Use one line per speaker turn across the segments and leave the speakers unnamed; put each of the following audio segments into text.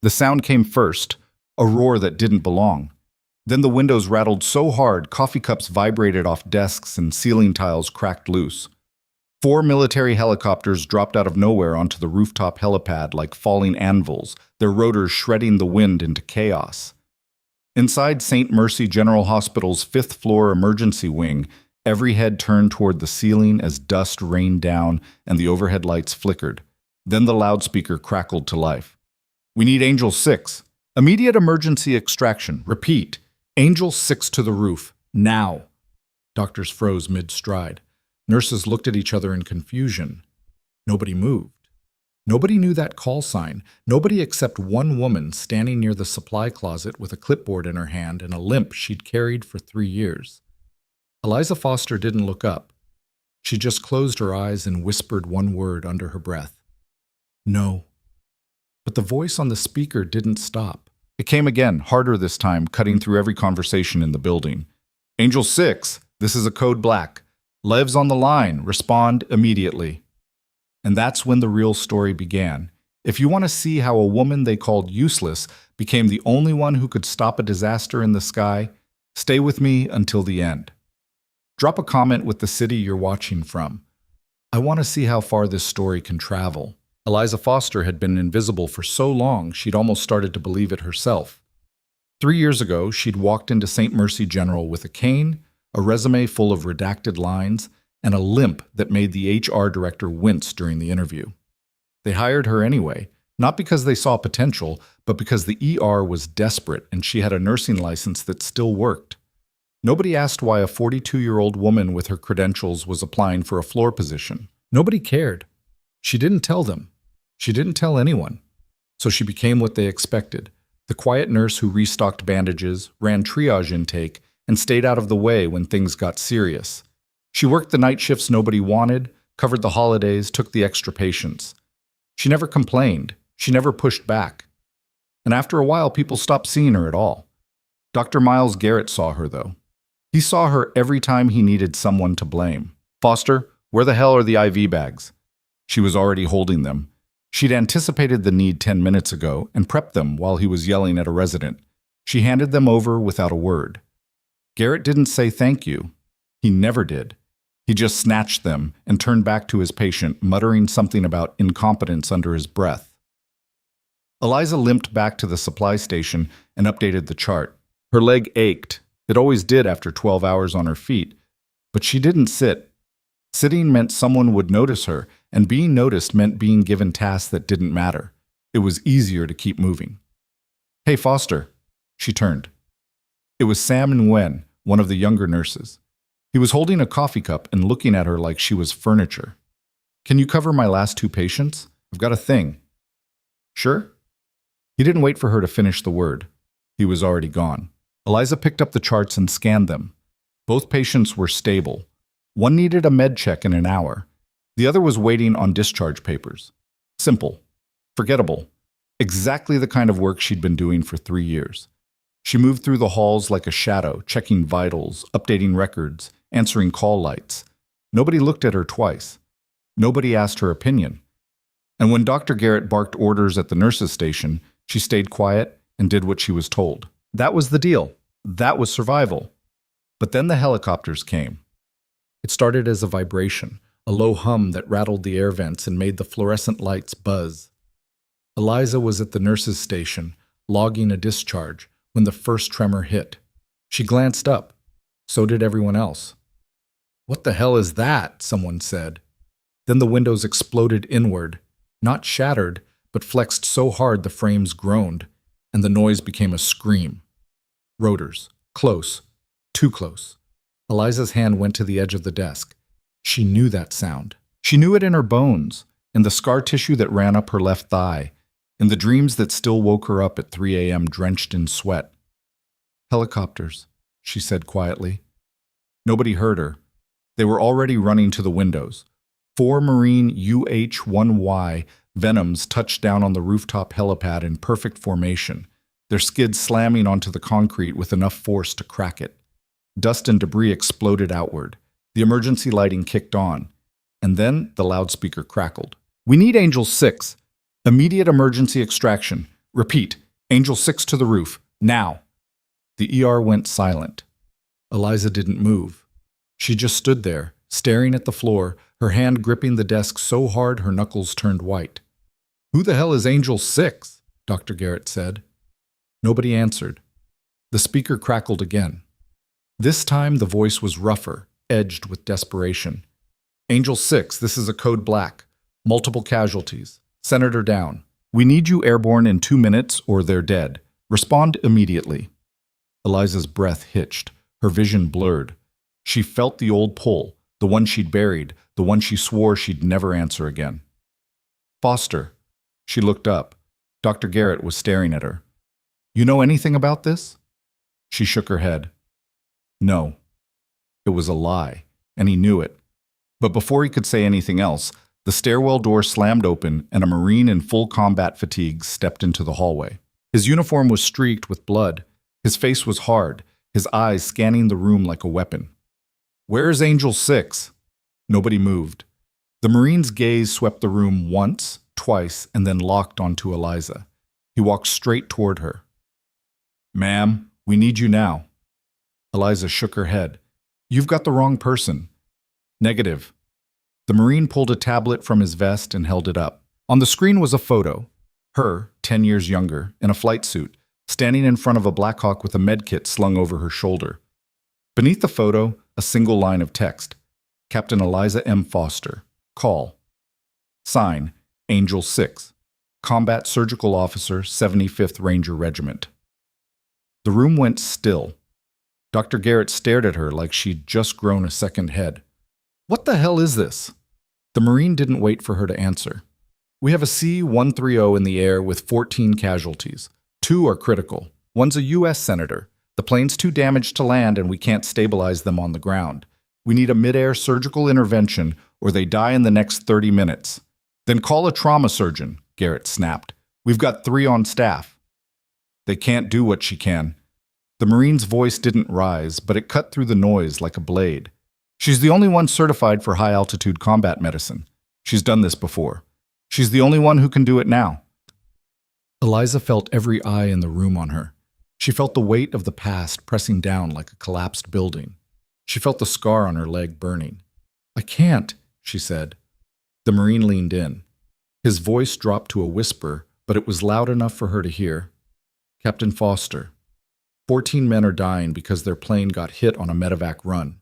The sound came first, a roar that didn't belong. Then the windows rattled so hard, coffee cups vibrated off desks and ceiling tiles cracked loose. 4 military helicopters dropped out of nowhere onto the rooftop helipad like falling anvils, their rotors shredding the wind into chaos. Inside St. Mercy General Hospital's 5th-floor emergency wing, every head turned toward the ceiling as dust rained down and the overhead lights flickered. Then the loudspeaker crackled to life. "We need Angel 6. Immediate emergency extraction. Repeat. Angel 6 to the roof. Now." Doctors froze mid-stride. Nurses looked at each other in confusion. Nobody moved. Nobody knew that call sign. Nobody except one woman standing near the supply closet with a clipboard in her hand and a limp she'd carried for 3 years. Eliza Foster didn't look up. She just closed her eyes and whispered one word under her breath. "No." But the voice on the speaker didn't stop. It came again, harder this time, cutting through every conversation in the building. "Angel 6, this is a code black. Lev's on the line. Respond immediately." And that's when the real story began. If you want to see how a woman they called useless became the only one who could stop a disaster in the sky, stay with me until the end. Drop a comment with the city you're watching from. I want to see how far this story can travel. Eliza Foster had been invisible for so long she'd almost started to believe it herself. 3 years ago, she'd walked into St. Mercy General with a cane, a resume full of redacted lines, and a limp that made the HR director wince during the interview. They hired her anyway, not because they saw potential, but because the ER was desperate and she had a nursing license that still worked. Nobody asked why a 42-year-old woman with her credentials was applying for a floor position. Nobody cared. She didn't tell them. She didn't tell anyone. So she became what they expected, the quiet nurse who restocked bandages, ran triage intake, and stayed out of the way when things got serious. She worked the night shifts nobody wanted, covered the holidays, took the extra patients. She never complained. She never pushed back. And after a while, people stopped seeing her at all. Dr. Miles Garrett saw her, though. He saw her every time he needed someone to blame. "Foster, where the hell are the IV bags?" She was already holding them. She'd anticipated the need 10 minutes ago and prepped them while he was yelling at a resident. She handed them over without a word. Garrett didn't say thank you. He never did. He just snatched them and turned back to his patient, muttering something about incompetence under his breath. Eliza limped back to the supply station and updated the chart. Her leg ached. It always did after 12 hours on her feet. But she didn't sit. Sitting meant someone would notice her, and being noticed meant being given tasks that didn't matter. It was easier to keep moving. "Hey, Foster." She turned. It was Sam Nguyen, one of the younger nurses. He was holding a coffee cup and looking at her like she was furniture. "Can you cover my last 2 patients? I've got a thing." "Sure." He didn't wait for her to finish the word. He was already gone. Eliza picked up the charts and scanned them. Both patients were stable. One needed a med check in an hour. The other was waiting on discharge papers. Simple. Forgettable. Exactly the kind of work she'd been doing for 3 years. She moved through the halls like a shadow, checking vitals, updating records, answering call lights. Nobody looked at her twice. Nobody asked her opinion. And when Dr. Garrett barked orders at the nurses' station, she stayed quiet and did what she was told. That was the deal. That was survival. But then the helicopters came. It started as a vibration, a low hum that rattled the air vents and made the fluorescent lights buzz. Eliza was at the nurses' station, logging a discharge, when the first tremor hit. She glanced up. So did everyone else. "What the hell is that?" someone said. Then the windows exploded inward, not shattered, but flexed so hard the frames groaned, and the noise became a scream. Rotors. Close. Too close. Eliza's hand went to the edge of the desk. She knew that sound. She knew it in her bones, in the scar tissue that ran up her left thigh, in the dreams that still woke her up at 3 a.m. drenched in sweat. "Helicopters," she said quietly. Nobody heard her. They were already running to the windows. 4 Marine UH-1Y Venoms touched down on the rooftop helipad in perfect formation, their skids slamming onto the concrete with enough force to crack it. Dust and debris exploded outward. The emergency lighting kicked on. And then the loudspeaker crackled. "We need Angel 6. Immediate emergency extraction. Repeat. Angel 6 to the roof. Now. The ER went silent. Eliza didn't move. She just stood there, staring at the floor, her hand gripping the desk so hard her knuckles turned white. "Who the hell is Angel 6? Dr. Garrett said. Nobody answered. The speaker crackled again. This time the voice was rougher, edged with desperation. "Angel 6, this is a code black. Multiple casualties. Senator down. We need you airborne in 2 minutes or they're dead. Respond immediately." Eliza's breath hitched, her vision blurred. She felt the old pull, the one she'd buried, the one she swore she'd never answer again. "Foster." She looked up. Dr. Garrett was staring at her. "You know anything about this?" She shook her head. No. It was a lie, and he knew it. But before he could say anything else, the stairwell door slammed open and a Marine in full combat fatigues stepped into the hallway. His uniform was streaked with blood. His face was hard, his eyes scanning the room like a weapon. "Where's Angel 6? Nobody moved. The Marine's gaze swept the room once, twice, and then locked onto Eliza. He walked straight toward her. "Ma'am, we need you now." Eliza shook her head. "You've got the wrong person." "Negative." The Marine pulled a tablet from his vest and held it up. On the screen was a photo. Her, 10 years younger, in a flight suit, standing in front of a Black Hawk with a medkit slung over her shoulder. Beneath the photo, a single line of text. Captain Eliza M. Foster. Call. Sign, Angel 6. Combat Surgical Officer, 75th Ranger Regiment. The room went still. Dr. Garrett stared at her like she'd just grown a second head. "What the hell is this?" The Marine didn't wait for her to answer. "We have a C-130 in the air with 14 casualties. 2 are critical. One's a U.S. Senator. The plane's too damaged to land and we can't stabilize them on the ground. We need a mid-air surgical intervention or they die in the next 30 minutes. Then call a trauma surgeon," Garrett snapped. "We've got 3 on staff." "They can't do what she can." The Marine's voice didn't rise, but it cut through the noise like a blade. "She's the only one certified for high-altitude combat medicine. She's done this before. She's the only one who can do it now." Eliza felt every eye in the room on her. She felt the weight of the past pressing down like a collapsed building. She felt the scar on her leg burning. "I can't," she said. The Marine leaned in. His voice dropped to a whisper, but it was loud enough for her to hear. "Captain Foster, 14 men are dying because their plane got hit on a medevac run.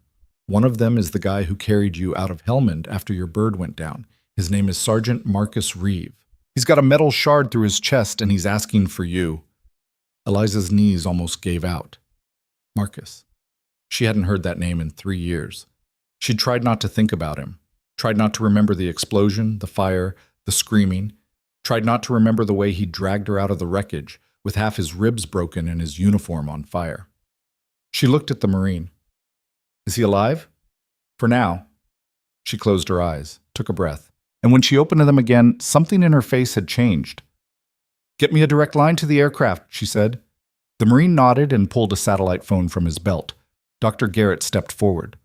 One of them is the guy who carried you out of Helmand after your bird went down. His name is Sergeant Marcus Reeve. He's got a metal shard through his chest and he's asking for you." Eliza's knees almost gave out. Marcus. She hadn't heard that name in 3 years. She'd tried not to think about him, tried not to remember the explosion, the fire, the screaming, tried not to remember the way he dragged her out of the wreckage, with half his ribs broken and his uniform on fire. She looked at the Marine. "Is he alive?" "For now." She closed her eyes, took a breath, and when she opened them again, something in her face had changed. "Get me a direct line to the aircraft," she said. The Marine nodded and pulled a satellite phone from his belt. Dr. Garrett stepped forward.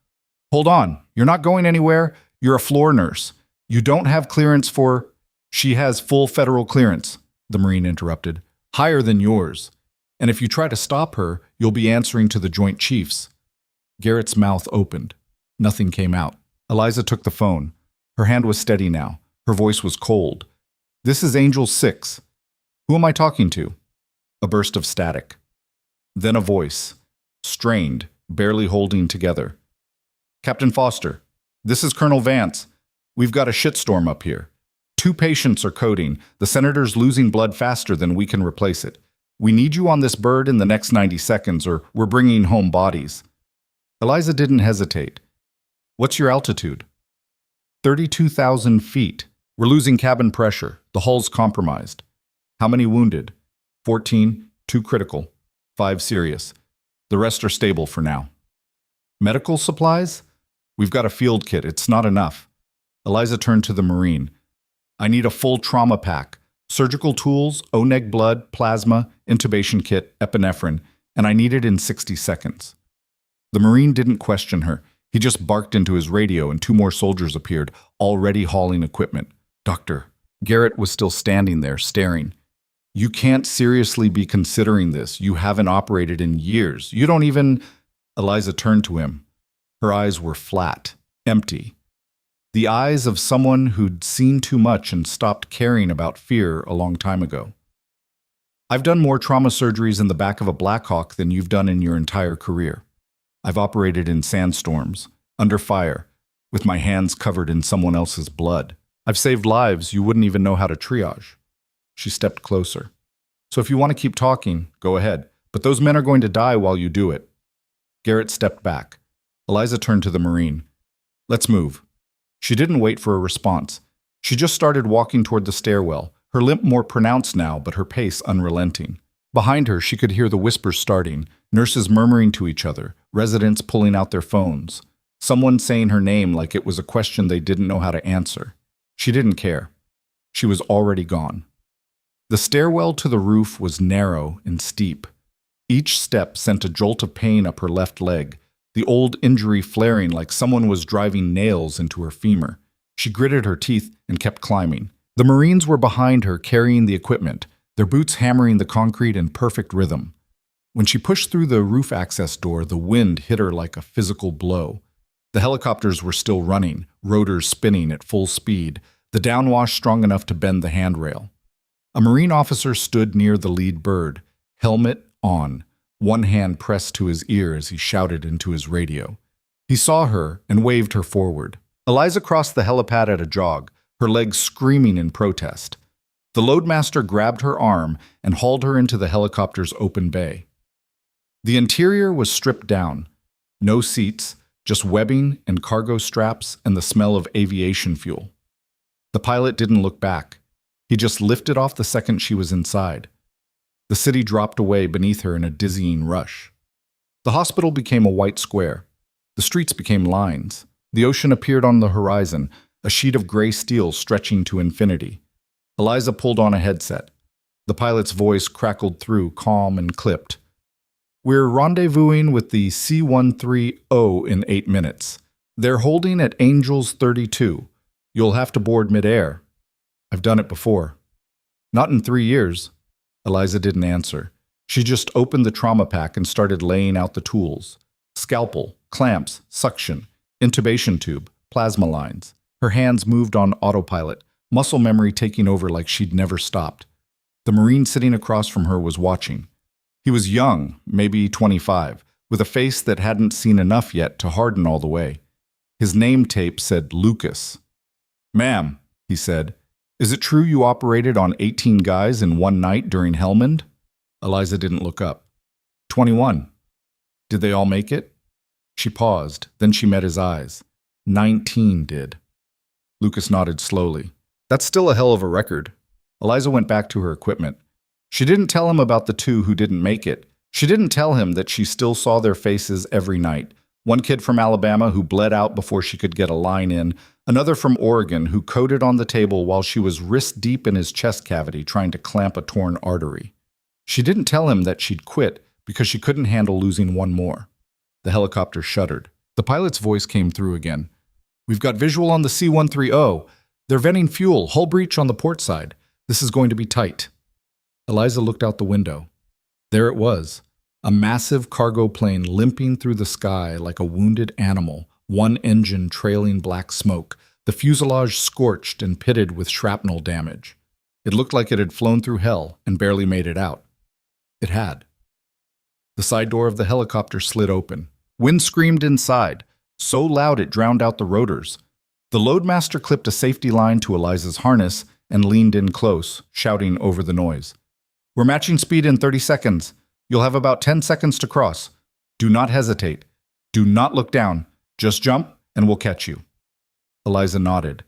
"Hold on, you're not going anywhere. You're a floor nurse. You don't have clearance for—" "She has full federal clearance," the Marine interrupted. "Higher than yours. And if you try to stop her, you'll be answering to the Joint Chiefs." Garrett's mouth opened. Nothing came out. Eliza took the phone. Her hand was steady now. Her voice was cold. "This is Angel 6. Who am I talking to?" A burst of static. Then a voice, strained, barely holding together. "Captain Foster, this is Colonel Vance. We've got a shitstorm up here. 2 patients are coding. The Senator's losing blood faster than we can replace it. We need you on this bird in the next 90 seconds or we're bringing home bodies." Eliza didn't hesitate. "What's your altitude?" 32,000 feet. We're losing cabin pressure. The hull's compromised." "How many wounded?" 14, 2 critical, 5 serious. The rest are stable for now." "Medical supplies?" "We've got a field kit. It's not enough." Eliza turned to the Marine. "I need a full trauma pack. Surgical tools, O-neg blood, plasma, intubation kit, epinephrine, and I need it in 60 seconds. The Marine didn't question her. He just barked into his radio and 2 more soldiers appeared, already hauling equipment. "Doctor." Garrett was still standing there, staring. You can't seriously be considering this. You haven't operated in years. You don't even... Eliza turned to him. Her eyes were flat, empty. The eyes of someone who'd seen too much and stopped caring about fear a long time ago. I've done more trauma surgeries in the back of a Blackhawk than you've done in your entire career. I've operated in sandstorms, under fire, with my hands covered in someone else's blood. I've saved lives you wouldn't even know how to triage. She stepped closer. So if you want to keep talking, go ahead. But those men are going to die while you do it. Garrett stepped back. Eliza turned to the Marine. Let's move. She didn't wait for a response. She just started walking toward the stairwell, her limp more pronounced now, but her pace unrelenting. Behind her, she could hear the whispers starting, nurses murmuring to each other, residents pulling out their phones, someone saying her name like it was a question they didn't know how to answer. She didn't care. She was already gone. The stairwell to the roof was narrow and steep. Each step sent a jolt of pain up her left leg, the old injury flaring like someone was driving nails into her femur. She gritted her teeth and kept climbing. The Marines were behind her, carrying the equipment, their boots hammering the concrete in perfect rhythm. When she pushed through the roof access door, the wind hit her like a physical blow. The helicopters were still running, rotors spinning at full speed, the downwash strong enough to bend the handrail. A Marine officer stood near the lead bird, helmet on, one hand pressed to his ear as he shouted into his radio. He saw her and waved her forward. Eliza crossed the helipad at a jog, her legs screaming in protest. The loadmaster grabbed her arm and hauled her into the helicopter's open bay. The interior was stripped down. No seats, just webbing and cargo straps and the smell of aviation fuel. The pilot didn't look back. He just lifted off the second she was inside. The city dropped away beneath her in a dizzying rush. The hospital became a white square. The streets became lines. The ocean appeared on the horizon, a sheet of gray steel stretching to infinity. Eliza pulled on a headset. The pilot's voice crackled through, calm and clipped. We're rendezvousing with the C-130 in 8 minutes. They're holding at Angels 32. You'll have to board midair. I've done it before. Not in 3 years. Eliza didn't answer. She just opened the trauma pack and started laying out the tools. Scalpel, clamps, suction, intubation tube, plasma lines. Her hands moved on autopilot, muscle memory taking over like she'd never stopped. The Marine sitting across from her was watching. He was young, maybe 25, with a face that hadn't seen enough yet to harden all the way. His name tape said Lucas. Ma'am, he said, is it true you operated on 18 guys in one night during Helmand? Eliza didn't look up. 21. Did they all make it? She paused, then she met his eyes. 19 did. Lucas nodded slowly. That's still a hell of a record. Eliza went back to her equipment. She didn't tell him about the 2 who didn't make it. She didn't tell him that she still saw their faces every night. One kid from Alabama who bled out before she could get a line in, another from Oregon who coded on the table while she was wrist deep in his chest cavity trying to clamp a torn artery. She didn't tell him that she'd quit because she couldn't handle losing one more. The helicopter shuddered. The pilot's voice came through again. We've got visual on the C-130. They're venting fuel, hull breach on the port side. This is going to be tight. Eliza looked out the window. There it was, a massive cargo plane limping through the sky like a wounded animal, one engine trailing black smoke, the fuselage scorched and pitted with shrapnel damage. It looked like it had flown through hell and barely made it out. It had. The side door of the helicopter slid open. Wind screamed inside, so loud it drowned out the rotors. The loadmaster clipped a safety line to Eliza's harness and leaned in close, shouting over the noise. We're matching speed in 30 seconds. You'll have about 10 seconds to cross. Do not hesitate. Do not look down. Just jump and we'll catch you. Eliza nodded.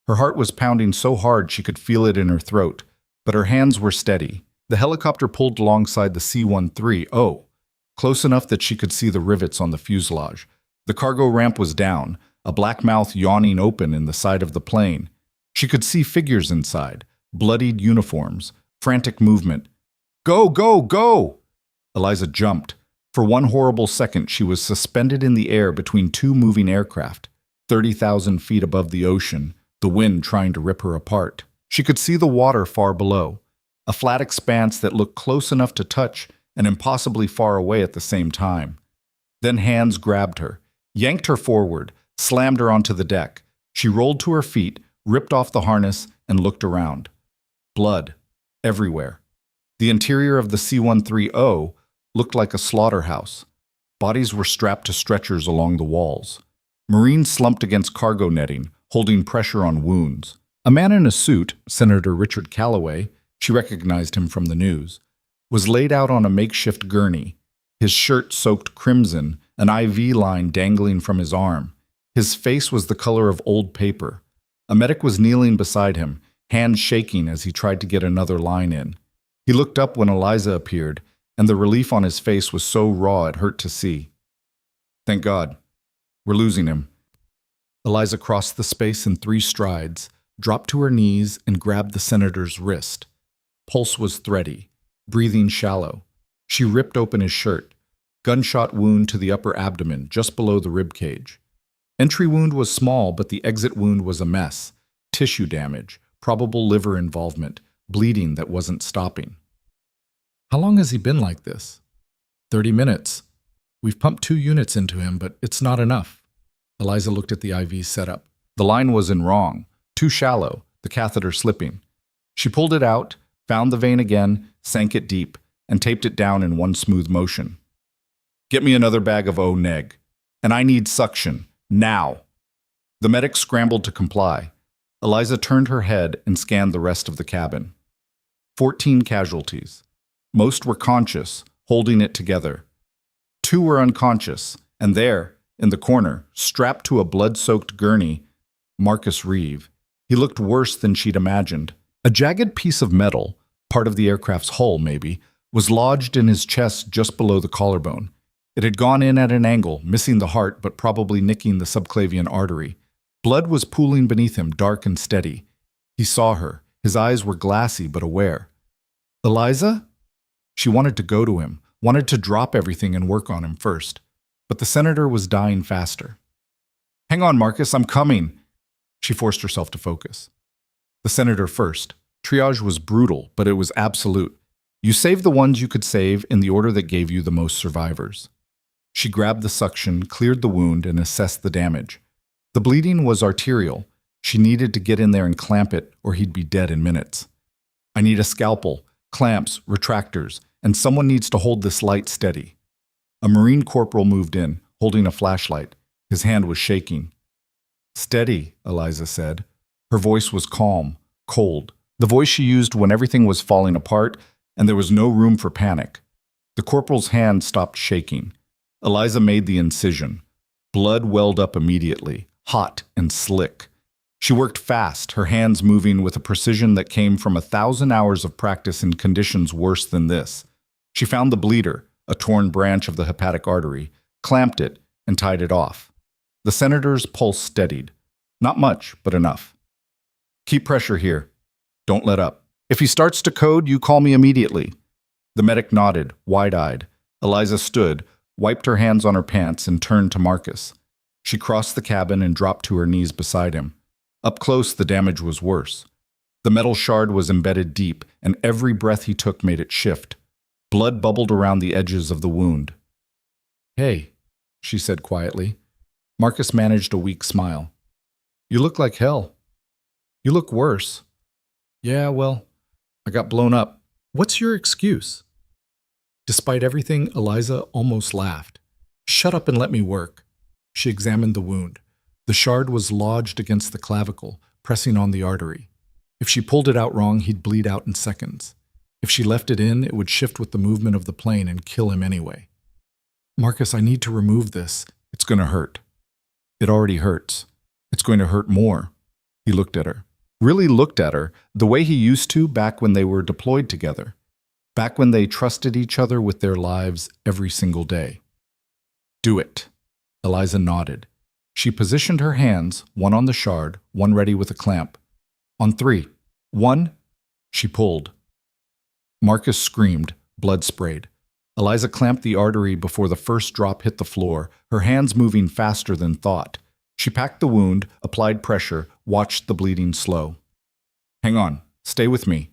Her heart was pounding so hard she could feel it in her throat, but her hands were steady. The helicopter pulled alongside the C-130, close enough that she could see the rivets on the fuselage. The cargo ramp was down, a black mouth yawning open in the side of the plane. She could see figures inside, bloodied uniforms, frantic movement. Go, go, go! Eliza jumped. For one horrible second, she was suspended in the air between 2 moving aircraft, 30,000 feet above the ocean, the wind trying to rip her apart. She could see the water far below. a flat expanse that looked close enough to touch and impossibly far away at the same time. Then hands grabbed her, yanked her forward, slammed her onto the deck. She rolled to her feet, ripped off the harness, and looked around. Blood. Everywhere. The interior of the C-130 looked like a slaughterhouse. Bodies were strapped to stretchers along the walls. Marines slumped against cargo netting, holding pressure on wounds. A man in a suit, Senator Richard Calloway, she recognized him from the news, was laid out on a makeshift gurney, his shirt soaked crimson, an IV line dangling from his arm. His face was the color of old paper. A medic was kneeling beside him, hands shaking as he tried to get another line in. He looked up when Eliza appeared, and the relief on his face was so raw it hurt to see. Thank God. We're losing him. Eliza crossed the space in 3 strides, dropped to her knees, and grabbed the senator's wrist. Pulse was thready, breathing shallow. She ripped open his shirt. Gunshot wound to the upper abdomen, just below the rib cage. Entry wound was small, but the exit wound was a mess. Tissue damage, probable liver involvement, bleeding that wasn't stopping. How long has he been like this? 30 minutes. We've pumped 2 units into him, but it's not enough. Eliza looked at the IV setup. The line wasn't wrong. Too shallow, the catheter slipping. She pulled it out, found the vein again, sank it deep, and taped it down in one smooth motion. Get me another bag of O-neg. And I need suction. Now. The medic scrambled to comply. Eliza turned her head and scanned the rest of the cabin. 14 casualties. Most were conscious, holding it together. 2 were unconscious, and there, in the corner, strapped to a blood-soaked gurney, Marcus Reeve. He looked worse than she'd imagined. A jagged piece of metal, part of the aircraft's hull maybe, was lodged in his chest just below the collarbone. It had gone in at an angle, missing the heart but probably nicking the subclavian artery. Blood was pooling beneath him, dark and steady. He saw her. His eyes were glassy but aware. Eliza? She wanted to go to him, wanted to drop everything and work on him first. But the senator was dying faster. Hang on, Marcus, I'm coming. She forced herself to focus. The senator first. Triage was brutal, but it was absolute. You saved the ones you could save in the order that gave you the most survivors. She grabbed the suction, cleared the wound, and assessed the damage. The bleeding was arterial. She needed to get in there and clamp it, or he'd be dead in minutes. I need a scalpel, clamps, retractors, and someone needs to hold this light steady. A Marine corporal moved in, holding a flashlight. His hand was shaking. Steady, Eliza said. Her voice was calm, cold, the voice she used when everything was falling apart and there was no room for panic. The corporal's hand stopped shaking. Eliza made the incision. Blood welled up immediately, hot and slick. She worked fast, her hands moving with a precision that came from 1,000 hours of practice in conditions worse than this. She found the bleeder, a torn branch of the hepatic artery, clamped it, and tied it off. The senator's pulse steadied. Not much, but enough. Keep pressure here. Don't let up. If he starts to code, you call me immediately. The medic nodded, wide-eyed. Eliza stood, wiped her hands on her pants, and turned to Marcus. She crossed the cabin and dropped to her knees beside him. Up close, the damage was worse. The metal shard was embedded deep, and every breath he took made it shift. Blood bubbled around the edges of the wound. Hey, she said quietly. Marcus managed a weak smile. You look like hell. You look worse. Yeah, well, I got blown up. What's your excuse? Despite everything, Eliza almost laughed. Shut up and let me work. She examined the wound. The shard was lodged against the clavicle, pressing on the artery. If she pulled it out wrong, he'd bleed out in seconds. If she left it in, it would shift with the movement of the plane and kill him anyway. Marcus, I need to remove this. It's going to hurt. It already hurts. It's going to hurt more. He looked at her. Really looked at her, the way he used to back when they were deployed together. Back when they trusted each other with their lives every single day. Do it. Eliza nodded. She positioned her hands, one on the shard, one ready with a clamp. On 3. 1. She pulled. Marcus screamed, blood sprayed. Eliza clamped the artery before the first drop hit the floor, her hands moving faster than thought. She packed the wound, applied pressure, watched the bleeding slow. Hang on. Stay with me.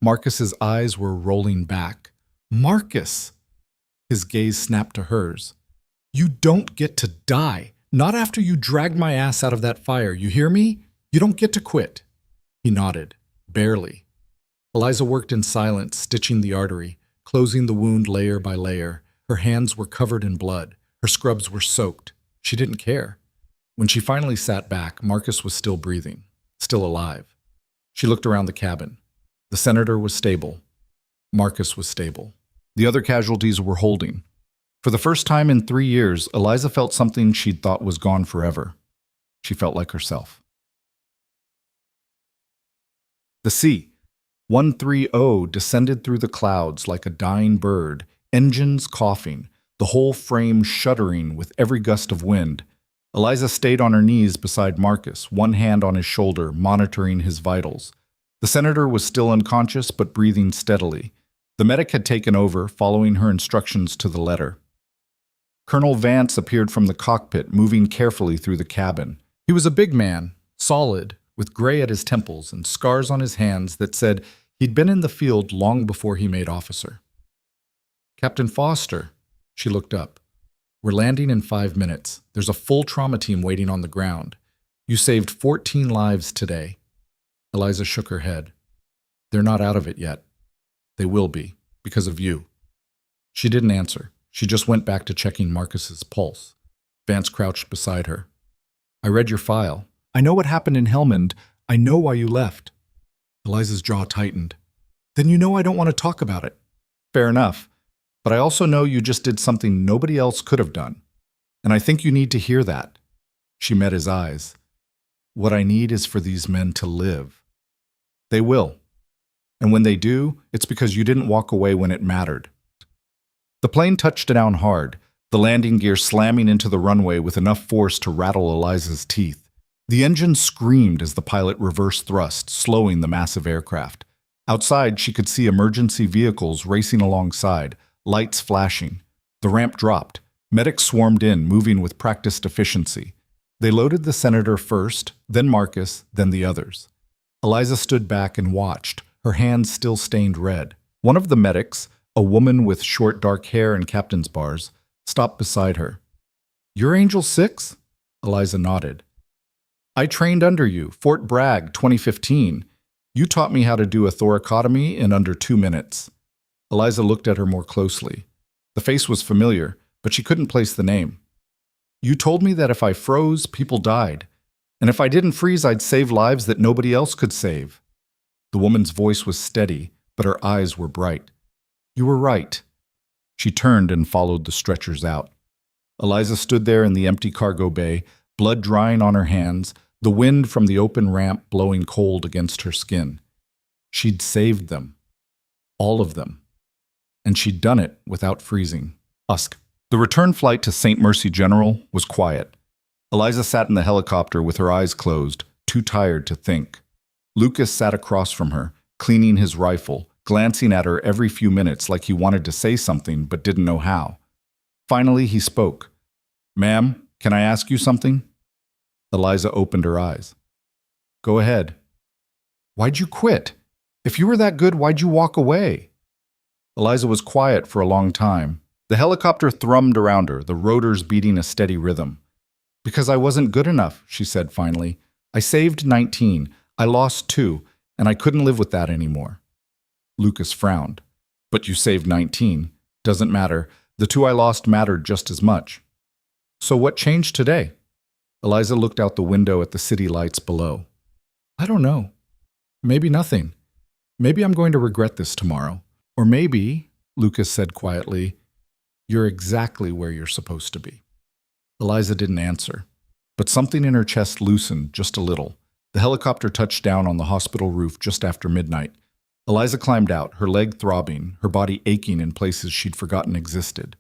Marcus's eyes were rolling back. Marcus! His gaze snapped to hers. You don't get to die. Not after you dragged my ass out of that fire, you hear me? You don't get to quit. He nodded. Barely. Eliza worked in silence, stitching the artery, closing the wound layer by layer. Her hands were covered in blood. Her scrubs were soaked. She didn't care. When she finally sat back, Marcus was still breathing, still alive. She looked around the cabin. The senator was stable. Marcus was stable. The other casualties were holding. For the first time in 3 years, Eliza felt something she'd thought was gone forever. She felt like herself. The C-130 descended through the clouds like a dying bird, engines coughing, the whole frame shuddering with every gust of wind. Eliza stayed on her knees beside Marcus, one hand on his shoulder, monitoring his vitals. The senator was still unconscious but breathing steadily. The medic had taken over, following her instructions to the letter. Colonel Vance appeared from the cockpit, moving carefully through the cabin. He was a big man, solid, with gray at his temples and scars on his hands that said he'd been in the field long before he made officer. Captain Foster, she looked up. We're landing in 5 minutes. There's a full trauma team waiting on the ground. You saved 14 lives today. Eliza shook her head. They're not out of it yet. They will be, because of you. She didn't answer. She just went back to checking Marcus's pulse. Vance crouched beside her. I read your file. I know what happened in Helmand. I know why you left. Eliza's jaw tightened. Then you know I don't want to talk about it. Fair enough. But I also know you just did something nobody else could have done. And I think you need to hear that. She met his eyes. What I need is for these men to live. They will. And when they do, it's because you didn't walk away when it mattered. The plane touched down hard, the landing gear slamming into the runway with enough force to rattle Eliza's teeth. The engine screamed as the pilot reverse thrust, slowing the massive aircraft. Outside, she could see emergency vehicles racing alongside, lights flashing. The ramp dropped. Medics swarmed in, moving with practiced efficiency. They loaded the senator first, then Marcus, then the others. Eliza stood back and watched, her hands still stained red. One of the medics, a woman with short dark hair and captain's bars, stopped beside her. You're Angel 6? Eliza nodded. I trained under you, Fort Bragg, 2015. You taught me how to do a thoracotomy in under 2 minutes. Eliza looked at her more closely. The face was familiar, but she couldn't place the name. You told me that if I froze, people died. And if I didn't freeze, I'd save lives that nobody else could save. The woman's voice was steady, but her eyes were bright. You were right. She turned and followed the stretchers out. Eliza stood there in the empty cargo bay, blood drying on her hands, the wind from the open ramp blowing cold against her skin. She'd saved them. All of them. And she'd done it without freezing. The return flight to St. Mercy General was quiet. Eliza sat in the helicopter with her eyes closed, too tired to think. Lucas sat across from her, cleaning his rifle, glancing at her every few minutes like he wanted to say something but didn't know how. Finally, he spoke. Ma'am, can I ask you something? Eliza opened her eyes. Go ahead. Why'd you quit? If you were that good, why'd you walk away? Eliza was quiet for a long time. The helicopter thrummed around her, the rotors beating a steady rhythm. Because I wasn't good enough, she said finally. I saved 19. I lost 2, and I couldn't live with that anymore. Lucas frowned. But you saved 19. Doesn't matter. The 2 I lost mattered just as much. So what changed today? Eliza looked out the window at the city lights below. I don't know. Maybe nothing. Maybe I'm going to regret this tomorrow. Or maybe, Lucas said quietly, you're exactly where you're supposed to be. Eliza didn't answer, but something in her chest loosened just a little. The helicopter touched down on the hospital roof just after midnight. Eliza climbed out, her leg throbbing, her body aching in places she'd forgotten existed.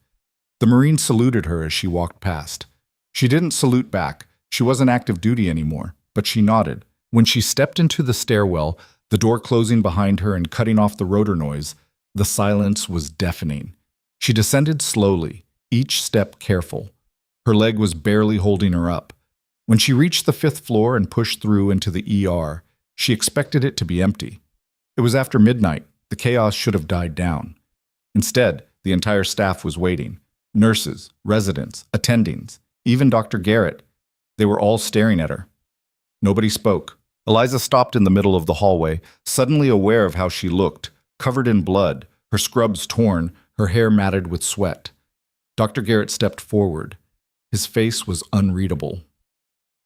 The Marine saluted her as she walked past. She didn't salute back. She wasn't active duty anymore, but she nodded. When she stepped into the stairwell, the door closing behind her and cutting off the rotor noise, the silence was deafening. She descended slowly, each step careful. Her leg was barely holding her up. When she reached the 5th floor and pushed through into the ER, she expected it to be empty. It was after midnight. The chaos should have died down. Instead, the entire staff was waiting. Nurses, residents, attendings, even Dr. Garrett. They were all staring at her. Nobody spoke. Eliza stopped in the middle of the hallway, suddenly aware of how she looked, covered in blood, her scrubs torn, her hair matted with sweat. Dr. Garrett stepped forward. His face was unreadable.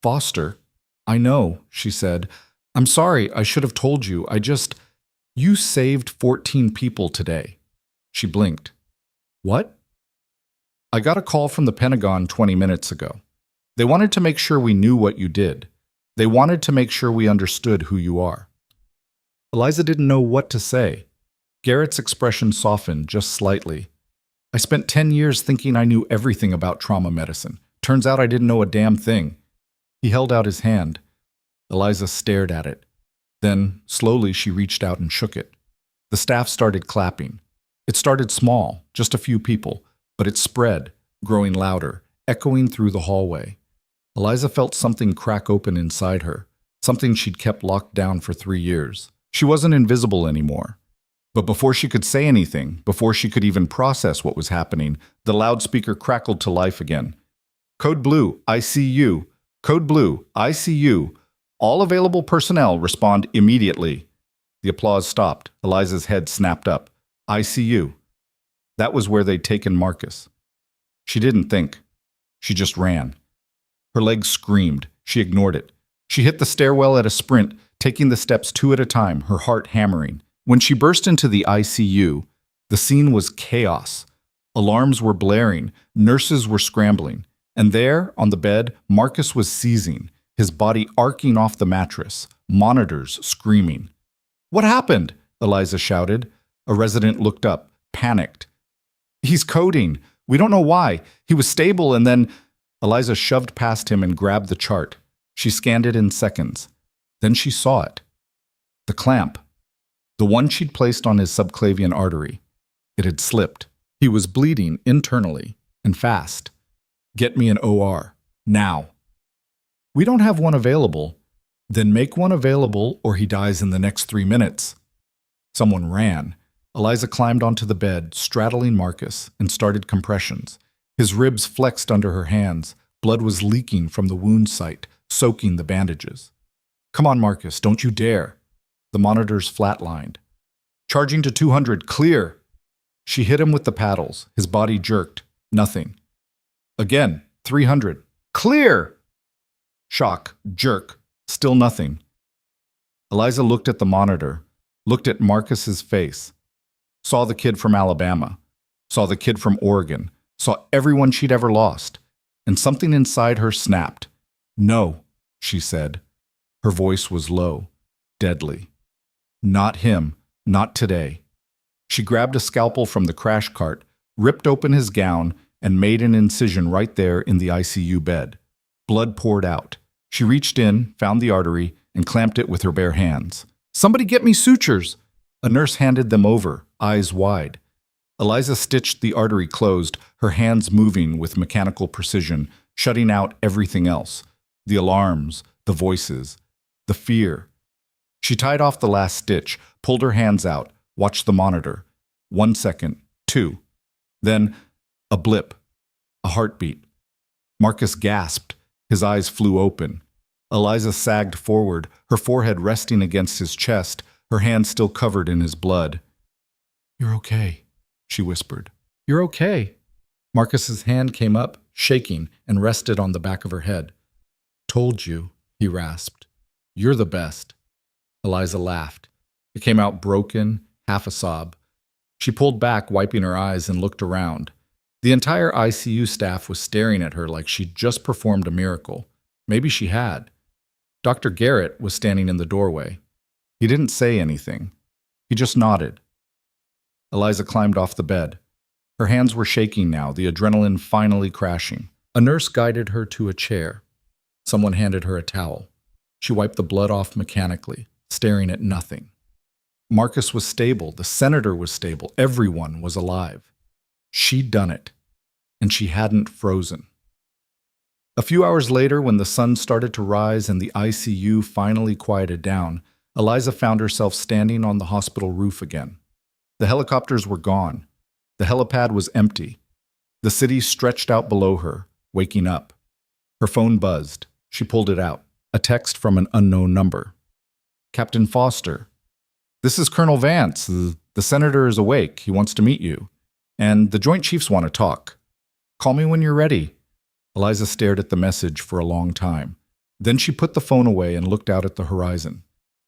"Foster, I know," she said. "I'm sorry, I should have told you. You saved 14 people today." She blinked. "What?" "I got a call from the Pentagon 20 minutes ago. They wanted to make sure we knew what you did. They wanted to make sure we understood who you are." Eliza didn't know what to say. Garrett's expression softened just slightly. "I spent 10 years thinking I knew everything about trauma medicine. Turns out I didn't know a damn thing." He held out his hand. Eliza stared at it. Then, slowly, she reached out and shook it. The staff started clapping. It started small, just a few people, but it spread, growing louder, echoing through the hallway. Eliza felt something crack open inside her, something she'd kept locked down for 3 years. She wasn't invisible anymore. But before she could say anything, before she could even process what was happening, the loudspeaker crackled to life again. "Code Blue, I see you. Code Blue, I see you. All available personnel respond immediately." The applause stopped. Eliza's head snapped up. "I see you." That was where they'd taken Marcus. She didn't think. She just ran. Her legs screamed. She ignored it. She hit the stairwell at a sprint, taking the steps 2 at a time, her heart hammering. When she burst into the ICU, the scene was chaos. Alarms were blaring, nurses were scrambling, and there, on the bed, Marcus was seizing, his body arcing off the mattress, monitors screaming. "What happened?" Eliza shouted. A resident looked up, panicked. "He's coding. We don't know why. He was stable and then—" Eliza shoved past him and grabbed the chart. She scanned it in seconds. Then she saw it. The clamp. The one she'd placed on his subclavian artery. It had slipped. He was bleeding internally, and fast. "Get me an OR. Now." "We don't have one available." "Then make one available or he dies in the next 3 minutes." Someone ran. Eliza climbed onto the bed, straddling Marcus, and started compressions. His ribs flexed under her hands. Blood was leaking from the wound site, soaking the bandages. "Come on, Marcus, don't you dare." The monitors flatlined. "Charging to 200, clear." She hit him with the paddles. His body jerked. Nothing. Again, 300. "Clear!" Shock, jerk, still nothing. Eliza looked at the monitor, looked at Marcus's face, saw the kid from Alabama, saw the kid from Oregon, saw everyone she'd ever lost, and something inside her snapped. "No," she said. Her voice was low, deadly. "Not him, not today." She grabbed a scalpel from the crash cart, ripped open his gown, and made an incision right there in the ICU bed. Blood poured out. She reached in, found the artery, and clamped it with her bare hands. "Somebody get me sutures!" A nurse handed them over, eyes wide. Eliza stitched the artery closed, her hands moving with mechanical precision, shutting out everything else. The alarms, the voices, the fear. She tied off the last stitch, pulled her hands out, watched the monitor. 1 second, 2. Then, a blip, a heartbeat. Marcus gasped. His eyes flew open. Eliza sagged forward, her forehead resting against his chest, her hands still covered in his blood. "You're okay," she whispered. "You're okay." Marcus's hand came up, shaking, and rested on the back of her head. "Told you," he rasped. "You're the best." Eliza laughed. It came out broken, half a sob. She pulled back, wiping her eyes, and looked around. The entire ICU staff was staring at her like she'd just performed a miracle. Maybe she had. Dr. Garrett was standing in the doorway. He didn't say anything. He just nodded. Eliza climbed off the bed. Her hands were shaking now, the adrenaline finally crashing. A nurse guided her to a chair. Someone handed her a towel. She wiped the blood off mechanically, staring at nothing. Marcus was stable, the senator was stable, everyone was alive. She'd done it, and she hadn't frozen. A few hours later, when the sun started to rise and the ICU finally quieted down, Eliza found herself standing on the hospital roof again. The helicopters were gone. The helipad was empty. The city stretched out below her, waking up. Her phone buzzed. She pulled it out. A text from an unknown number. Captain Foster. This is Colonel Vance. The senator is awake. He wants to meet you. And the Joint Chiefs want to talk. Call me when you're ready. Eliza stared at the message for a long time. Then she put the phone away and looked out at the horizon.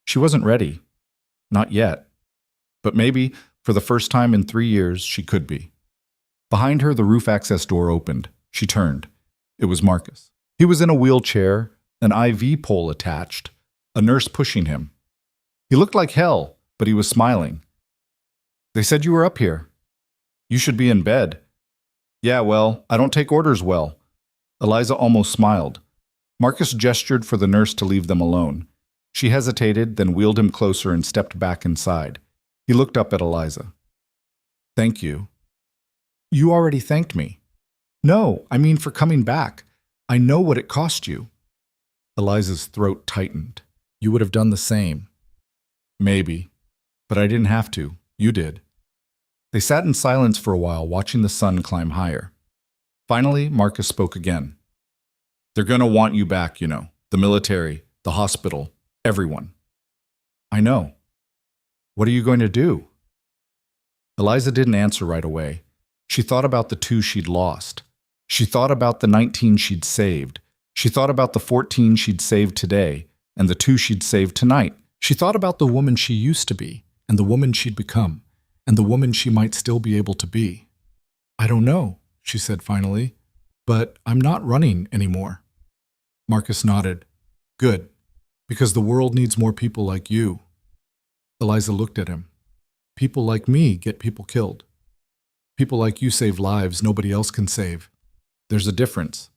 She wasn't ready. Not yet. But maybe, for the first time in 3 years, she could be. Behind her, the roof access door opened. She turned. It was Marcus. He was in a wheelchair, an IV pole attached, a nurse pushing him. He looked like hell, but he was smiling. They said you were up here. You should be in bed. Yeah, well, I don't take orders well. Eliza almost smiled. Marcus gestured for the nurse to leave them alone. She hesitated, then wheeled him closer and stepped back inside. He looked up at Eliza. Thank you. You already thanked me. No, I mean for coming back. I know what it cost you. Eliza's throat tightened. You would have done the same. Maybe. But I didn't have to. You did. They sat in silence for a while, watching the sun climb higher. Finally, Marcus spoke again. They're going to want you back, you know. The military, the hospital, everyone. I know. What are you going to do? Eliza didn't answer right away. She thought about the 2 she'd lost. She thought about the 19 she'd saved. She thought about the 14 she'd saved today, and the 2 she'd saved tonight. She thought about the woman she used to be, and the woman she'd become, and the woman she might still be able to be. I don't know, she said finally, but I'm not running anymore. Marcus nodded. Good, because the world needs more people like you. Eliza looked at him. People like me get people killed. People like you save lives nobody else can save. There's a difference.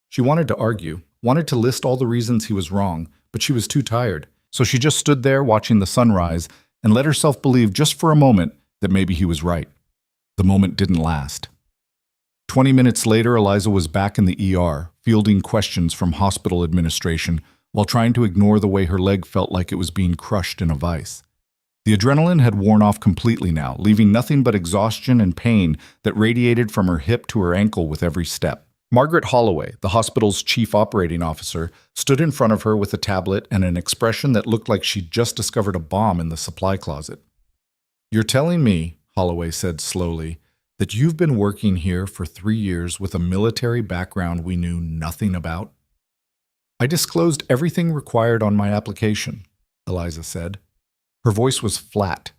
She wanted to argue, wanted to list all the reasons he was wrong, but she was too tired. So she just stood there watching the sunrise and let herself believe just for a moment that maybe he was right. The moment didn't last. 20 minutes later, Eliza was back in the ER, fielding questions from hospital administration while trying to ignore the way her leg felt like it was being crushed in a vice. The adrenaline had worn off completely now, leaving nothing but exhaustion and pain that radiated from her hip to her ankle with every step. Margaret Holloway, the hospital's chief operating officer, stood in front of her with a tablet and an expression that looked like she'd just discovered a bomb in the supply closet. You're telling me, Holloway said slowly, that you've been working here for 3 years with a military background we knew nothing about? I disclosed everything required on my application, Eliza said. Her voice was flat.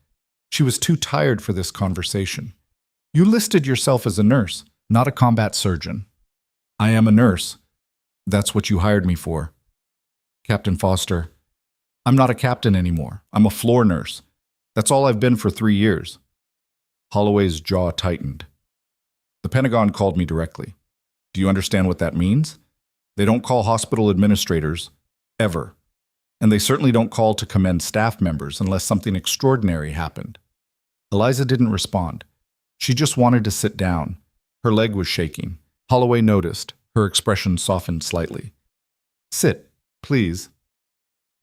She was too tired for this conversation. You listed yourself as a nurse, not a combat surgeon. I am a nurse. That's what you hired me for. Captain Foster, I'm not a captain anymore. I'm a floor nurse. That's all I've been for 3 years. Holloway's jaw tightened. The Pentagon called me directly. Do you understand what that means? They don't call hospital administrators, ever. And they certainly don't call to commend staff members unless something extraordinary happened. Eliza didn't respond. She just wanted to sit down. Her leg was shaking. Holloway noticed. Her expression softened slightly. Sit, please.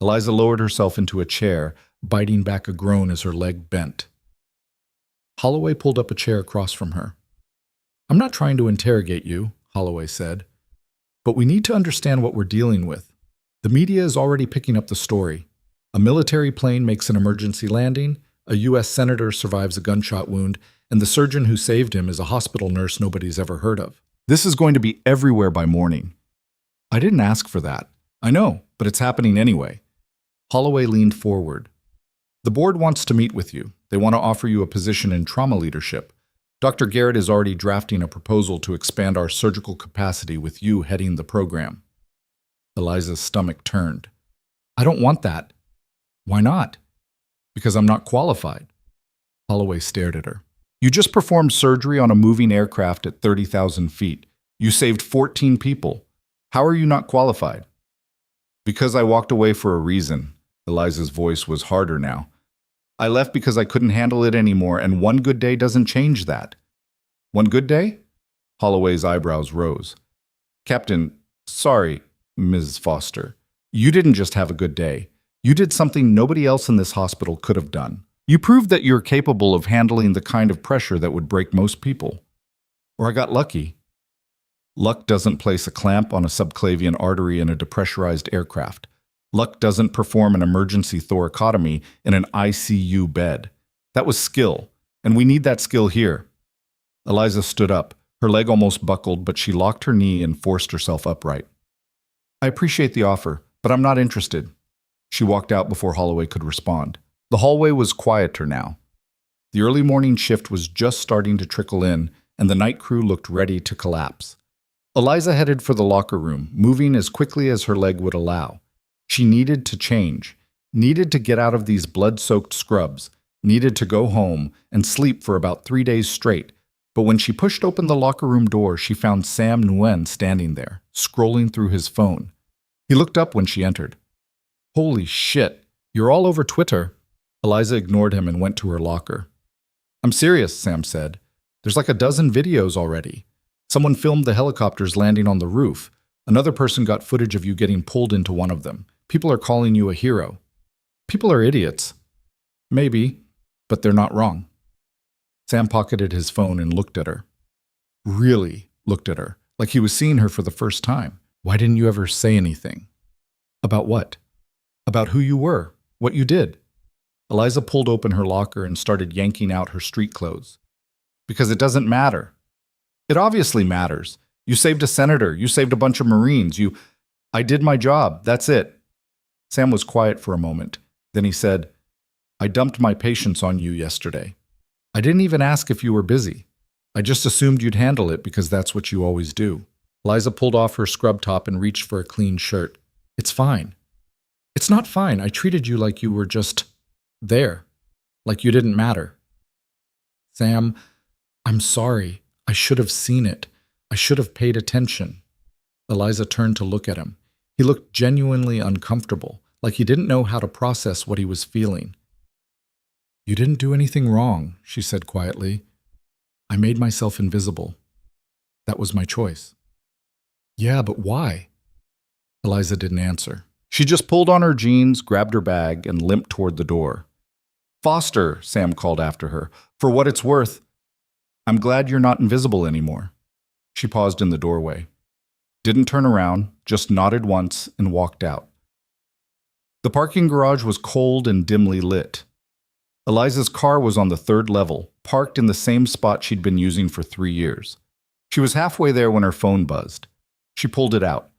Eliza lowered herself into a chair, biting back a groan as her leg bent. Holloway pulled up a chair across from her. I'm not trying to interrogate you, Holloway said, but we need to understand what we're dealing with. The media is already picking up the story. A military plane makes an emergency landing, a U.S. senator survives a gunshot wound, and the surgeon who saved him is a hospital nurse nobody's ever heard of. This is going to be everywhere by morning. I didn't ask for that. I know, but it's happening anyway. Holloway leaned forward. The board wants to meet with you. They want to offer you a position in trauma leadership. Dr. Garrett is already drafting a proposal to expand our surgical capacity with you heading the program. Eliza's stomach turned. I don't want that. Why not? Because I'm not qualified. Holloway stared at her. You just performed surgery on a moving aircraft at 30,000 feet. You saved 14 people. How are you not qualified? Because I walked away for a reason. Eliza's voice was harder now. I left because I couldn't handle it anymore, and one good day doesn't change that. One good day? Holloway's eyebrows rose. Captain, sorry, Ms. Foster. You didn't just have a good day. You did something nobody else in this hospital could have done. You proved that you're capable of handling the kind of pressure that would break most people. Or I got lucky. Luck doesn't place a clamp on a subclavian artery in a depressurized aircraft. Luck doesn't perform an emergency thoracotomy in an ICU bed. That was skill, and we need that skill here. Eliza stood up. Her leg almost buckled, but she locked her knee and forced herself upright. I appreciate the offer, but I'm not interested. She walked out before Holloway could respond. The hallway was quieter now. The early morning shift was just starting to trickle in, and the night crew looked ready to collapse. Eliza headed for the locker room, moving as quickly as her leg would allow. She needed to change, needed to get out of these blood-soaked scrubs, needed to go home and sleep for about 3 days straight. But when she pushed open the locker room door, she found Sam Nguyen standing there, scrolling through his phone. He looked up when she entered. Holy shit, you're all over Twitter. Eliza ignored him and went to her locker. I'm serious, Sam said. There's like a dozen videos already. Someone filmed the helicopters landing on the roof. Another person got footage of you getting pulled into one of them. People are calling you a hero. People are idiots. Maybe, but they're not wrong. Sam pocketed his phone and looked at her. Really looked at her, like he was seeing her for the first time. Why didn't you ever say anything? About what? About who you were, what you did. Eliza pulled open her locker and started yanking out her street clothes. Because it doesn't matter. It obviously matters. You saved a senator. You saved a bunch of Marines. I did my job. That's it. Sam was quiet for a moment. Then he said, I dumped my patience on you yesterday. I didn't even ask if you were busy. I just assumed you'd handle it because that's what you always do. Eliza pulled off her scrub top and reached for a clean shirt. It's fine. It's not fine. I treated you like you were just there, like you didn't matter. Sam, I'm sorry. I should have seen it. I should have paid attention. Eliza turned to look at him. He looked genuinely uncomfortable, like he didn't know how to process what he was feeling. You didn't do anything wrong, she said quietly. I made myself invisible. That was my choice. Yeah, but why? Eliza didn't answer. She just pulled on her jeans, grabbed her bag, and limped toward the door. Foster, Sam called after her. For what it's worth, I'm glad you're not invisible anymore. She paused in the doorway. Didn't turn around, just nodded once and walked out. The parking garage was cold and dimly lit. Eliza's car was on the 3rd level, parked in the same spot she'd been using for 3 years. She was halfway there when her phone buzzed. She pulled it out.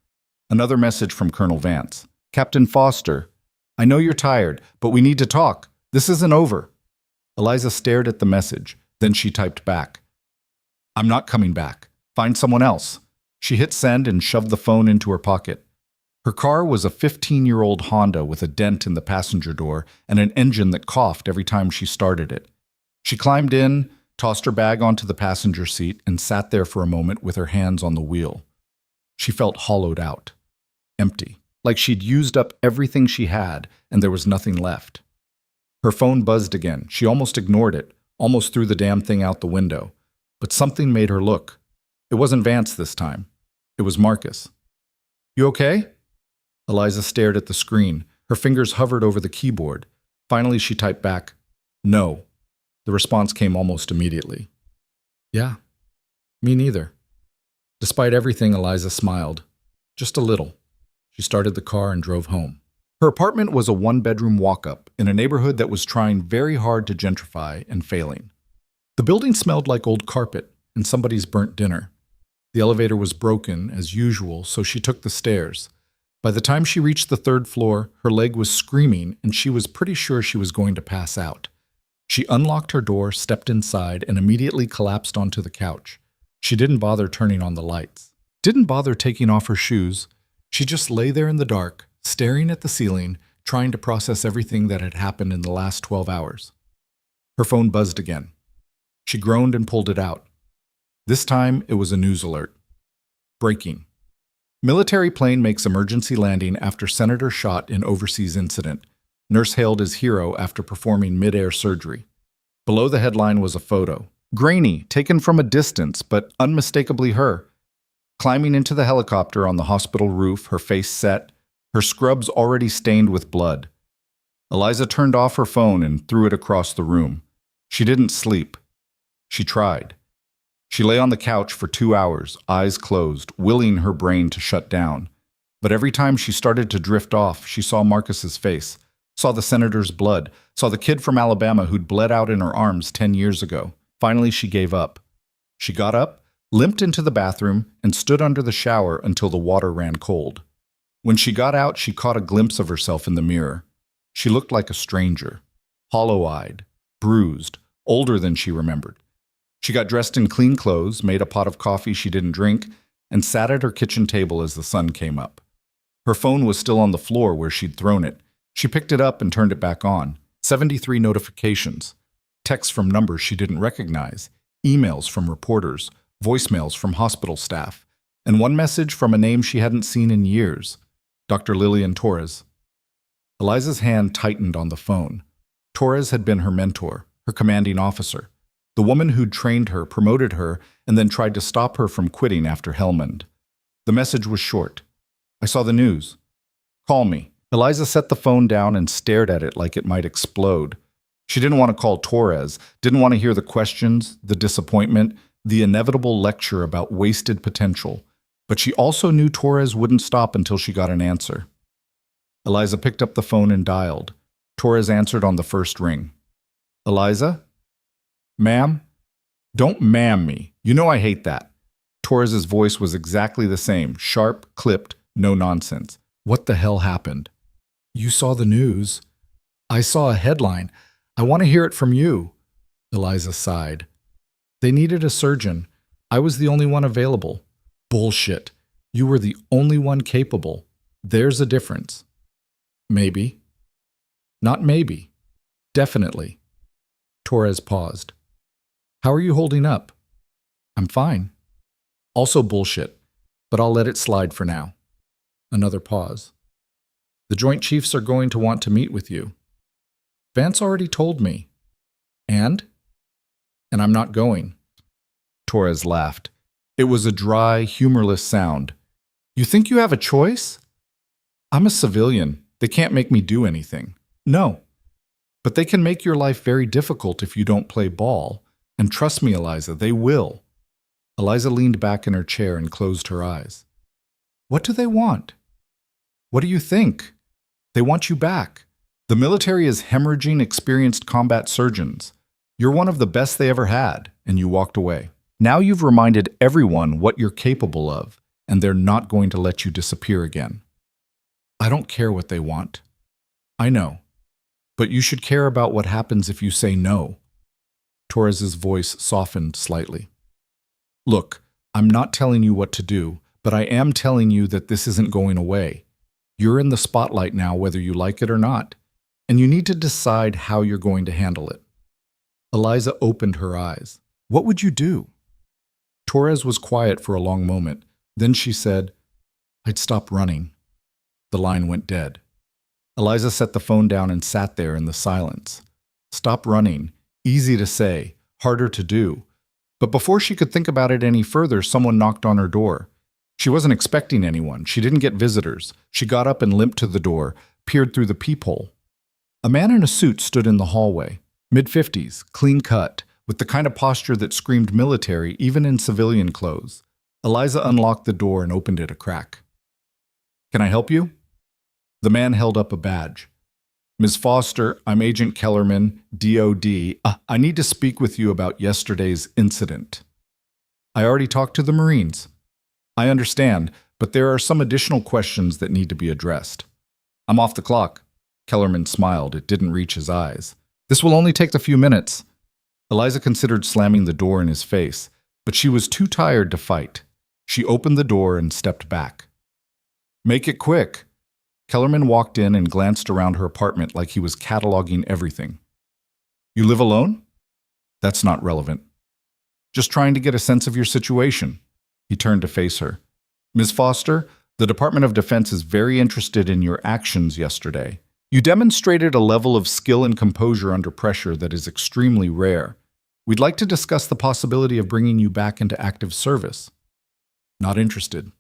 Another message from Colonel Vance. Captain Foster, I know you're tired, but we need to talk. This isn't over. Eliza stared at the message. Then she typed back. I'm not coming back. Find someone else. She hit send and shoved the phone into her pocket. Her car was a 15-year-old Honda with a dent in the passenger door and an engine that coughed every time she started it. She climbed in, tossed her bag onto the passenger seat, and sat there for a moment with her hands on the wheel. She felt hollowed out, empty, like she'd used up everything she had and there was nothing left. Her phone buzzed again. She almost ignored it, almost threw the damn thing out the window. But something made her look. It wasn't Vance this time. It was Marcus. You okay? Eliza stared at the screen. Her fingers hovered over the keyboard. Finally, she typed back, No. The response came almost immediately. Yeah, me neither. Despite everything, Eliza smiled. Just a little. She started the car and drove home. Her apartment was a 1-bedroom walk-up in a neighborhood that was trying very hard to gentrify and failing. The building smelled like old carpet and somebody's burnt dinner. The elevator was broken, as usual, so she took the stairs. By the time she reached the 3rd floor, her leg was screaming and she was pretty sure she was going to pass out. She unlocked her door, stepped inside, and immediately collapsed onto the couch. She didn't bother turning on the lights. Didn't bother taking off her shoes. She just lay there in the dark, staring at the ceiling, trying to process everything that had happened in the last 12 hours. Her phone buzzed again. She groaned and pulled it out. This time, it was a news alert. Breaking. Military plane makes emergency landing after senator shot in overseas incident. Nurse hailed as hero after performing mid-air surgery. Below the headline was a photo. Grainy, taken from a distance, but unmistakably her. Climbing into the helicopter on the hospital roof, her face set, her scrubs already stained with blood. Eliza turned off her phone and threw it across the room. She didn't sleep. She tried. She lay on the couch for 2 hours, eyes closed, willing her brain to shut down. But every time she started to drift off, she saw Marcus's face, saw the senator's blood, saw the kid from Alabama who'd bled out in her arms 10 years ago. Finally, she gave up. She got up, limped into the bathroom, and stood under the shower until the water ran cold. When she got out, she caught a glimpse of herself in the mirror. She looked like a stranger, hollow-eyed, bruised, older than she remembered. She got dressed in clean clothes, made a pot of coffee she didn't drink, and sat at her kitchen table as the sun came up. Her phone was still on the floor where she'd thrown it. She picked it up and turned it back on. 73 notifications. Texts from numbers she didn't recognize. Emails from reporters. Voicemails from hospital staff. And one message from a name she hadn't seen in years. Dr. Lillian Torres. Eliza's hand tightened on the phone. Torres had been her mentor, her commanding officer. The woman who'd trained her, promoted her, and then tried to stop her from quitting after Helmand. The message was short. I saw the news. Call me. Eliza set the phone down and stared at it like it might explode. She didn't want to call Torres, didn't want to hear the questions, the disappointment, the inevitable lecture about wasted potential. But she also knew Torres wouldn't stop until she got an answer. Eliza picked up the phone and dialed. Torres answered on the first ring. Eliza? Ma'am? Don't ma'am me. You know I hate that. Torres's voice was exactly the same, sharp, clipped, no nonsense. What the hell happened? You saw the news. I saw a headline. I want to hear it from you. Eliza sighed. They needed a surgeon. I was the only one available. Bullshit. You were the only one capable. There's a difference. Maybe. Not maybe. Definitely. Torres paused. How are you holding up? I'm fine. Also bullshit, but I'll let it slide for now. Another pause. The Joint Chiefs are going to want to meet with you. Vance already told me. And? And I'm not going. Torres laughed. It was a dry, humorless sound. You think you have a choice? I'm a civilian. They can't make me do anything. No. But they can make your life very difficult if you don't play ball. And trust me, Eliza, they will. Eliza leaned back in her chair and closed her eyes. What do they want? What do you think? They want you back. The military is hemorrhaging experienced combat surgeons. You're one of the best they ever had, and you walked away. Now you've reminded everyone what you're capable of, and they're not going to let you disappear again. I don't care what they want. I know. But you should care about what happens if you say no. Torres's voice softened slightly. Look, I'm not telling you what to do, but I am telling you that this isn't going away. You're in the spotlight now whether you like it or not, and you need to decide how you're going to handle it. Eliza opened her eyes. What would you do? Torres was quiet for a long moment. Then she said, I'd stop running. The line went dead. Eliza set the phone down and sat there in the silence. Stop running. Easy to say, harder to do. But before she could think about it any further, someone knocked on her door. She wasn't expecting anyone. She didn't get visitors. She got up and limped to the door, peered through the peephole. A man in a suit stood in the hallway, mid-50s, clean-cut, with the kind of posture that screamed military even in civilian clothes. Eliza unlocked the door and opened it a crack. Can I help you? The man held up a badge. Ms. Foster, I'm Agent Kellerman, DOD. I need to speak with you about yesterday's incident. I already talked to the Marines. I understand, but there are some additional questions that need to be addressed. I'm off the clock. Kellerman smiled. It didn't reach his eyes. This will only take a few minutes. Eliza considered slamming the door in his face, but she was too tired to fight. She opened the door and stepped back. Make it quick. Kellerman walked in and glanced around her apartment like he was cataloging everything. You live alone? That's not relevant. Just trying to get a sense of your situation. He turned to face her. Ms. Foster, the Department of Defense is very interested in your actions yesterday. You demonstrated a level of skill and composure under pressure that is extremely rare. We'd like to discuss the possibility of bringing you back into active service. Not interested.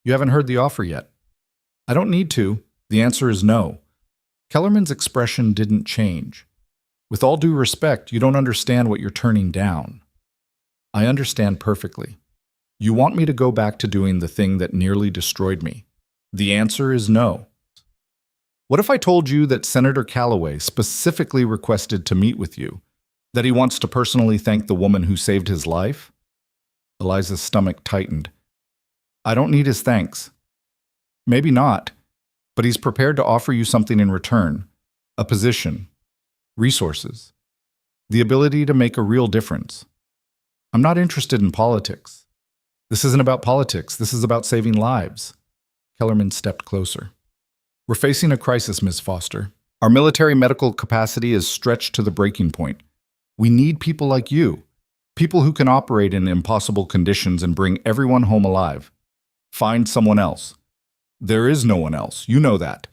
You haven't heard the offer yet. I don't need to. The answer is no. Kellerman's expression didn't change. With all due respect, you don't understand what you're turning down. I understand perfectly. You want me to go back to doing the thing that nearly destroyed me. The answer is no. What if I told you that Senator Calloway specifically requested to meet with you, that he wants to personally thank the woman who saved his life? Eliza's stomach tightened. I don't need his thanks. Maybe not, but he's prepared to offer you something in return, a position, resources, the ability to make a real difference. I'm not interested in politics. This isn't about politics. This is about saving lives. Kellerman stepped closer. We're facing a crisis, Ms. Foster. Our military medical capacity is stretched to the breaking point. We need people like you, people who can operate in impossible conditions and bring everyone home alive. Find someone else. There is no one else. You know that.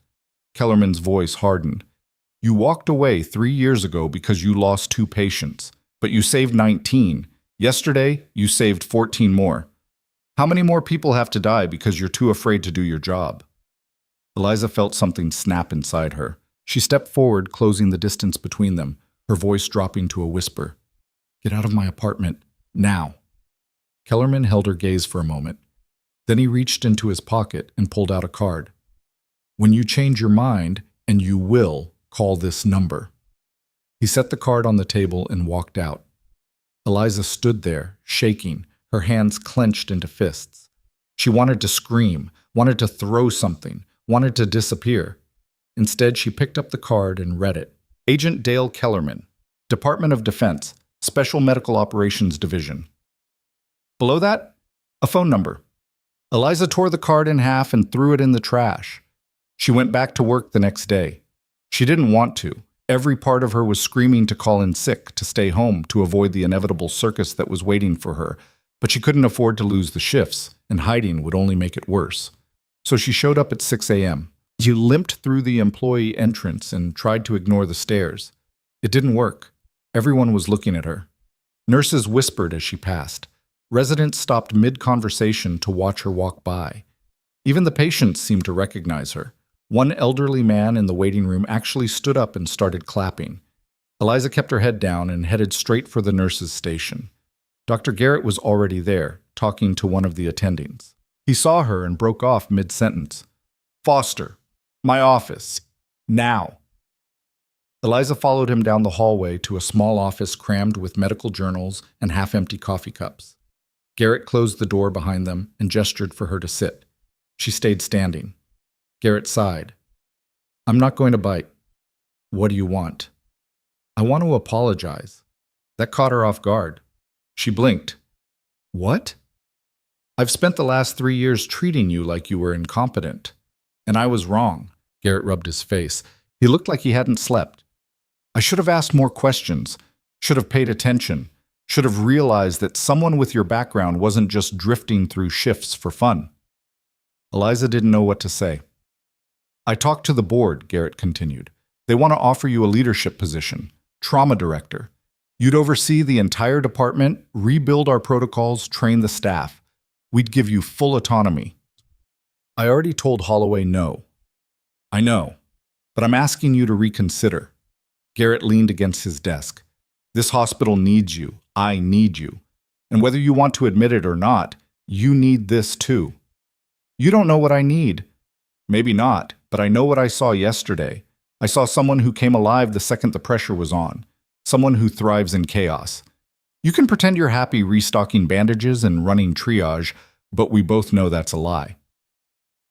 Kellerman's voice hardened. You walked away 3 years ago because you lost 2 patients, but you saved 19. Yesterday, you saved 14 more. How many more people have to die because you're too afraid to do your job? Eliza felt something snap inside her. She stepped forward, closing the distance between them, her voice dropping to a whisper. Get out of my apartment, now. Kellerman held her gaze for a moment. Then he reached into his pocket and pulled out a card. When you change your mind, and you will, call this number. He set the card on the table and walked out. Eliza stood there, shaking, her hands clenched into fists. She wanted to scream, wanted to throw something, wanted to disappear. Instead, she picked up the card and read it. Agent Dale Kellerman, Department of Defense, Special Medical Operations Division. Below that, a phone number. Eliza tore the card in half and threw it in the trash. She went back to work the next day. She didn't want to. Every part of her was screaming to call in sick, to stay home, to avoid the inevitable circus that was waiting for her. But she couldn't afford to lose the shifts, and hiding would only make it worse. So she showed up at 6 a.m. She limped through the employee entrance and tried to ignore the stares. It didn't work. Everyone was looking at her. Nurses whispered as she passed. Residents stopped mid-conversation to watch her walk by. Even the patients seemed to recognize her. One elderly man in the waiting room actually stood up and started clapping. Eliza kept her head down and headed straight for the nurse's station. Dr. Garrett was already there, talking to one of the attendings. He saw her and broke off mid-sentence. Foster, my office, now. Eliza followed him down the hallway to a small office crammed with medical journals and half-empty coffee cups. Garrett closed the door behind them and gestured for her to sit. She stayed standing. Garrett sighed. I'm not going to bite. What do you want? I want to apologize. That caught her off guard. She blinked. What? I've spent the last 3 years treating you like you were incompetent. And I was wrong. Garrett rubbed his face. He looked like he hadn't slept. I should have asked more questions, should have paid attention, should have realized that someone with your background wasn't just drifting through shifts for fun. Eliza didn't know what to say. I talked to the board, Garrett continued. They want to offer you a leadership position, trauma director. You'd oversee the entire department, rebuild our protocols, train the staff. We'd give you full autonomy. I already told Holloway no. I know, but I'm asking you to reconsider. Garrett leaned against his desk. This hospital needs you. I need you. And whether you want to admit it or not, you need this too. You don't know what I need. Maybe not, but I know what I saw yesterday. I saw someone who came alive the second the pressure was on. Someone who thrives in chaos. You can pretend you're happy restocking bandages and running triage, but we both know that's a lie.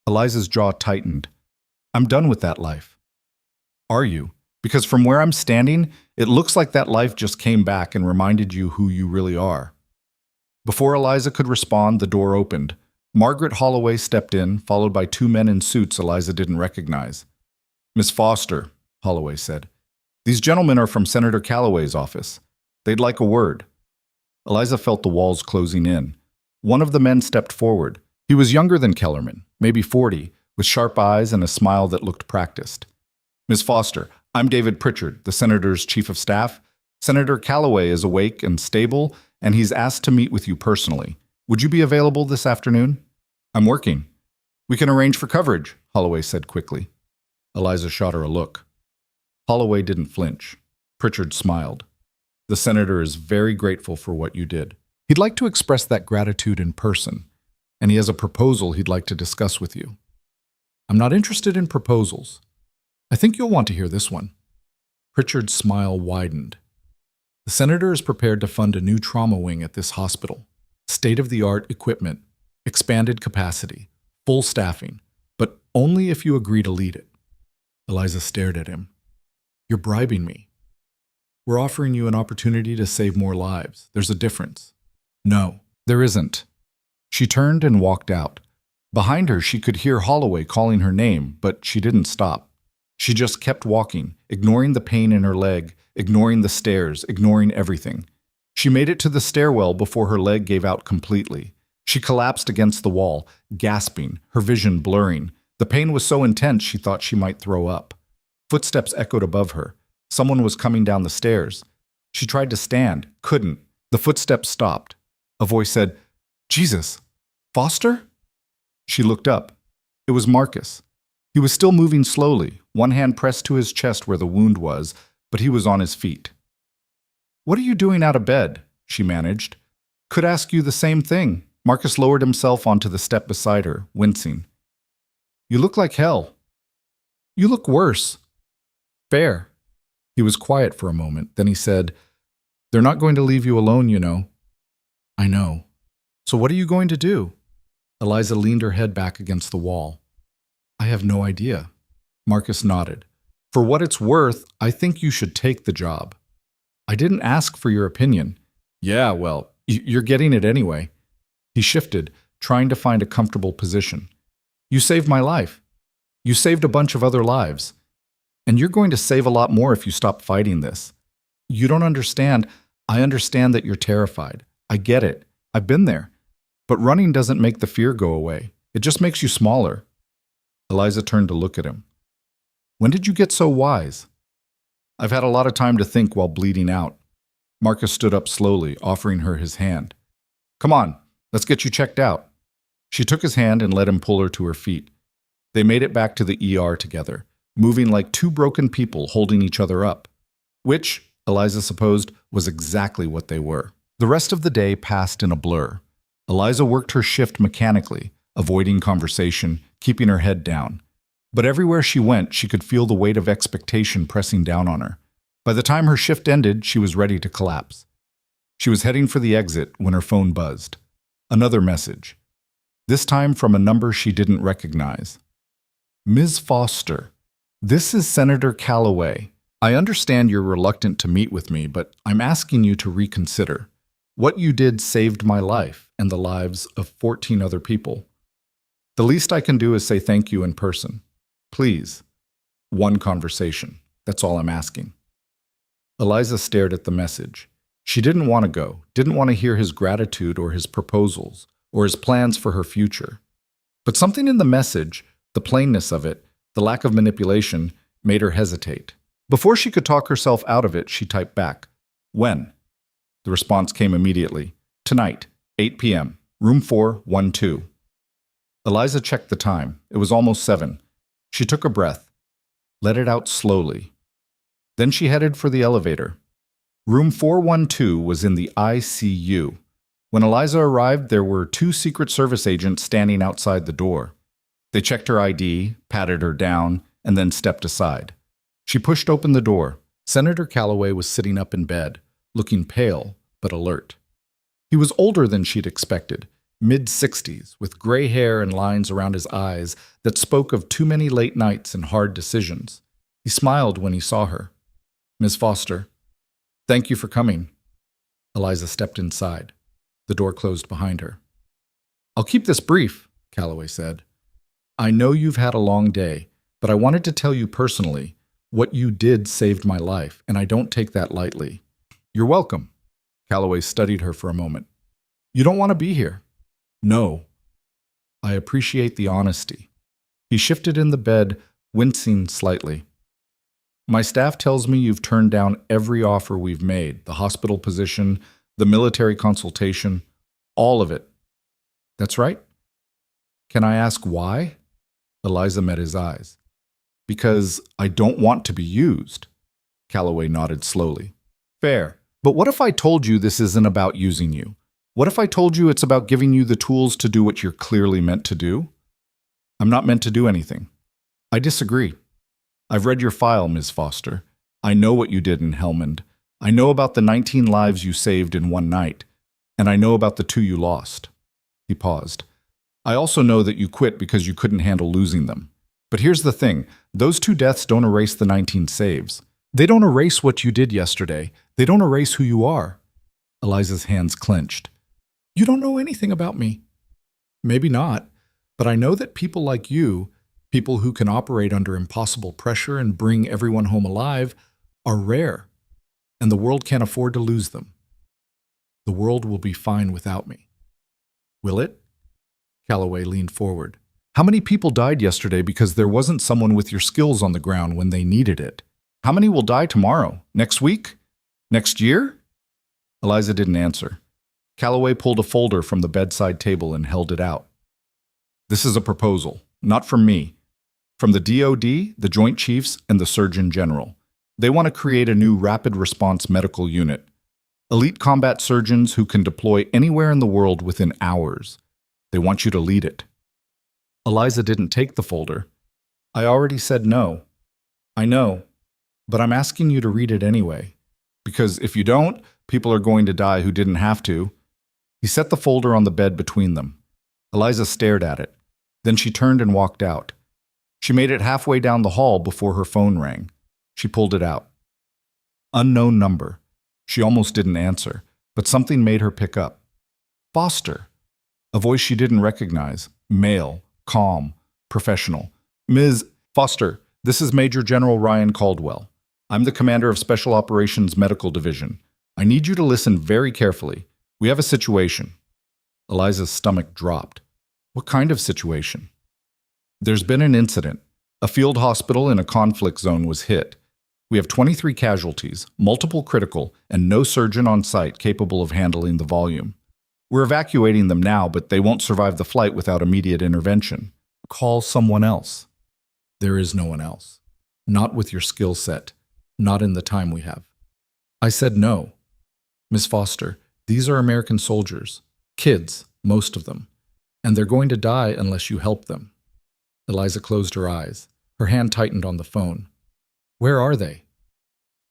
Eliza's jaw tightened. I'm done with that life. Are you? Because from where I'm standing, it looks like that life just came back and reminded you who you really are. Before Eliza could respond, the door opened. Margaret Holloway stepped in, followed by 2 men in suits Eliza didn't recognize. Miss Foster, Holloway said. These gentlemen are from Senator Calloway's office. They'd like a word. Eliza felt the walls closing in. One of the men stepped forward. He was younger than Kellerman, maybe 40, with sharp eyes and a smile that looked practiced. Miss Foster, I'm David Pritchard, the Senator's Chief of Staff. Senator Calloway is awake and stable, and he's asked to meet with you personally. Would you be available this afternoon? I'm working. We can arrange for coverage, Holloway said quickly. Eliza shot her a look. Holloway didn't flinch. Pritchard smiled. The senator is very grateful for what you did. He'd like to express that gratitude in person, and he has a proposal he'd like to discuss with you. I'm not interested in proposals. I think you'll want to hear this one. Pritchard's smile widened. The senator is prepared to fund a new trauma wing at this hospital. State-of-the-art equipment, expanded capacity, full staffing, but only if you agree to lead it. Eliza stared at him. You're bribing me. We're offering you an opportunity to save more lives. There's a difference. No, there isn't. She turned and walked out. Behind her, she could hear Holloway calling her name, but she didn't stop. She just kept walking, ignoring the pain in her leg, ignoring the stairs, ignoring everything. She made it to the stairwell before her leg gave out completely. She collapsed against the wall, gasping, her vision blurring. The pain was so intense she thought she might throw up. Footsteps echoed above her. Someone was coming down the stairs. She tried to stand, couldn't. The footsteps stopped. A voice said, "Jesus, Foster?" She looked up. It was Marcus. He was still moving slowly, one hand pressed to his chest where the wound was, but he was on his feet. "What are you doing out of bed?" she managed. "Could ask you the same thing." Marcus lowered himself onto the step beside her, wincing. "You look like hell." "You look worse." "Fair." He was quiet for a moment, then he said, "They're not going to leave you alone, you know." "I know. So what are you going to do?" Eliza leaned her head back against the wall. "I have no idea." Marcus nodded. "For what it's worth, I think you should take the job." "I didn't ask for your opinion." "Yeah, well, you're getting it anyway." He shifted, trying to find a comfortable position. "You saved my life. You saved a bunch of other lives. And you're going to save a lot more if you stop fighting this. You don't understand. I understand that you're terrified. I get it. I've been there. But running doesn't make the fear go away. It just makes you smaller." Eliza turned to look at him. "When did you get so wise?" "I've had a lot of time to think while bleeding out." Marcus stood up slowly, offering her his hand. "Come on, let's get you checked out." She took his hand and let him pull her to her feet. They made it back to the ER together, moving like two broken people holding each other up. Which, Eliza supposed, was exactly what they were. The rest of the day passed in a blur. Eliza worked her shift mechanically, avoiding conversation, keeping her head down. But everywhere she went, she could feel the weight of expectation pressing down on her. By the time her shift ended, she was ready to collapse. She was heading for the exit when her phone buzzed. Another message. This time from a number she didn't recognize. "Ms. Foster, this is Senator Calloway. I understand you're reluctant to meet with me, but I'm asking you to reconsider. What you did saved my life and the lives of 14 other people. The least I can do is say thank you in person. Please, one conversation. That's all I'm asking." Eliza stared at the message. She didn't want to go, didn't want to hear his gratitude or his proposals, or his plans for her future. But something in the message, the plainness of it, the lack of manipulation, made her hesitate. Before she could talk herself out of it, she typed back, "When?" The response came immediately. "Tonight, 8 p.m., room 412. Eliza checked the time. It was almost 7. She took a breath, let it out slowly. Then she headed for the elevator. Room 412 was in the ICU. When Eliza arrived, there were 2 Secret Service agents standing outside the door. They checked her ID, patted her down, and then stepped aside. She pushed open the door. Senator Calloway was sitting up in bed, looking pale but alert. He was older than she'd expected, mid-60s, with gray hair and lines around his eyes that spoke of too many late nights and hard decisions. He smiled when he saw her. "Ms. Foster, thank you for coming." Eliza stepped inside. The door closed behind her. "I'll keep this brief," Calloway said. "I know you've had a long day, but I wanted to tell you personally, what you did saved my life, and I don't take that lightly." "You're welcome." Calloway studied her for a moment. "You don't want to be here." "No." "I appreciate the honesty." He shifted in the bed, wincing slightly. "My staff tells me you've turned down every offer we've made, the hospital position, the military consultation, all of it. That's right?" "Can I ask why?" Eliza met his eyes. "Because I don't want to be used." Calloway nodded slowly. Fair. But what if I told you this isn't about using you? What if I told you it's about giving you the tools to do what you're clearly meant to do? I'm not meant to do anything. I disagree. I've read your file, Ms. Foster. I know what you did in Helmand. I know about the 19 lives you saved in one night. And I know about the 2 you lost. He paused. I also know that you quit because you couldn't handle losing them. But here's the thing. Those 2 deaths don't erase the 19 saves. They don't erase what you did yesterday. They don't erase who you are. Eliza's hands clenched. You don't know anything about me. Maybe not, but I know that people like you, people who can operate under impossible pressure and bring everyone home alive, are rare, and the world can't afford to lose them. The world will be fine without me. Will it? Calloway leaned forward. How many people died yesterday because there wasn't someone with your skills on the ground when they needed it? How many will die tomorrow? Next week? Next year? Eliza didn't answer. Calloway pulled a folder from the bedside table and held it out. This is a proposal, not from me. From the DoD, the Joint Chiefs, and the Surgeon General. They want to create a new rapid response medical unit. Elite combat surgeons who can deploy anywhere in the world within hours. They want you to lead it. Eliza didn't take the folder. I already said no. I know, but I'm asking you to read it anyway. Because if you don't, people are going to die who didn't have to. He set the folder on the bed between them. Eliza stared at it. Then she turned and walked out. She made it halfway down the hall before her phone rang. She pulled it out. Unknown number. She almost didn't answer, but something made her pick up. Foster. A voice she didn't recognize. Male, calm, professional. Ms. Foster, this is Major General Ryan Caldwell. I'm the commander of Special Operations Medical Division. I need you to listen very carefully. We have a situation. Eliza's stomach dropped. What kind of situation? There's been an incident. A field hospital in a conflict zone was hit. We have 23 casualties, multiple critical, and no surgeon on site capable of handling the volume. We're evacuating them now, but they won't survive the flight without immediate intervention. Call someone else. There is no one else. Not with your skill set. Not in the time we have. I said no. Miss Foster, these are American soldiers. Kids, most of them. And they're going to die unless you help them. Eliza closed her eyes. Her hand tightened on the phone. Where are they?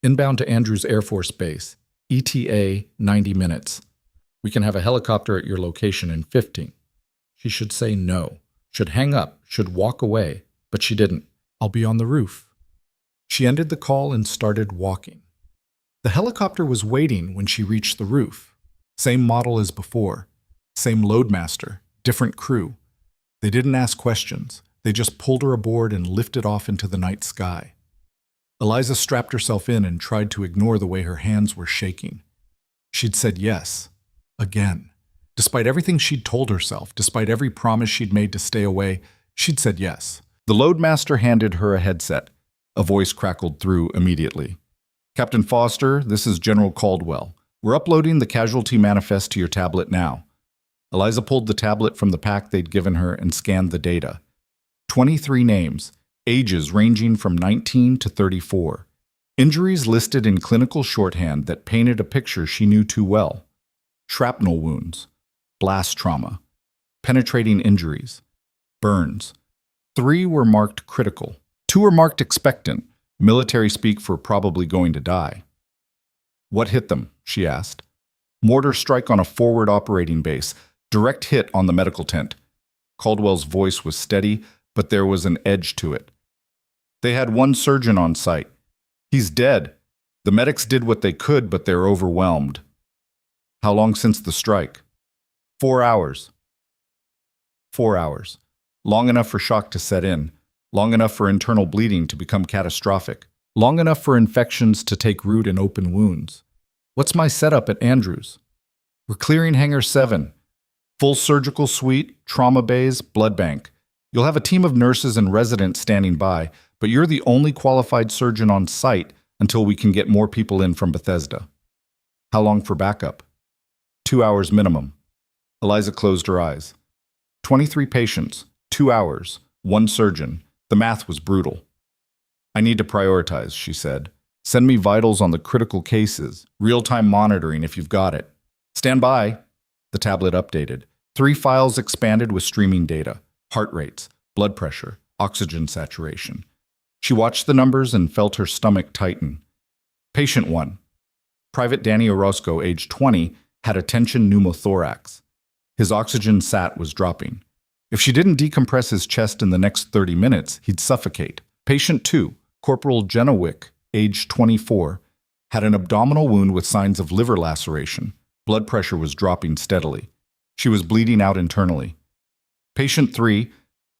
Inbound to Andrews Air Force Base. ETA 90 minutes. We can have a helicopter at your location in 15. She should say no. Should hang up. Should walk away. But she didn't. I'll be on the roof. She ended the call and started walking. The helicopter was waiting when she reached the roof. Same model as before. Same loadmaster. Different crew. They didn't ask questions. They just pulled her aboard and lifted off into the night sky. Eliza strapped herself in and tried to ignore the way her hands were shaking. She'd said yes. Again. Despite everything she'd told herself, despite every promise she'd made to stay away, she'd said yes. The loadmaster handed her a headset. A voice crackled through immediately. Captain Foster, this is General Caldwell. We're uploading the casualty manifest to your tablet now. Eliza pulled the tablet from the pack they'd given her and scanned the data. 23 names, ages ranging from 19 to 34. Injuries listed in clinical shorthand that painted a picture she knew too well. Shrapnel wounds, blast trauma, penetrating injuries, burns. 3 were marked critical. 2 were marked expectant, military speak for probably going to die. What hit them? She asked. Mortar strike on a forward operating base. Direct hit on the medical tent. Caldwell's voice was steady, but there was an edge to it. They had 1 surgeon on site. He's dead. The medics did what they could, but they're overwhelmed. How long since the strike? 4 hours. 4 hours. Long enough for shock to set in. Long enough for internal bleeding to become catastrophic. Long enough for infections to take root in open wounds. What's my setup at Andrews? We're clearing Hangar 7. Full surgical suite, trauma bays, blood bank. You'll have a team of nurses and residents standing by, but you're the only qualified surgeon on site until we can get more people in from Bethesda. How long for backup? 2 hours minimum. Eliza closed her eyes. 23 patients, 2 hours, 1 surgeon. The math was brutal. I need to prioritize, she said. Send me vitals on the critical cases. Real-time monitoring if you've got it. Stand by. The tablet updated. 3 files expanded with streaming data. Heart rates, blood pressure, oxygen saturation. She watched the numbers and felt her stomach tighten. Patient 1. Private Danny Orozco, age 20, had a tension pneumothorax. His oxygen sat was dropping. If she didn't decompress his chest in the next 30 minutes, he'd suffocate. Patient 2, Corporal Genowick, age 24, had an abdominal wound with signs of liver laceration. Blood pressure was dropping steadily. She was bleeding out internally. Patient 3,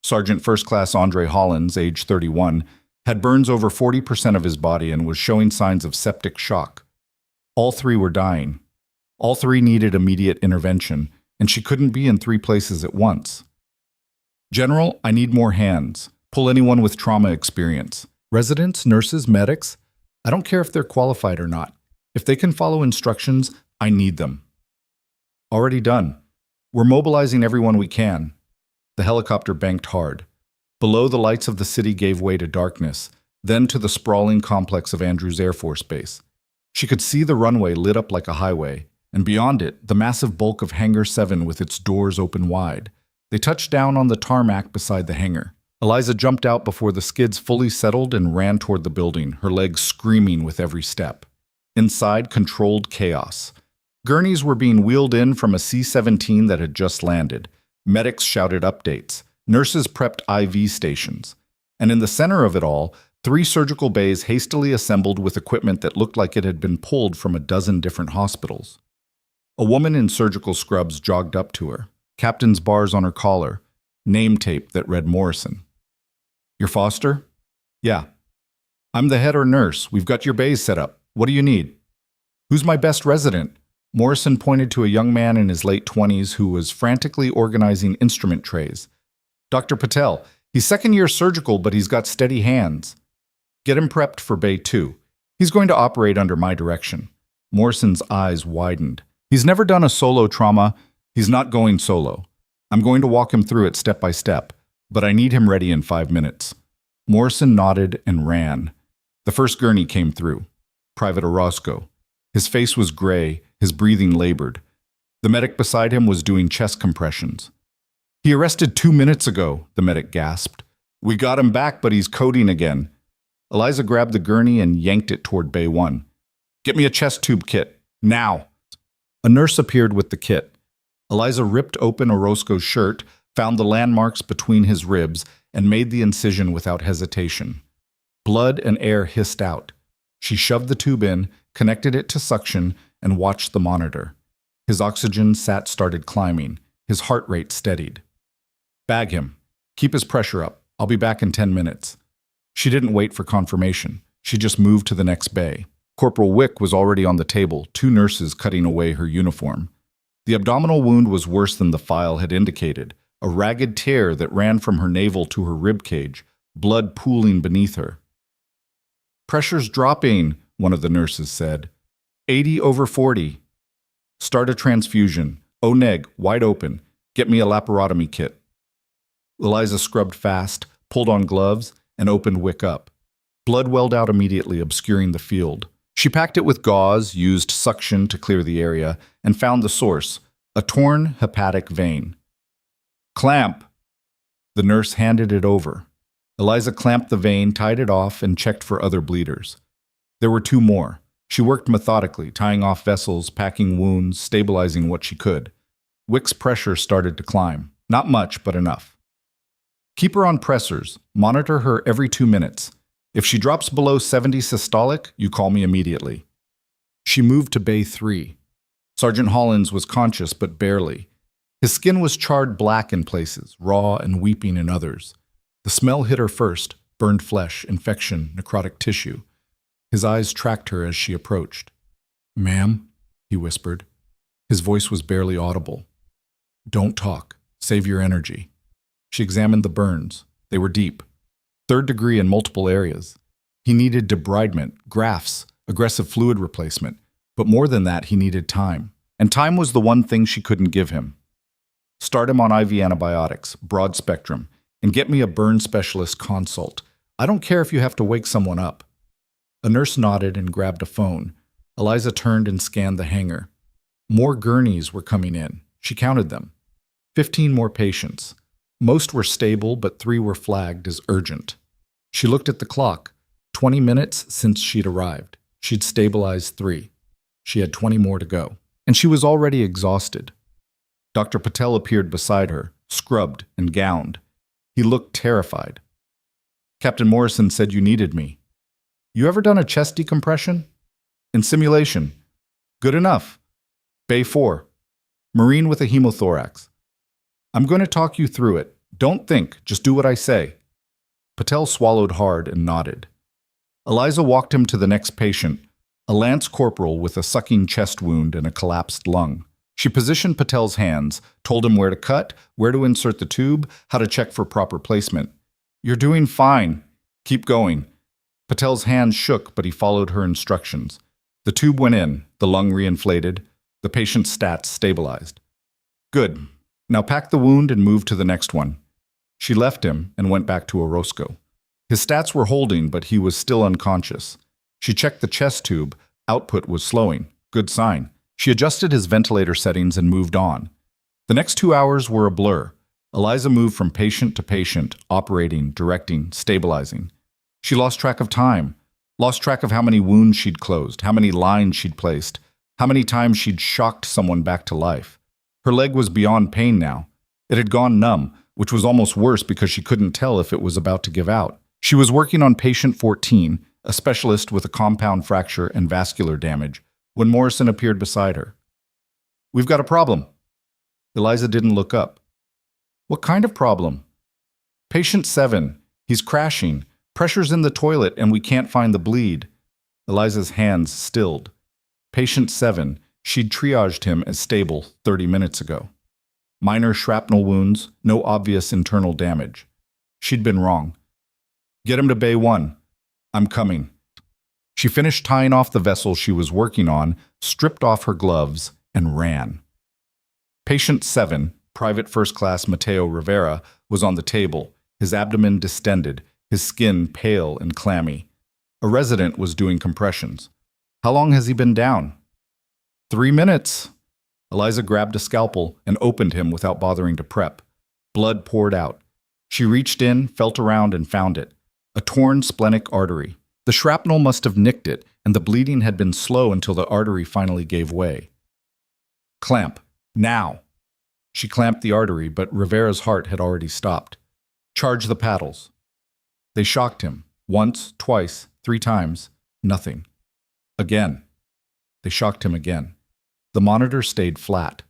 Sergeant First Class Andre Hollins, age 31, had burns over 40% of his body and was showing signs of septic shock. All 3 were dying. All 3 needed immediate intervention, and she couldn't be in 3 places at once. General, I need more hands. Pull anyone with trauma experience. Residents, nurses, medics. I don't care if they're qualified or not. If they can follow instructions, I need them. Already done. We're mobilizing everyone we can. The helicopter banked hard. Below, the lights of the city gave way to darkness, then to the sprawling complex of Andrews Air Force Base. She could see the runway lit up like a highway, and beyond it, the massive bulk of Hangar 7 with its doors open wide. They touched down on the tarmac beside the hangar. Eliza jumped out before the skids fully settled and ran toward the building, her legs screaming with every step. Inside, controlled chaos. Gurneys were being wheeled in from a C-17 that had just landed. Medics shouted updates. Nurses prepped IV stations. And in the center of it all, 3 surgical bays hastily assembled with equipment that looked like it had been pulled from a dozen different hospitals. A woman in surgical scrubs jogged up to her. Captain's bars on her collar. Name tape that read Morrison. Your Foster? Yeah. I'm the head or nurse. We've got your bays set up. What do you need? Who's my best resident? Morrison pointed to a young man in his late 20s who was frantically organizing instrument trays. Dr. Patel. He's second-year surgical, but he's got steady hands. Get him prepped for Bay 2. He's going to operate under my direction. Morrison's eyes widened. He's never done a solo trauma. He's not going solo. I'm going to walk him through it step by step, but I need him ready in 5 minutes. Morrison nodded and ran. The first gurney came through. Private Orozco. His face was gray, his breathing labored. The medic beside him was doing chest compressions. He arrested 2 minutes ago, the medic gasped. We got him back, but he's coding again. Eliza grabbed the gurney and yanked it toward Bay 1. Get me a chest tube kit, now. A nurse appeared with the kit. Eliza ripped open Orozco's shirt, found the landmarks between his ribs, and made the incision without hesitation. Blood and air hissed out. She shoved the tube in, connected it to suction, and watched the monitor. His oxygen sat started climbing. His heart rate steadied. Bag him. Keep his pressure up. I'll be back in 10 minutes. She didn't wait for confirmation. She just moved to the next bay. Corporal Wick was already on the table, 2 nurses cutting away her uniform. The abdominal wound was worse than the file had indicated, a ragged tear that ran from her navel to her rib cage, blood pooling beneath her. Pressure's dropping, one of the nurses said. 80/40. Start a transfusion. O-neg, wide open. Get me a laparotomy kit. Eliza scrubbed fast, pulled on gloves, and opened Wick up. Blood welled out immediately, obscuring the field. She packed it with gauze, used suction to clear the area, and found the source, a torn hepatic vein. Clamp! The nurse handed it over. Eliza clamped the vein, tied it off, and checked for other bleeders. There were 2 more. She worked methodically, tying off vessels, packing wounds, stabilizing what she could. Wick's pressure started to climb. Not much, but enough. Keep her on pressors. Monitor her every 2 minutes. If she drops below 70 systolic, you call me immediately. She moved to Bay 3. Sergeant Hollins was conscious, but barely. His skin was charred black in places, raw and weeping in others. The smell hit her first, burned flesh, infection, necrotic tissue. His eyes tracked her as she approached. Ma'am, he whispered. His voice was barely audible. Don't talk. Save your energy. She examined the burns. They were deep. 3rd degree in multiple areas. He needed debridement, grafts, aggressive fluid replacement. But more than that, he needed time. And time was the one thing she couldn't give him. Start him on IV antibiotics, broad spectrum, and get me a burn specialist consult. I don't care if you have to wake someone up. A nurse nodded and grabbed a phone. Eliza turned and scanned the hangar. More gurneys were coming in. She counted them. 15 more patients. Most were stable, but 3 were flagged as urgent. She looked at the clock. 20 minutes since she'd arrived. She'd stabilized 3. She had 20 more to go. And she was already exhausted. Dr. Patel appeared beside her, scrubbed and gowned. He looked terrified. Captain Morrison said you needed me. You ever done a chest decompression? In simulation. Good enough. Bay 4. Marine with a hemothorax. I'm going to talk you through it. Don't think, just do what I say. Patel swallowed hard and nodded. Eliza walked him to the next patient, a lance corporal with a sucking chest wound and a collapsed lung. She positioned Patel's hands, told him where to cut, where to insert the tube, how to check for proper placement. You're doing fine. Keep going. Patel's hands shook, but he followed her instructions. The tube went in, the lung reinflated, the patient's stats stabilized. Good. Now pack the wound and move to the next one. She left him and went back to Orozco. His stats were holding, but he was still unconscious. She checked the chest tube. Output was slowing. Good sign. She adjusted his ventilator settings and moved on. The next 2 hours were a blur. Eliza moved from patient to patient, operating, directing, stabilizing. She lost track of time, lost track of how many wounds she'd closed, how many lines she'd placed, how many times she'd shocked someone back to life. Her leg was beyond pain now. It had gone numb, which was almost worse because she couldn't tell if it was about to give out. She was working on patient 14, a specialist with a compound fracture and vascular damage, when Morrison appeared beside her. We've got a problem. Eliza didn't look up. What kind of problem? Patient 7. He's crashing. Pressure's in the toilet and we can't find the bleed. Eliza's hands stilled. Patient 7. She'd triaged him as stable 30 minutes ago. Minor shrapnel wounds, no obvious internal damage. She'd been wrong. Get him to Bay 1. I'm coming. She finished tying off the vessel she was working on, stripped off her gloves, and ran. Patient 7, Private First Class Mateo Rivera, was on the table, his abdomen distended, his skin pale and clammy. A resident was doing compressions. How long has he been down? 3 minutes. Eliza grabbed a scalpel and opened him without bothering to prep. Blood poured out. She reached in, felt around, and found it. A torn splenic artery. The shrapnel must have nicked it, and the bleeding had been slow until the artery finally gave way. Clamp. Now. She clamped the artery, but Rivera's heart had already stopped. Charge the paddles. They shocked him. Once, twice, 3 times. Nothing. Again. They shocked him again. The monitor stayed flat.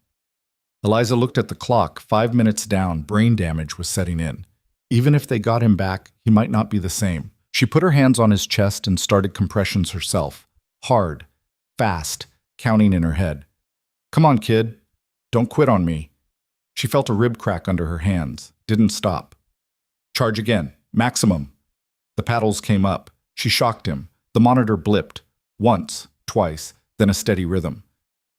Eliza looked at the clock. 5 minutes down, brain damage was setting in. Even if they got him back, he might not be the same. She put her hands on his chest and started compressions herself. Hard. Fast. Counting in her head. Come on, kid. Don't quit on me. She felt a rib crack under her hands. Didn't stop. Charge again. Maximum. The paddles came up. She shocked him. The monitor blipped. Once, twice, then a steady rhythm.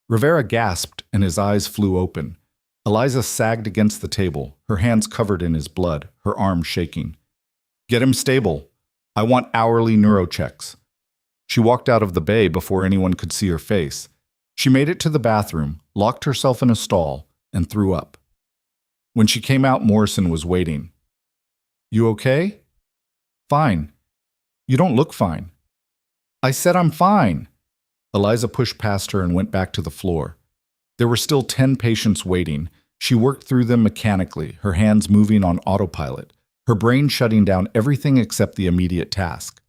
Rivera gasped and his eyes flew open. Eliza sagged against the table, her hands covered in his blood, her arms shaking. Get him stable. I want hourly neurochecks. She walked out of the bay before anyone could see her face. She made it to the bathroom, locked herself in a stall, and threw up. When she came out, Morrison was waiting. You okay? Fine. You don't look fine. I said I'm fine. Eliza pushed past her and went back to the floor. There were still 10 patients waiting. She worked through them mechanically, her hands moving on autopilot, her brain shutting down everything except the immediate task.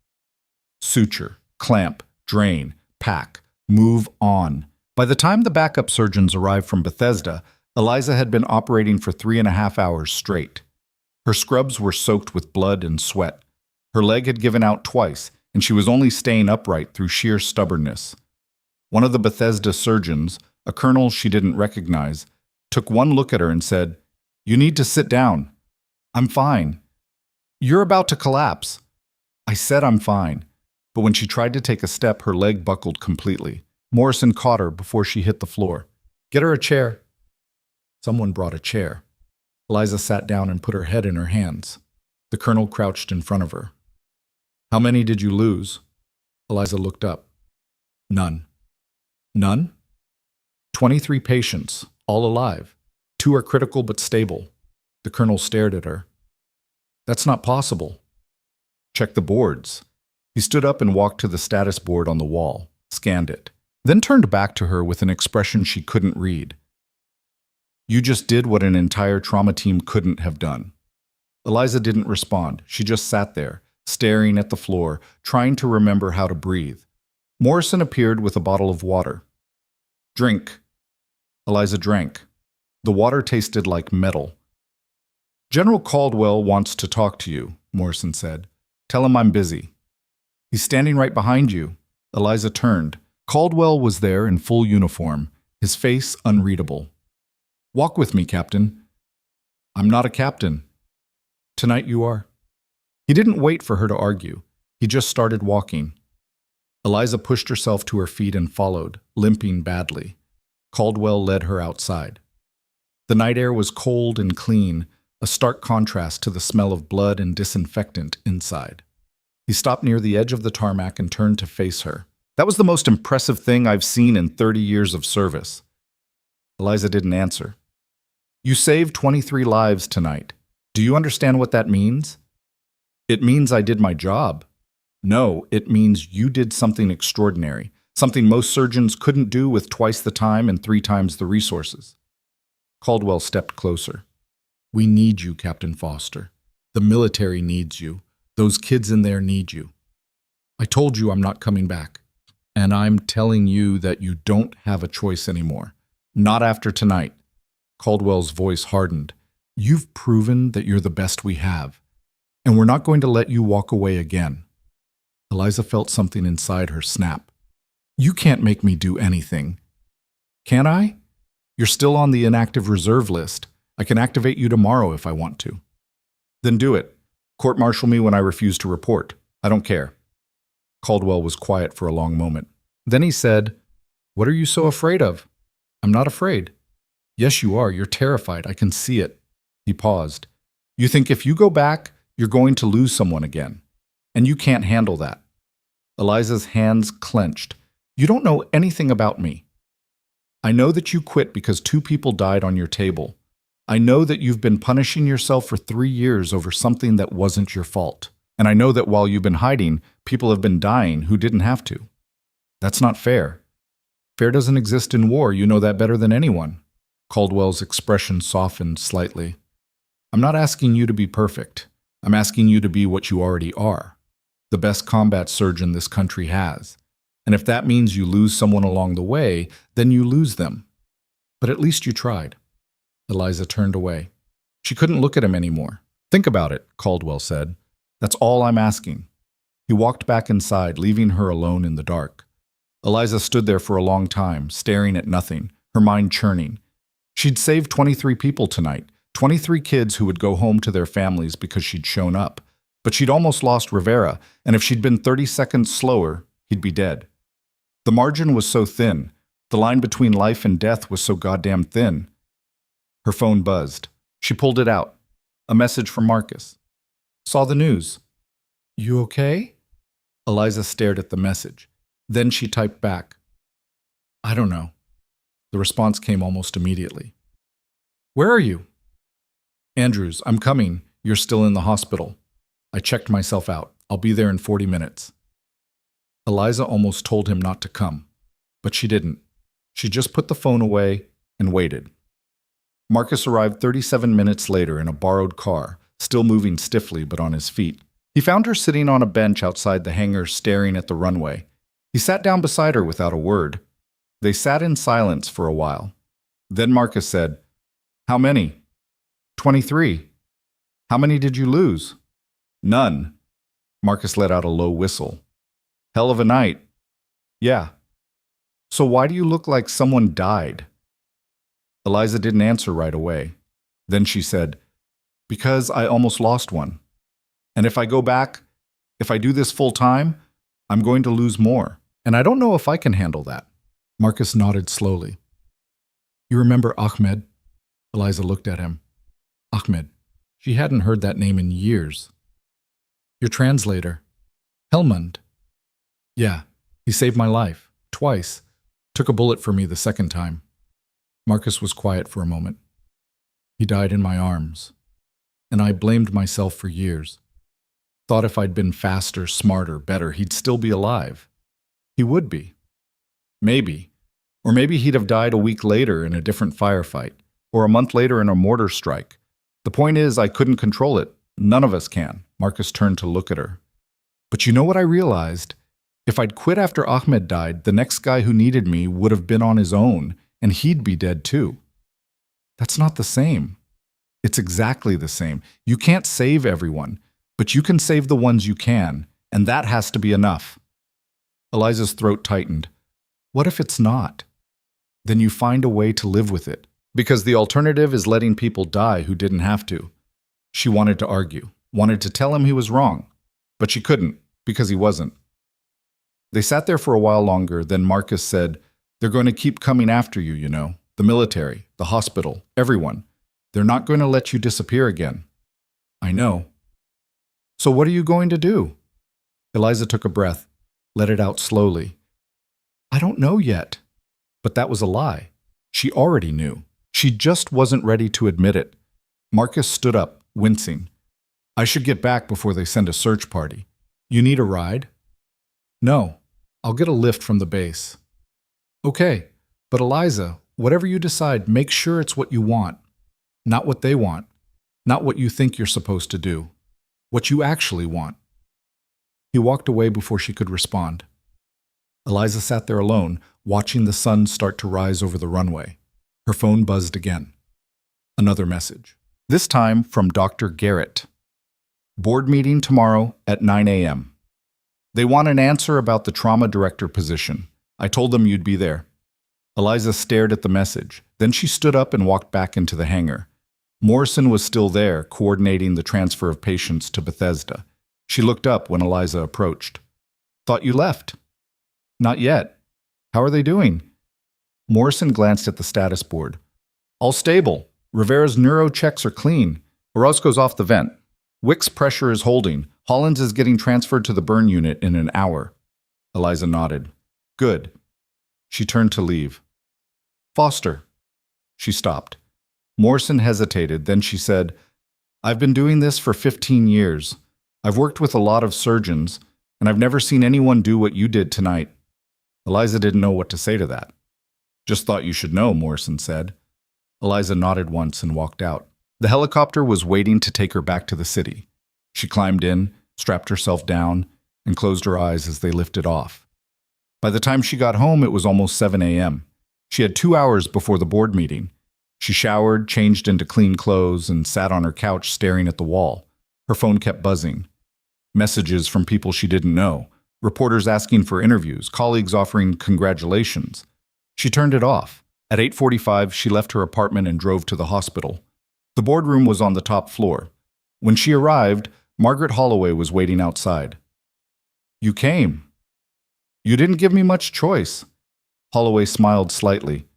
Suture, clamp, drain, pack, move on. By the time the backup surgeons arrived from Bethesda, Eliza had been operating for 3.5 hours straight. Her scrubs were soaked with blood and sweat. Her leg had given out twice, and she was only staying upright through sheer stubbornness. One of the Bethesda surgeons, a colonel she didn't recognize, took one look at her and said, You need to sit down. I'm fine. You're about to collapse. I said I'm fine. But when she tried to take a step, her leg buckled completely. Morrison caught her before she hit the floor. Get her a chair. Someone brought a chair. Eliza sat down and put her head in her hands. The colonel crouched in front of her. How many did you lose? Eliza looked up. None. None? 23 patients, all alive. 2 are critical but stable. The colonel stared at her. That's not possible. Check the boards. He stood up and walked to the status board on the wall, scanned it, then turned back to her with an expression she couldn't read. You just did what an entire trauma team couldn't have done. Eliza didn't respond. She just sat there, staring at the floor, trying to remember how to breathe. Morrison appeared with a bottle of water. Drink. Eliza drank. The water tasted like metal. General Caldwell wants to talk to you, Morrison said. Tell him I'm busy. He's standing right behind you. Eliza turned. Caldwell was there in full uniform, his face unreadable. Walk with me, Captain. I'm not a captain. Tonight you are. He didn't wait for her to argue. He just started walking. Eliza pushed herself to her feet and followed, limping badly. Caldwell led her outside. The night air was cold and clean, a stark contrast to the smell of blood and disinfectant inside. He stopped near the edge of the tarmac and turned to face her. That was the most impressive thing I've seen in 30 years of service. Eliza didn't answer. You saved 23 lives tonight. Do you understand what that means? It means I did my job. No, it means you did something extraordinary, something most surgeons couldn't do with twice the time and 3 times the resources. Caldwell stepped closer. We need you, Captain Foster. The military needs you. Those kids in there need you. I told you I'm not coming back. And I'm telling you that you don't have a choice anymore. Not after tonight. Caldwell's voice hardened. You've proven that you're the best we have. And we're not going to let you walk away again. Eliza felt something inside her snap. You can't make me do anything. Can I? You're still on the inactive reserve list. I can activate you tomorrow if I want to. Then do it. Court-martial me when I refuse to report. I don't care. Caldwell was quiet for a long moment. Then he said, What are you so afraid of? I'm not afraid. Yes, you are. You're terrified. I can see it. He paused. You think if you go back, you're going to lose someone again. And you can't handle that. Eliza's hands clenched. You don't know anything about me. I know that you quit because 2 people died on your table. I know that you've been punishing yourself for 3 years over something that wasn't your fault. And I know that while you've been hiding, people have been dying who didn't have to. That's not fair. Fair doesn't exist in war. You know that better than anyone. Caldwell's expression softened slightly. I'm not asking you to be perfect. I'm asking you to be what you already are. The best combat surgeon this country has. And if that means you lose someone along the way, then you lose them. But at least you tried. Eliza turned away. She couldn't look at him anymore. Think about it, Caldwell said. That's all I'm asking. He walked back inside, leaving her alone in the dark. Eliza stood there for a long time, staring at nothing, her mind churning. She'd saved 23 people tonight, 23 kids who would go home to their families because she'd shown up. But she'd almost lost Rivera, and if she'd been 30 seconds slower, he'd be dead. The margin was so thin. The line between life and death was so goddamn thin. Her phone buzzed. She pulled it out. A message from Marcus. Saw the news. You okay? Eliza stared at the message. Then she typed back. I don't know. The response came almost immediately. Where are you? Andrews, I'm coming. You're still in the hospital. I checked myself out. I'll be there in 40 minutes. Eliza almost told him not to come, but she didn't. She just put the phone away and waited. Marcus arrived 37 minutes later in a borrowed car, still moving stiffly but on his feet. He found her sitting on a bench outside the hangar staring at the runway. He sat down beside her without a word. They sat in silence for a while. Then Marcus said, How many? 23. How many did you lose? None. Marcus let out a low whistle. Hell of a night. Yeah. So why do you look like someone died? Eliza didn't answer right away. Then she said, Because I almost lost one. And if I go back, if I do this full time, I'm going to lose more. And I don't know if I can handle that. Marcus nodded slowly. You remember Ahmed? Eliza looked at him. Ahmed. She hadn't heard that name in years. Your translator. Helmund. Yeah, he saved my life. Twice. Took a bullet for me the second time. Marcus was quiet for a moment. He died in my arms. And I blamed myself for years. Thought if I'd been faster, smarter, better, he'd still be alive. He would be. Maybe. Or maybe he'd have died a week later in a different firefight, or a month later in a mortar strike. The point is, I couldn't control it. None of us can. Marcus turned to look at her. But you know what I realized? If I'd quit after Ahmed died, the next guy who needed me would have been on his own, and he'd be dead too. That's not the same. It's exactly the same. You can't save everyone, but you can save the ones you can, and that has to be enough. Eliza's throat tightened. What if it's not? Then you find a way to live with it, because the alternative is letting people die who didn't have to. She wanted to argue, wanted to tell him he was wrong, but she couldn't, because he wasn't. They sat there for a while longer, then Marcus said, "They're going to keep coming after you, you know. The military, the hospital, everyone. They're not going to let you disappear again." "I know." "So what are you going to do?" Eliza took a breath, let it out slowly. "I don't know yet." But that was a lie. She already knew. She just wasn't ready to admit it. Marcus stood up, wincing. "I should get back before they send a search party. You need a ride?" "No. I'll get a lift from the base." "Okay. But Eliza, whatever you decide, make sure it's what you want. Not what they want. Not what you think you're supposed to do. What you actually want." He walked away before she could respond. Eliza sat there alone, watching the sun start to rise over the runway. Her phone buzzed again. Another message. This time from Dr. Garrett. "Board meeting tomorrow at 9 a.m. They want an answer about the trauma director position. I told them you'd be there." Eliza stared at the message. Then she stood up and walked back into the hangar. Morrison was still there, coordinating the transfer of patients to Bethesda. She looked up when Eliza approached. "Thought you left." "Not yet. How are they doing?" Morrison glanced at the status board. "All stable. Rivera's neuro checks are clean. Orozco's off the vent. Wick's pressure is holding. Hollins is getting transferred to the burn unit in an hour." Eliza nodded. "Good." She turned to leave. "Foster." She stopped. Morrison hesitated, then she said, "I've been doing this for 15 years. I've worked with a lot of surgeons, and I've never seen anyone do what you did tonight." Eliza didn't know what to say to that. "Just thought you should know," Morrison said. Eliza nodded once and walked out. The helicopter was waiting to take her back to the city. She climbed in, strapped herself down, and closed her eyes as they lifted off. By the time she got home, it was almost 7 a.m. She had 2 hours before the board meeting. She showered, changed into clean clothes, and sat on her couch staring at the wall. Her phone kept buzzing. Messages from people she didn't know. Reporters asking for interviews, colleagues offering congratulations. She turned it off. At 8:45, she left her apartment and drove to the hospital. The boardroom was on the top floor. When she arrived, Margaret Holloway was waiting outside. "You came. You didn't give me much choice." Holloway smiled slightly.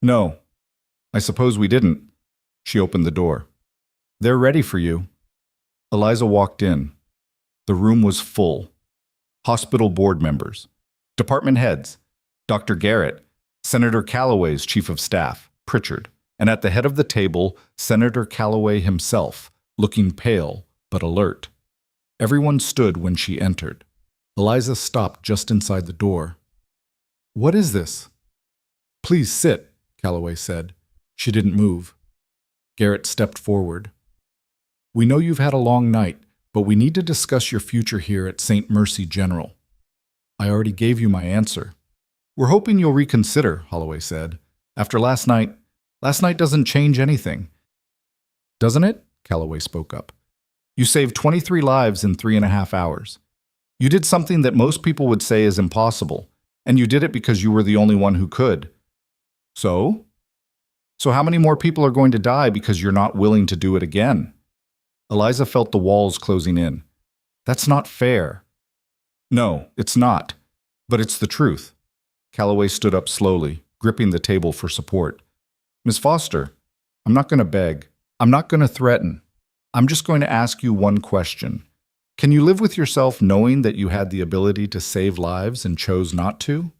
"No, I suppose we didn't." She opened the door. "They're ready for you." Eliza walked in. The room was full. Hospital board members, department heads, Dr. Garrett, Senator Callaway's chief of staff, Pritchard, and at the head of the table, Senator Callaway himself, looking pale but alert. Everyone stood when she entered. Eliza stopped just inside the door. "What is this?" "Please sit," Callaway said. She didn't move. Garrett stepped forward. "We know you've had a long night, but we need to discuss your future here at St. Mercy General." "I already gave you my answer." "We're hoping you'll reconsider," Holloway said. "After last night doesn't change anything." "Doesn't it?" Callaway spoke up. "You saved 23 lives in 3.5 hours. You did something that most people would say is impossible, and you did it because you were the only one who could. So? So how many more people are going to die because you're not willing to do it again?" Eliza felt the walls closing in. "That's not fair." "No, it's not. But it's the truth." Callaway stood up slowly, gripping the table for support. "Miss Foster, I'm not going to beg. I'm not going to threaten. I'm just going to ask you one question. Can you live with yourself knowing that you had the ability to save lives and chose not to?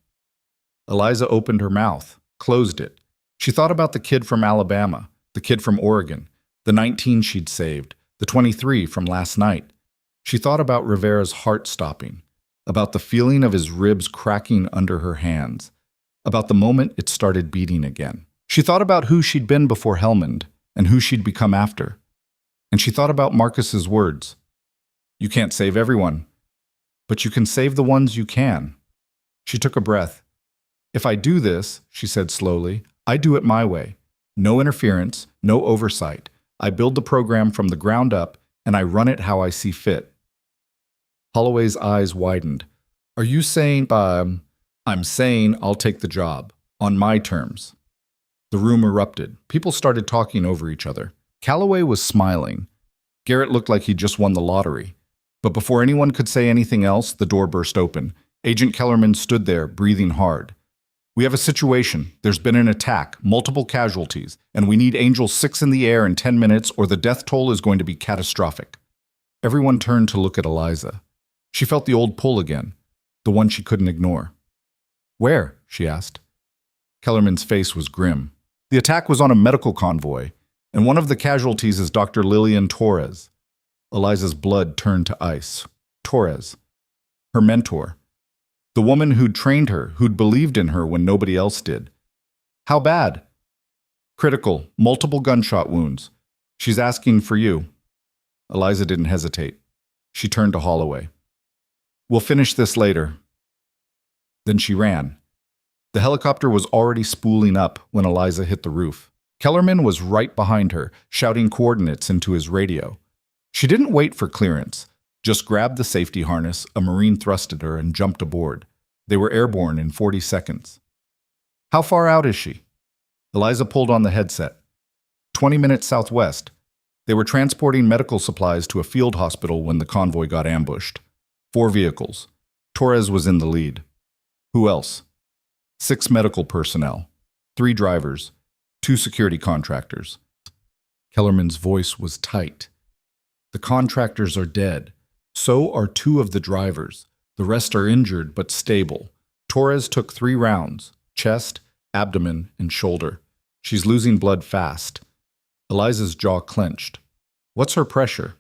Eliza opened her mouth, closed it. She thought about the kid from Alabama, the kid from Oregon, the 19 she'd saved, the 23 from last night. She thought about Rivera's heart stopping, about the feeling of his ribs cracking under her hands, about the moment it started beating again. She thought about who she'd been before Helmand and who she'd become after. And she thought about Marcus's words. You can't save everyone, but you can save the ones you can. She took a breath. If I do this, she said slowly, I do it my way. No interference, no oversight. I build the program from the ground up, and I run it how I see fit. Holloway's eyes widened. Are you saying, I'm saying I'll take the job, on my terms. The room erupted. People started talking over each other. Calloway was smiling. Garrett looked like he'd just won the lottery. But before anyone could say anything else, the door burst open. Agent Kellerman stood there, breathing hard. We have a situation. There's been an attack, multiple casualties, and we need Angel 6 in the air in 10 minutes or the death toll is going to be catastrophic. Everyone turned to look at Eliza. She felt the old pull again, the one she couldn't ignore. Where? She asked. Kellerman's face was grim. The attack was on a medical convoy, and one of the casualties is Dr. Lillian Torres. Eliza's blood turned to ice. Torres. Her mentor. The woman who'd trained her, who'd believed in her when nobody else did. How bad? Critical, multiple gunshot wounds. She's asking for you. Eliza didn't hesitate. She turned to Holloway. We'll finish this later. Then she ran. The helicopter was already spooling up when Eliza hit the roof. Kellerman was right behind her, shouting coordinates into his radio. She didn't wait for clearance, just grabbed the safety harness, a Marine thrusted her, and jumped aboard. They were airborne in 40 seconds. How far out is she? Eliza pulled on the headset. 20 minutes southwest. They were transporting medical supplies to a field hospital when the convoy got ambushed. 4 vehicles. Torres was in the lead. Who else? 6 medical personnel. 3 drivers. 2 security contractors. Kellerman's voice was tight. The contractors are dead. So are 2 of the drivers. The rest are injured but stable. Torres took 3 rounds, chest, abdomen, and shoulder. She's losing blood fast. Eliza's jaw clenched. What's her pressure?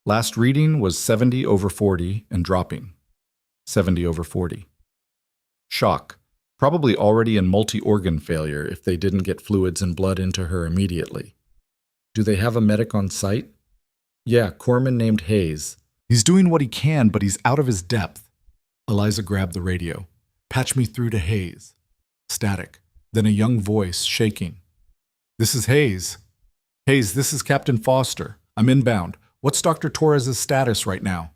Last reading was 70/40 and dropping. 70/40. Shock. Probably already in multi-organ failure if they didn't get fluids and blood into her immediately. Do they have a medic on site? Yeah, corpsman named Hayes. He's doing what he can, but he's out of his depth. Eliza grabbed the radio. Patch me through to Hayes. Static. Then a young voice, shaking. This is Hayes. Hayes, this is Captain Foster. I'm inbound. What's Dr. Torres' status right now?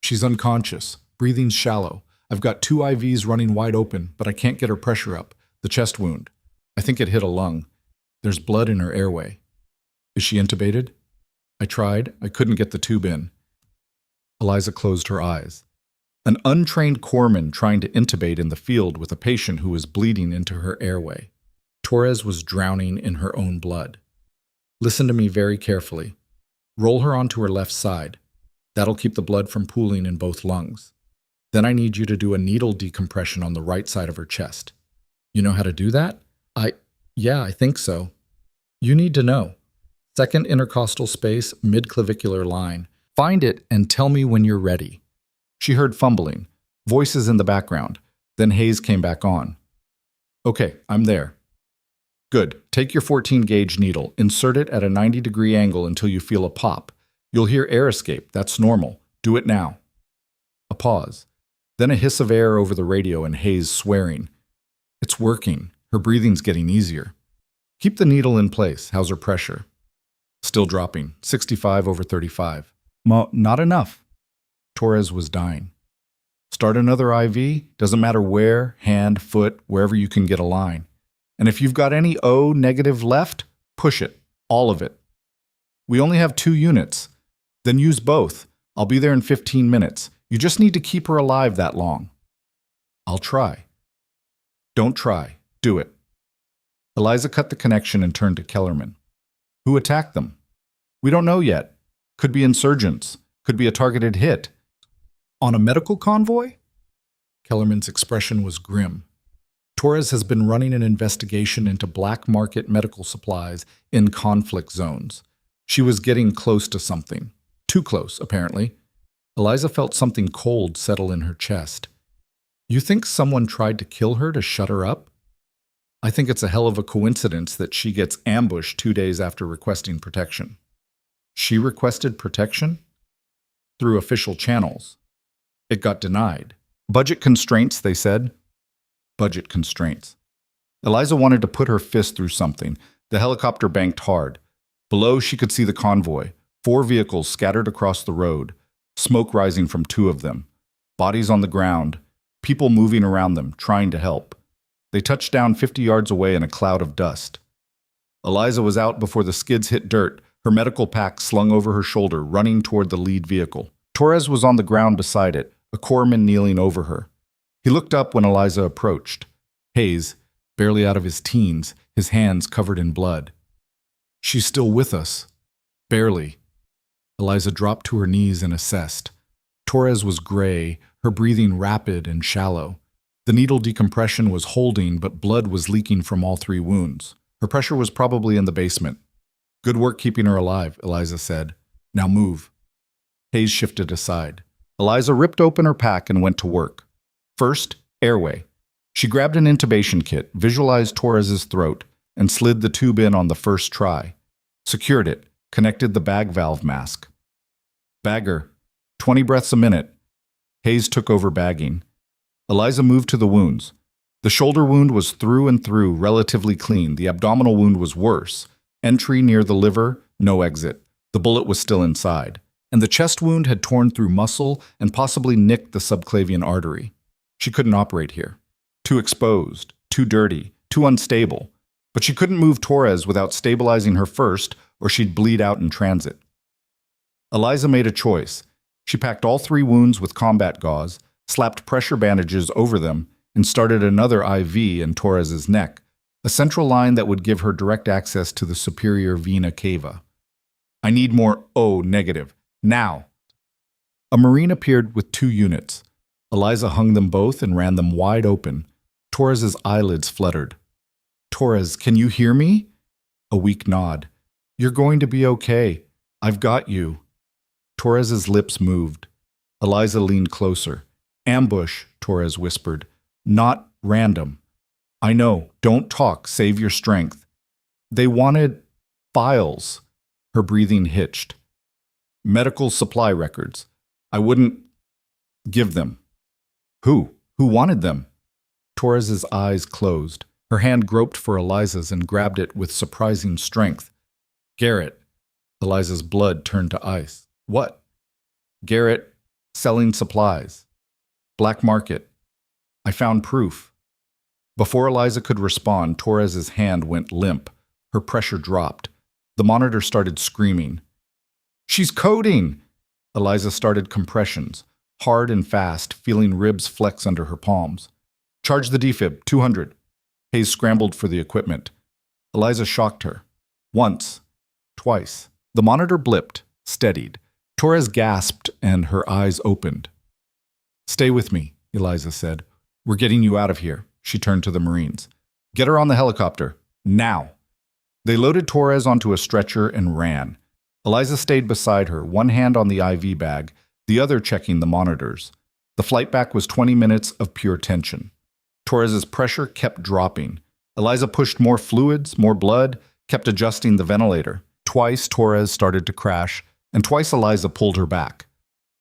She's unconscious, breathing shallow. I've got 2 IVs running wide open, but I can't get her pressure up. The chest wound. I think it hit a lung. There's blood in her airway. Is she intubated? I tried. I couldn't get the tube in. Eliza closed her eyes. An untrained corpsman trying to intubate in the field with a patient who was bleeding into her airway. Torres was drowning in her own blood. Listen to me very carefully. Roll her onto her left side. That'll keep the blood from pooling in both lungs. Then I need you to do a needle decompression on the right side of her chest. You know how to do that? Yeah, I think so. You need to know. Second intercostal space, mid-clavicular line. Find it and tell me when you're ready. She heard fumbling, voices in the background. Then Hayes came back on. Okay, I'm there. Good. Take your 14-gauge needle, insert it at a 90-degree angle until you feel a pop. You'll hear air escape. That's normal. Do it now. A pause. Then a hiss of air over the radio and Hayes swearing. It's working. Her breathing's getting easier. Keep the needle in place. How's her pressure? Still dropping. 65/35. Not enough. Torres was dying. Start another IV. Doesn't matter where, hand, foot, wherever you can get a line. And if you've got any O negative left, push it. All of it. We only have 2 units. Then use both. I'll be there in 15 minutes. You just need to keep her alive that long. I'll try. Don't try. Do it. Eliza cut the connection and turned to Kellerman. Who attacked them? We don't know yet. Could be insurgents. Could be a targeted hit.
On a medical convoy? Kellerman's expression was grim. Torres has been running an investigation into black market medical supplies in conflict zones. She was getting close to something. Too close, apparently. Eliza felt something cold settle in her chest. You think someone tried to kill her to shut her up? I think it's a hell of a coincidence that she gets ambushed 2 days after requesting protection. She requested protection? Through official channels. It got denied.
Budget constraints, they said. Budget constraints. Eliza wanted to put her fist through something. The helicopter banked hard. Below, she could see the convoy. 4 vehicles scattered across the road. Smoke rising from 2 of them. Bodies on the ground. People moving around them, trying to help. They touched down 50 yards away in a cloud of dust. Eliza was out before the skids hit dirt, her medical pack slung over her shoulder, running toward the lead vehicle. Torres was on the ground beside it, a corpsman kneeling over her. He looked up when Eliza approached. Hayes, barely out of his teens, his hands covered in blood. She's still with us. Barely. Eliza dropped to her knees and assessed. Torres was gray, her breathing rapid and shallow. The needle decompression was holding, but blood was leaking from all 3 wounds. Her pressure was probably in the basement. Good work keeping her alive, Eliza said. Now move. Hayes shifted aside. Eliza ripped open her pack and went to work. First, airway. She grabbed an intubation kit, visualized Torres's throat, and slid the tube in on the first try. Secured it, connected the bag valve mask. Bagger. 20 breaths a minute. Hayes took over bagging. Eliza moved to the wounds. The shoulder wound was through and through relatively clean. The abdominal wound was worse. Entry near the liver, no exit. The bullet was still inside. And the chest wound had torn through muscle and possibly nicked the subclavian artery. She couldn't operate here. Too exposed, too dirty, too unstable. But she couldn't move Torres without stabilizing her first, or she'd bleed out in transit. Eliza made a choice. She packed all 3 wounds with combat gauze, slapped pressure bandages over them, and started another IV in Torres's neck, a central line that would give her direct access to the superior vena cava. I need more O negative. Now! A Marine appeared with 2 units. Eliza hung them both and ran them wide open. Torres's eyelids fluttered. Torres, can you hear me? A weak nod. You're going to be okay. I've got you. Torres's lips moved. Eliza leaned closer. Ambush, Torres whispered. Not random. I know. Don't talk. Save your strength. They wanted files. Her breathing hitched. Medical supply records. I wouldn't give them. Who? Who wanted them? Torres's eyes closed. Her hand groped for Eliza's and grabbed it with surprising strength. Garrett. Eliza's blood turned to ice. What? Garrett, selling supplies. Black market. I found proof. Before Eliza could respond, Torres's hand went limp. Her pressure dropped. The monitor started screaming. She's coding! Eliza started compressions, hard and fast, feeling ribs flex under her palms. Charge the defib, 200. Hayes scrambled for the equipment. Eliza shocked her. Once. Twice. The monitor blipped, steadied. Torres gasped and her eyes opened. Stay with me, Eliza said. We're getting you out of here. She turned to the Marines. Get her on the helicopter. Now. They loaded Torres onto a stretcher and ran. Eliza stayed beside her, one hand on the IV bag, the other checking the monitors. The flight back was 20 minutes of pure tension. Torres's pressure kept dropping. Eliza pushed more fluids, more blood, kept adjusting the ventilator. Twice Torres started to crash, and twice Eliza pulled her back.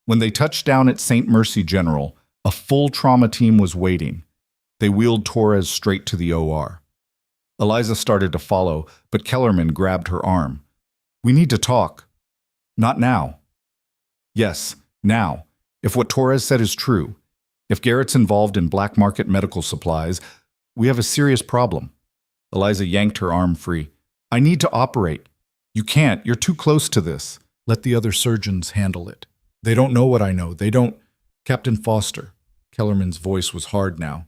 When they touched down at St. Mercy General, a full trauma team was waiting. They wheeled Torres straight to the OR. Eliza started to follow, but Kellerman grabbed her arm. We need to talk. Not now. Yes, now. If what Torres said is true, if Garrett's involved in black market medical supplies, we have a serious problem. Eliza yanked her arm free. I need to operate. You can't. You're too close to this. Let the other surgeons handle it. They don't know what I know. They don't. Captain Foster. Kellerman's voice was hard now.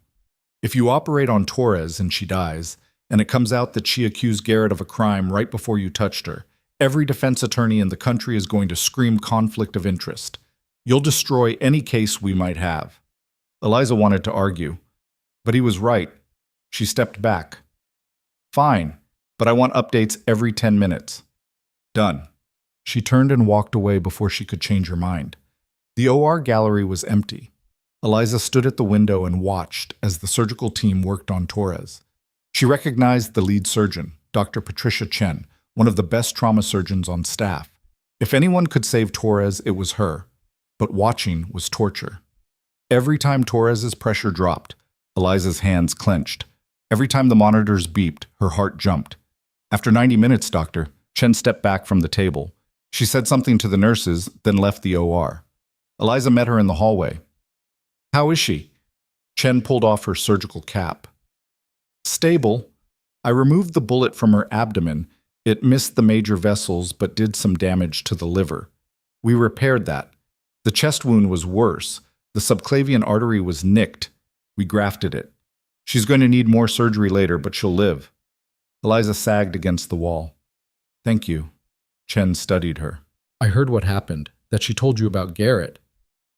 If you operate on Torres and she dies, and it comes out that she accused Garrett of a crime right before you touched her,
Every defense attorney in the country is going to scream conflict of interest. You'll destroy any case we might have. Eliza wanted to argue, but he was right. She stepped back. Fine, but I want updates every 10 minutes. Done. She turned and walked away before she could change her mind. The OR gallery was empty. Eliza stood at the window and watched as the surgical team worked on Torres. She recognized the lead surgeon, Dr. Patricia Chen, one of the best trauma surgeons on staff. If anyone could save Torres, it was her. But watching was torture. Every time Torres's pressure dropped, Eliza's hands clenched. Every time the monitors beeped, her heart jumped. After 90 minutes, Doctor, Chen stepped back from the table. She said something to the nurses, then left the OR. Eliza met her in the hallway. How is she? Chen pulled off her surgical cap. Stable. I removed the bullet from her abdomen. It missed the major vessels but did some damage to the liver. We repaired that. The chest wound was worse. The subclavian artery was nicked. We grafted it. She's going to need more surgery later, but she'll live. Eliza sagged against the wall. Thank you. Chen studied her. I heard what happened, that she told you about Garrett.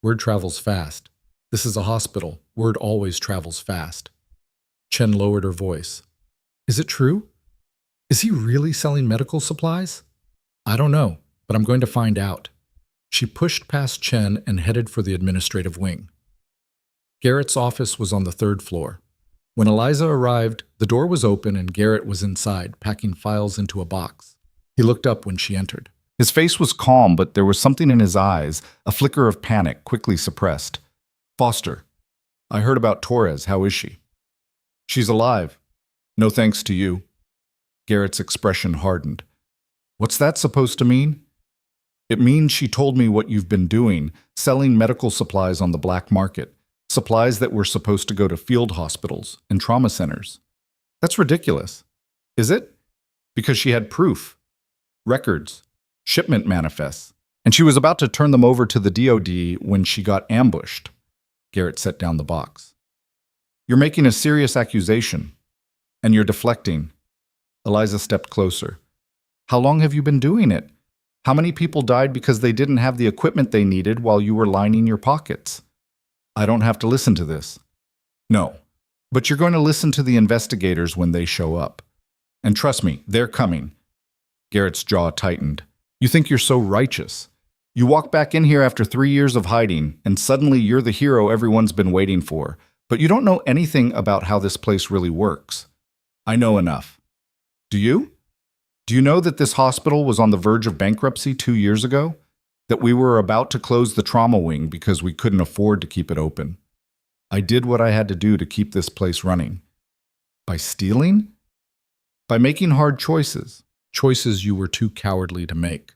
Word travels fast. This is a hospital. Word always travels fast. Chen lowered her voice. Is it true? Is he really selling medical supplies? I don't know, but I'm going to find out. She pushed past Chen and headed for the administrative wing. Garrett's office was on the 3rd floor. When Eliza arrived, the door was open and Garrett was inside, packing files into a box. He looked up when she entered. His face was calm, but there was something in his eyes, a flicker of panic, quickly suppressed. Foster, I heard about Torres. How is she? She's alive. No thanks to you. Garrett's expression hardened. What's that supposed to mean? It means she told me what you've been doing, selling medical supplies on the black market, supplies that were supposed to go to field hospitals and trauma centers. That's ridiculous. Is it? Because she had proof, records, shipment manifests, and she was about to turn them over to the DOD when she got ambushed. Garrett set down the box. You're making a serious accusation, and you're deflecting. Eliza stepped closer. How long have you been doing it? How many people died because they didn't have the equipment they needed while you were lining your pockets? I don't have to listen to this. No, but you're going to listen to the investigators when they show up. And trust me, they're coming. Garrett's jaw tightened. You think you're so righteous. You walk back in here after 3 years of hiding, and suddenly you're the hero everyone's been waiting for. But you don't know anything about how this place really works. I know enough. Do you? Do you know that this hospital was on the verge of bankruptcy 2 years ago? That we were about to close the trauma wing because we couldn't afford to keep it open? I did what I had to do to keep this place running. By stealing? By making hard choices. Choices you were too cowardly to make.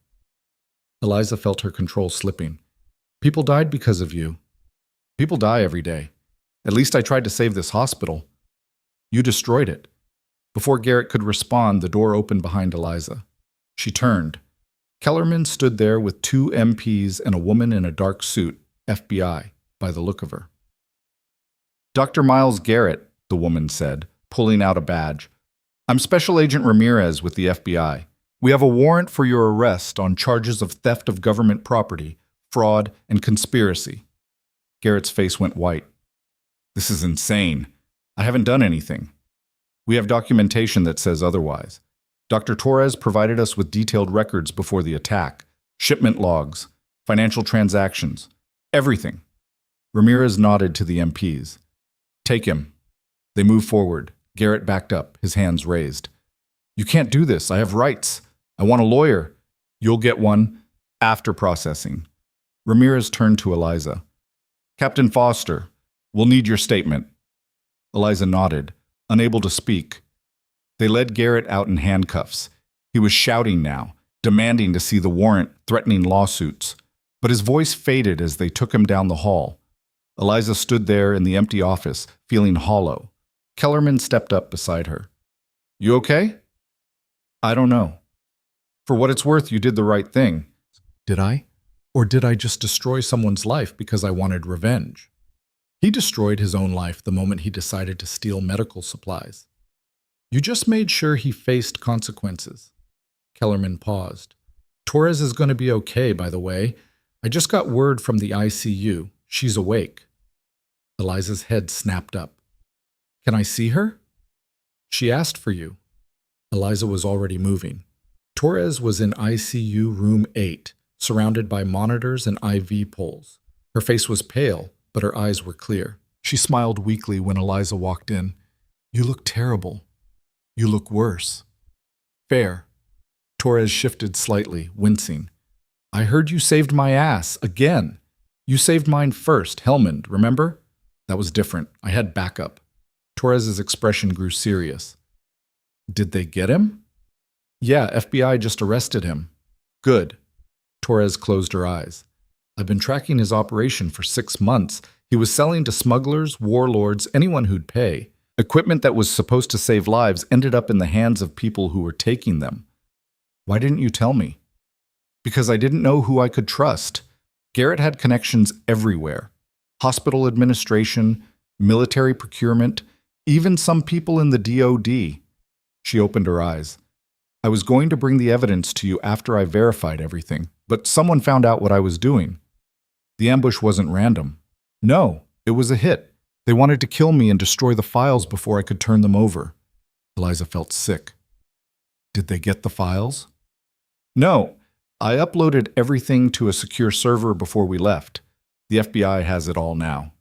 Eliza felt her control slipping. People died because of you. People die every day. At least I tried to save this hospital. You destroyed it. Before Garrett could respond, the door opened behind Eliza. She turned. Kellerman stood there with 2 MPs and a woman in a dark suit, FBI, by the look of her. Dr. Miles Garrett, the woman said, pulling out a badge. I'm Special Agent Ramirez with the FBI. We have a warrant for your arrest on charges of theft of government property, fraud, and conspiracy. Garrett's face went white. This is insane. I haven't done anything. We have documentation that says otherwise. Dr. Torres provided us with detailed records before the attack, shipment logs, financial transactions, everything. Ramirez nodded to the MPs. Take him. They moved forward. Garrett backed up, his hands raised. You can't do this. I have rights. I want a lawyer. You'll get one after processing. Ramirez turned to Eliza. Captain Foster, we'll need your statement. Eliza nodded, unable to speak. They led Garrett out in handcuffs. He was shouting now, demanding to see the warrant, threatening lawsuits. But his voice faded as they took him down the hall. Eliza stood there in the empty office, feeling hollow. Kellerman stepped up beside her. You okay? I don't know. For what it's worth, you did the right thing. Did I? Or did I just destroy someone's life because I wanted revenge? He destroyed his own life the moment he decided to steal medical supplies. You just made sure he faced consequences. Kellerman paused. Torres is going to be okay, by the way. I just got word from the ICU. She's awake. Eliza's head snapped up. Can I see her? She asked for you. Eliza was already moving. Torres was in ICU room 8, surrounded by monitors and IV poles. Her face was pale, but her eyes were clear. She smiled weakly when Eliza walked in. You look terrible. You look worse. Fair. Torres shifted slightly, wincing. I heard you saved my ass, again. You saved mine first, Helmand, remember? That was different. I had backup. Torres's expression grew serious. Did they get him? Yeah, FBI just arrested him. Good. Torres closed her eyes. I've been tracking his operation for 6 months. He was selling to smugglers, warlords, anyone who'd pay. Equipment that was supposed to save lives ended up in the hands of people who were taking them. Why didn't you tell me? Because I didn't know who I could trust. Garrett had connections everywhere. Hospital administration, military procurement, even some people in the DOD. She opened her eyes. I was going to bring the evidence to you after I verified everything, but someone found out what I was doing. The ambush wasn't random. No, it was a hit. They wanted to kill me and destroy the files before I could turn them over. Eliza felt sick. Did they get the files? No. I uploaded everything to a secure server before we left. The FBI has it all now.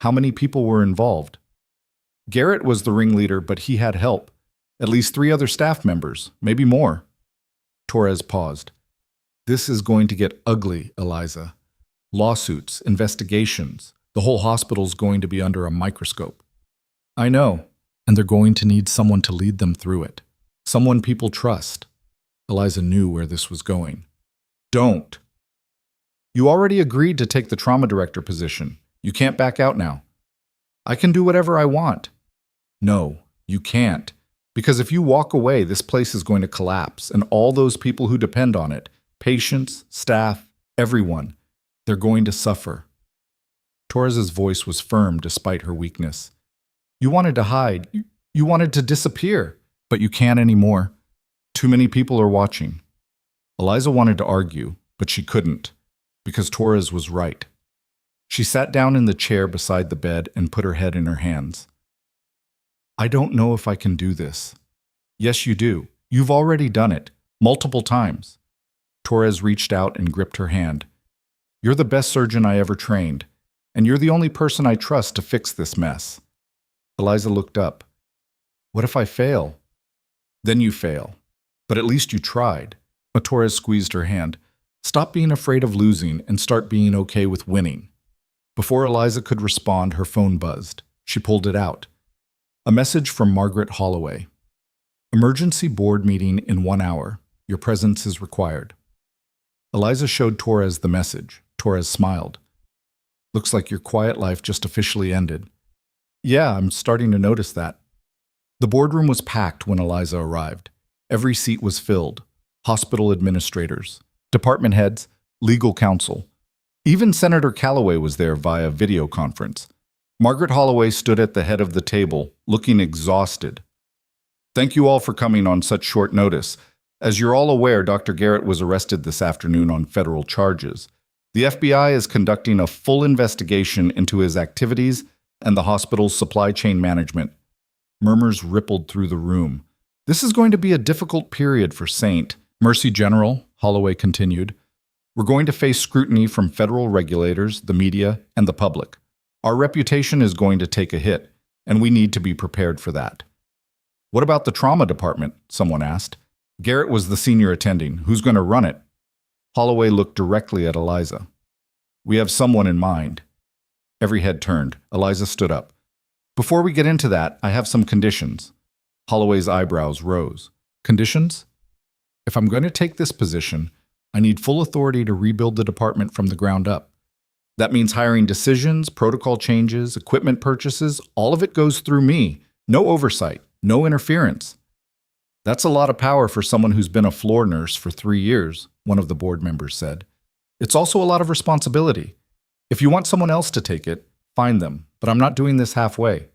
How many people were involved? Garrett was the ringleader, but he had help. At least 3 other staff members, maybe more. Torres paused. This is going to get ugly, Eliza. Lawsuits, investigations. The whole hospital's going to be under a microscope. I know, and they're going to need someone to lead them through it. Someone people trust. Eliza knew where this was going. Don't. You already agreed to take the trauma director position. You can't back out now. I can do whatever I want. No, you can't. Because if you walk away, this place is going to collapse, and all those people who depend on it, patients, staff, everyone, they're going to suffer. Torres's voice was firm despite her weakness. You wanted to hide. You wanted to disappear. But you can't anymore. Too many people are watching. Eliza wanted to argue, but she couldn't, because Torres was right. She sat down in the chair beside the bed and put her head in her hands. I don't know if I can do this. Yes, you do. You've already done it, multiple times. Torres reached out and gripped her hand. You're the best surgeon I ever trained, and you're the only person I trust to fix this mess. Eliza looked up. What if I fail? Then you fail. But at least you tried. Torres squeezed her hand. Stop being afraid of losing and start being okay with winning. Before Eliza could respond, her phone buzzed. She pulled it out. A message from Margaret Holloway. Emergency board meeting in 1 hour. Your presence is required. Eliza showed Torres the message. Torres smiled. Looks like your quiet life just officially ended. Yeah, I'm starting to notice that. The boardroom was packed when Eliza arrived. Every seat was filled. Hospital administrators, department heads, legal counsel. Even Senator Calloway was there via video conference. Margaret Holloway stood at the head of the table, looking exhausted. Thank you all for coming on such short notice. As you're all aware, Dr. Garrett was arrested this afternoon on federal charges. The FBI is conducting a full investigation into his activities and the hospital's supply chain management. Murmurs rippled through the room. This is going to be a difficult period for Saint. Mercy General, Holloway continued. We're going to face scrutiny from federal regulators, the media, and the public. Our reputation is going to take a hit, and we need to be prepared for that. What about the trauma department? Someone asked. Garrett was the senior attending. Who's going to run it? Holloway looked directly at Eliza. We have someone in mind. Every head turned. Eliza stood up. Before we get into that, I have some conditions. Holloway's eyebrows rose. Conditions? If I'm going to take this position, I need full authority to rebuild the department from the ground up. That means hiring decisions, protocol changes, equipment purchases, all of it goes through me. No oversight, no interference. That's a lot of power for someone who's been a floor nurse for 3 years, one of the board members said. It's also a lot of responsibility. If you want someone else to take it, find them, but I'm not doing this halfway.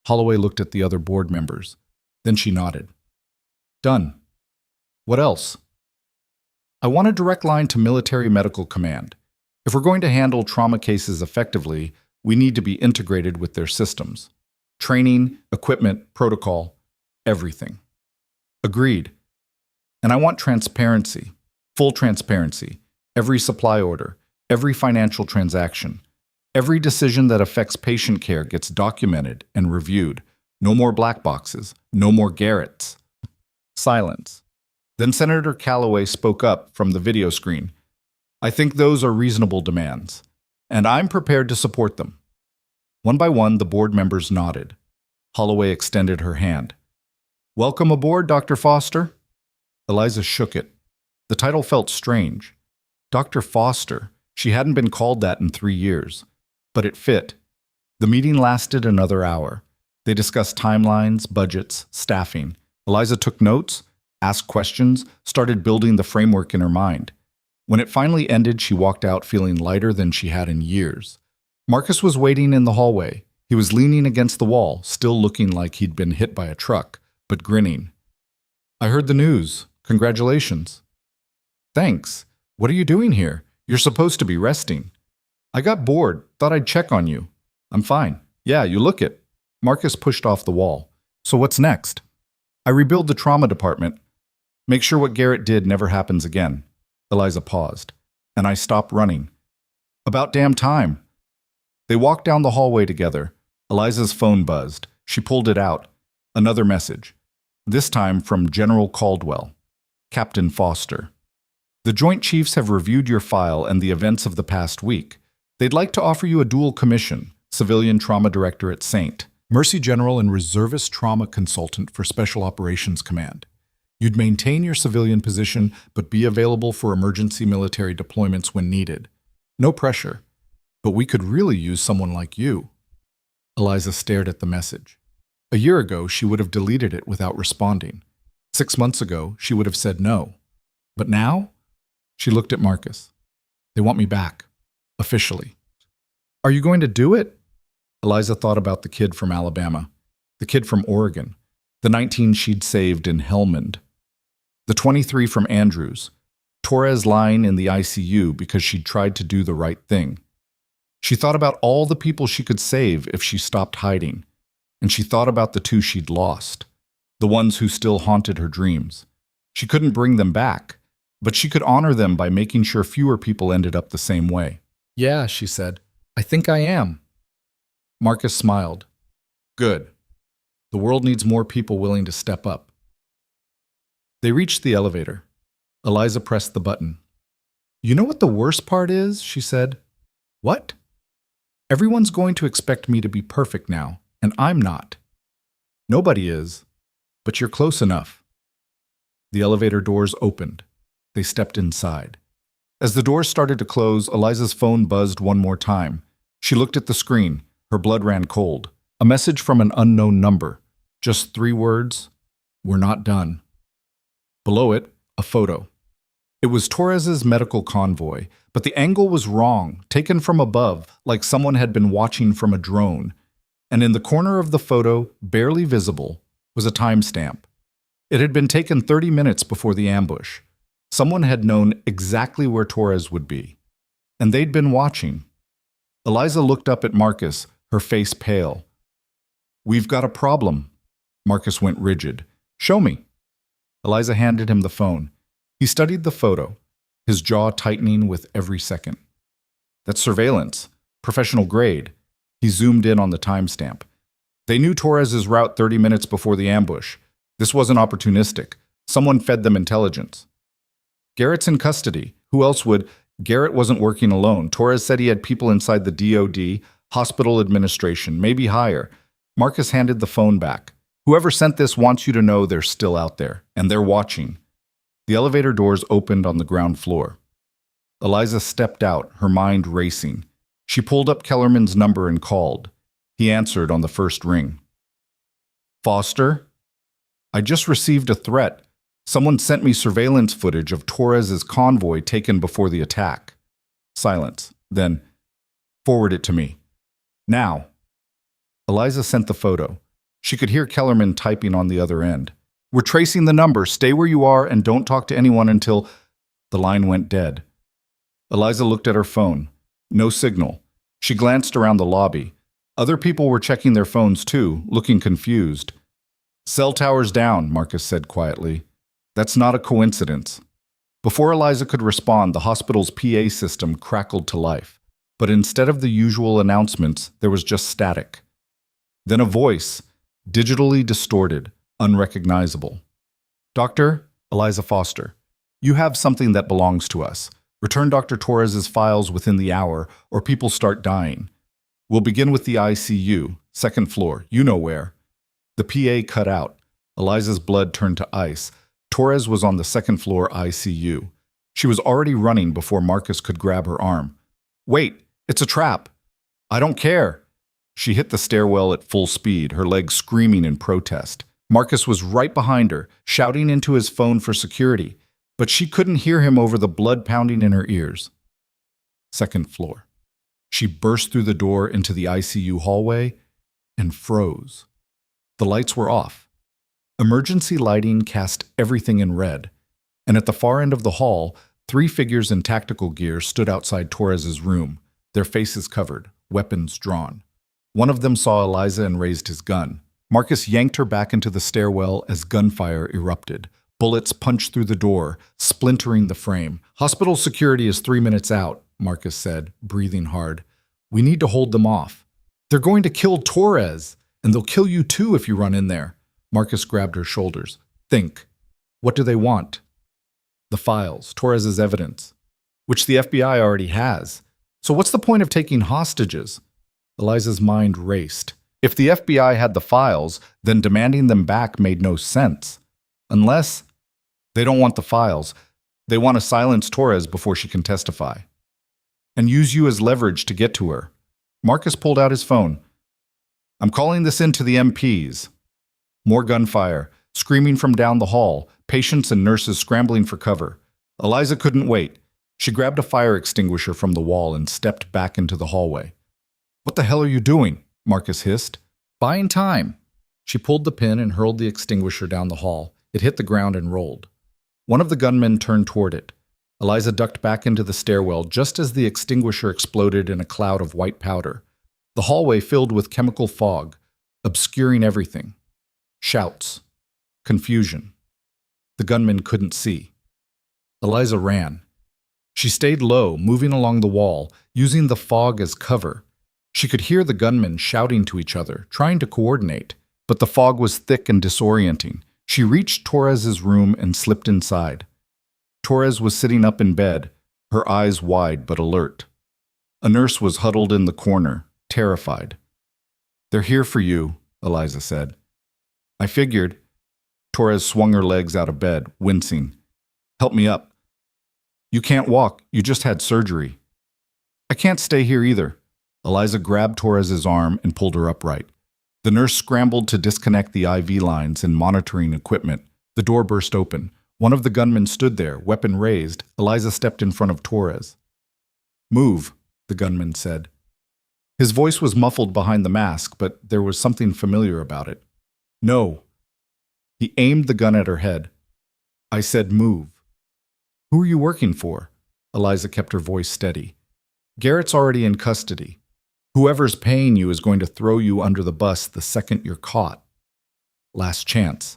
Holloway looked at the other board members. Then she nodded. Done. What else? I want a direct line to military medical command. If we're going to handle trauma cases effectively, we need to be integrated with their systems. Training, equipment, protocol, everything. Agreed. And I want transparency, full transparency, every supply order, every financial transaction. Every decision that affects patient care gets documented and reviewed. No more black boxes, no more Garretts. Silence. Then Senator Calloway spoke up from the video screen. I think those are reasonable demands, and I'm prepared to support them. One by one, the board members nodded. Holloway extended her hand. Welcome aboard, Dr. Foster. Eliza shook it. The title felt strange. Dr. Foster. She hadn't been called that in 3 years. But it fit. The meeting lasted another hour. They discussed timelines, budgets, staffing. Eliza took notes, asked questions, started building the framework in her mind. When it finally ended, she walked out feeling lighter than she had in years. Marcus was waiting in the hallway. He was leaning against the wall, still looking like he'd been hit by a truck, but grinning. I heard the news. Congratulations. Thanks. What are you doing here? You're supposed to be resting. I got bored. Thought I'd check on you. I'm fine. Yeah, you look it. Marcus pushed off the wall. So what's next? I rebuild the trauma department. Make sure what Garrett did never happens again. Eliza paused. And I stopped running. About damn time. They walked down the hallway together. Eliza's phone buzzed. She pulled it out. Another message. This time from General Caldwell. Captain Foster. The Joint Chiefs have reviewed your file and the events of the past week. They'd like to offer you a dual commission, Civilian Trauma Director at St. Mercy General and Reservist Trauma Consultant for Special Operations Command. You'd maintain your civilian position, but be available for emergency military deployments when needed. No pressure. But we could really use someone like you. Eliza stared at the message. A year ago, she would have deleted it without responding. 6 months ago, she would have said no. But now? She looked at Marcus. They want me back. Officially. Are you going to do it? Eliza thought about the kid from Alabama, the kid from Oregon, the 19 she'd saved in Helmand, the 23 from Andrews, Torres lying in the ICU because she'd tried to do the right thing. She thought about all the people she could save if she stopped hiding, and she thought about the 2 she'd lost, the ones who still haunted her dreams. She couldn't bring them back, but she could honor them by making sure fewer people ended up the same way. Yeah, she said. I think I am. Marcus smiled. Good. The world needs more people willing to step up. They reached the elevator. Eliza pressed the button. You know what the worst part is? She said. What? Everyone's going to expect me to be perfect now, and I'm not. Nobody is, but you're close enough. The elevator doors opened. They stepped inside. As the doors started to close, Eliza's phone buzzed one more time. She looked at the screen. Her blood ran cold. A message from an unknown number. Just 3 words. We're not done. Below it, a photo. It was Torres's medical convoy, but the angle was wrong, taken from above, like someone had been watching from a drone. And in the corner of the photo, barely visible, was a timestamp. It had been taken 30 minutes before the ambush. Someone had known exactly where Torres would be. And they'd been watching. Eliza looked up at Marcus, her face pale. We've got a problem. Marcus went rigid. Show me. Eliza handed him the phone. He studied the photo, his jaw tightening with every second. That's surveillance, professional grade. He zoomed in on the timestamp. They knew Torres's route 30 minutes before the ambush. This wasn't opportunistic. Someone fed them intelligence. Garrett's in custody. Who else would? Garrett wasn't working alone. Torres said he had people inside the DOD, hospital administration, maybe higher. Marcus handed the phone back. Whoever sent this wants you to know they're still out there, and they're watching. The elevator doors opened on the ground floor. Eliza stepped out, her mind racing. She pulled up Kellerman's number and called. He answered on the first ring. Foster? I just received a threat. Someone sent me surveillance footage of Torres's convoy taken before the attack. Silence. Then, forward it to me. Now. Eliza sent the photo. She could hear Kellerman typing on the other end.
We're tracing the number. Stay where you are and don't talk to anyone until... The line went dead. Eliza looked at her phone. No signal. She glanced around the lobby. Other people were checking their phones too, looking confused. Cell towers down, Marcus said quietly. That's not a coincidence. Before Eliza could respond, the hospital's PA system crackled to life. But instead of the usual announcements, there was just static. Then a voice, digitally distorted, unrecognizable. Doctor, Eliza Foster, you have something that belongs to us. Return Dr. Torres's files within the hour, or people start dying. We'll begin with the ICU, second floor, you know where. The PA cut out. Eliza's blood turned to ice. Torres was on the second floor ICU. She was already running before Marcus could grab her arm. Wait, it's a trap. I don't care. She hit the stairwell at full speed, her legs screaming in protest. Marcus was right behind her, shouting into his phone for security, but she couldn't hear him over the blood pounding in her ears. Second floor. She burst through the door into the ICU hallway and froze. The lights were off. Emergency lighting cast everything in red, and at the far end of the hall, 3 figures in tactical gear stood outside Torres's room, their faces covered, weapons drawn. One of them saw Eliza and raised his gun. Marcus yanked her back into the stairwell as gunfire erupted. Bullets punched through the door, splintering the frame. Hospital security is 3 minutes out, Marcus said, breathing hard. We need to hold them off. They're going to kill Torres, and they'll kill you too if you run in there. Marcus grabbed her shoulders. Think. What do they want? The files, Torres's evidence, which the FBI already has. So what's the point of taking hostages? Eliza's mind raced. If the FBI had the files, then demanding them back made no sense. Unless they don't want the files. They want to silence Torres before she can testify. And use you as leverage to get to her. Marcus pulled out his phone. I'm calling this in to the MPs. More gunfire, screaming from down the hall, patients and nurses scrambling for cover. Eliza couldn't wait. She grabbed a fire extinguisher from the wall and stepped back into the hallway. What the hell are you doing? Marcus hissed. Buying time. She pulled the pin and hurled the extinguisher down the hall. It hit the ground and rolled. One of the gunmen turned toward it. Eliza ducked back into the stairwell just as the extinguisher exploded in a cloud of white powder. The hallway filled with chemical fog, obscuring everything. Shouts. Confusion. The gunman couldn't see. Eliza ran. She stayed low, moving along the wall, using the fog as cover. She could hear the gunmen shouting to each other, trying to coordinate, but the fog was thick and disorienting. She reached Torres's room and slipped inside. Torres was sitting up in bed, her eyes wide but alert. A nurse was huddled in the corner, terrified. They're here for you, Eliza said. I figured. Torres swung her legs out of bed, wincing. Help me up. You can't walk. You just had surgery. I can't stay here either. Eliza grabbed Torres's arm and pulled her upright. The nurse scrambled to disconnect the IV lines and monitoring equipment. The door burst open. One of the gunmen stood there, weapon raised. Eliza stepped in front of Torres. Move, the gunman said. His voice was muffled behind the mask, but there was something familiar about it. No. He aimed the gun at her head. I said move. Who are you working for? Eliza kept her voice steady. Garrett's already in custody. Whoever's paying you is going to throw you under the bus the second you're caught. Last chance.